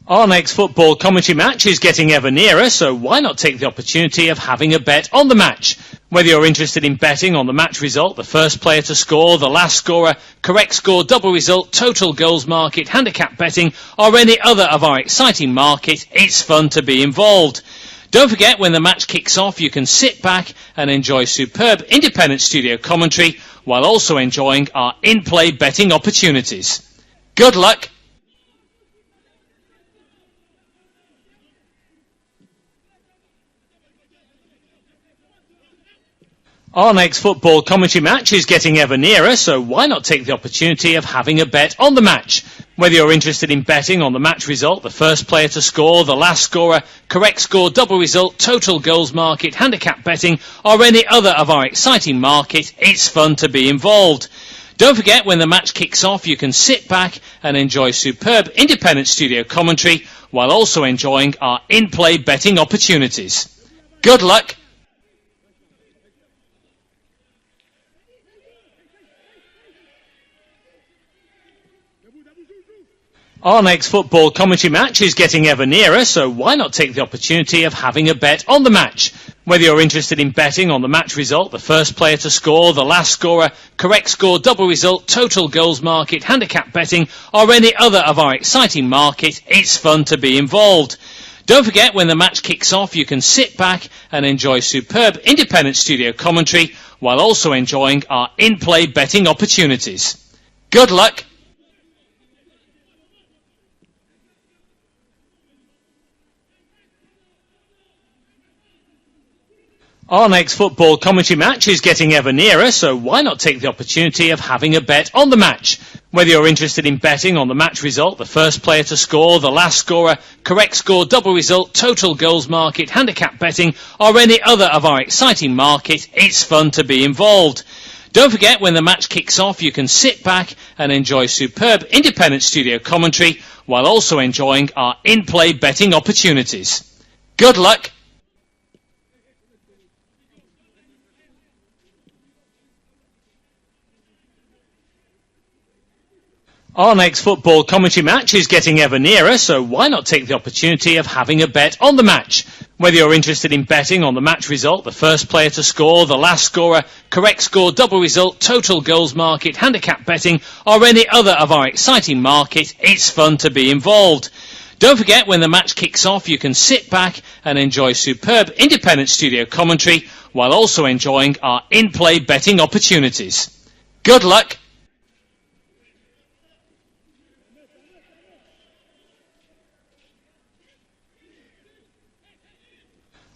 Our next football commentary match is getting ever nearer, so why not take the opportunity of having a bet on the match? Whether you're interested in betting on the match result, the first player to score, the last scorer, correct score, double result, total goals market, handicap betting, or any other of our exciting market, it's fun to be involved. Don't forget, when the match kicks off, you can sit back and enjoy superb independent studio commentary while also enjoying our in-play betting opportunities. Good luck! Our next football commentary match is getting ever nearer, so why not take the opportunity of having a bet on the match? Whether you're interested in betting on the match result, the first player to score, the last scorer, correct score, double result, total goals market, handicap betting, or any other of our exciting market, it's fun to be involved. Don't forget, when the match kicks off, you can sit back and enjoy superb independent studio commentary while also enjoying our in-play betting opportunities. Good luck! Our next football commentary match is getting ever nearer, so why not take the opportunity of having a bet on the match? Whether you're interested in betting on the match result, the first player to score, the last scorer, correct score, double result, total goals market, handicap betting, or any other of our exciting market, it's fun to be involved. Don't forget, when the match kicks off, you can sit back and enjoy superb independent studio commentary while also enjoying our in-play betting opportunities. Good luck! Our next football commentary match is getting ever nearer, so why not take the opportunity of having a bet on the match? Whether you're interested in betting on the match result, the first player to score, the last scorer, correct score, double result, total goals market, handicap betting, or any other of our exciting market, it's fun to be involved. Don't forget, when the match kicks off, you can sit back and enjoy superb independent studio commentary while also enjoying our in-play betting opportunities. Good luck! Our next football commentary match is getting ever nearer, so why not take the opportunity of having a bet on the match? Whether you're interested in betting on the match result, the first player to score, the last scorer, correct score, double result, total goals market, handicap betting, or any other of our exciting market, it's fun to be involved. Don't forget, when the match kicks off, you can sit back and enjoy superb independent studio commentary while also enjoying our in-play betting opportunities. Good luck!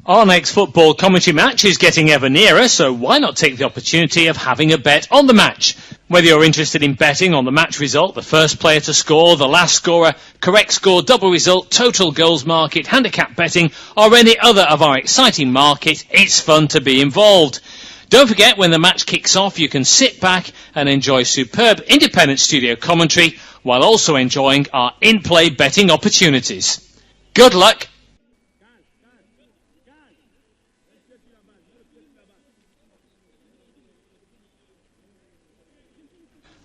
Our next football commentary match is getting ever nearer, so why not take the opportunity of having a bet on the match? Whether you're interested in betting on the match result, the first player to score, the last scorer, correct score, double result, total goals market, handicap betting, or any other of our exciting market, it's fun to be involved. Don't forget, when the match kicks off, you can sit back and enjoy superb independent studio commentary while also enjoying our in-play betting opportunities. Good luck!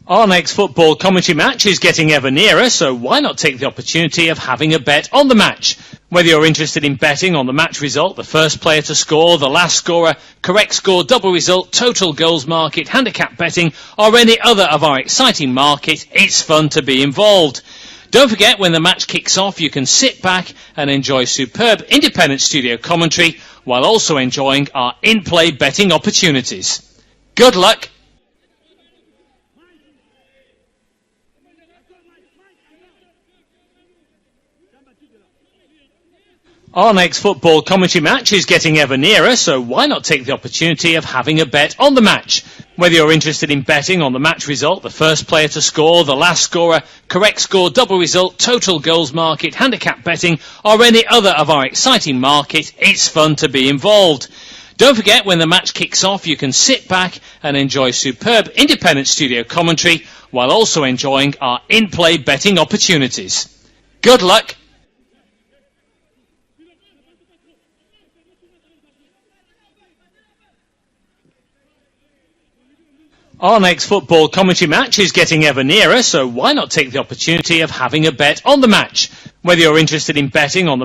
Our next football commentary match is getting ever nearer, so why not take the opportunity of having a bet on the match? Whether you're interested in betting on the match result, the first player to score, the last scorer, correct score, double result, total goals market, handicap betting, or any other of our exciting market, it's fun to be involved. Don't forget, when the match kicks off, you can sit back and enjoy superb independent studio commentary while also enjoying our in-play betting opportunities. Good luck! Our next football commentary match is getting ever nearer, so why not take the opportunity of having a bet on the match? Whether you're interested in betting on the match result, the first player to score, the last scorer, correct score, double result, total goals market, handicap betting, or any other of our exciting market, it's fun to be involved. Don't forget, when the match kicks off, you can sit back and enjoy superb independent studio commentary while also enjoying our in-play betting opportunities. Good luck! Our next football commentary match is getting ever nearer, so why not take the opportunity of having a bet on the match? Whether you're interested in betting on the match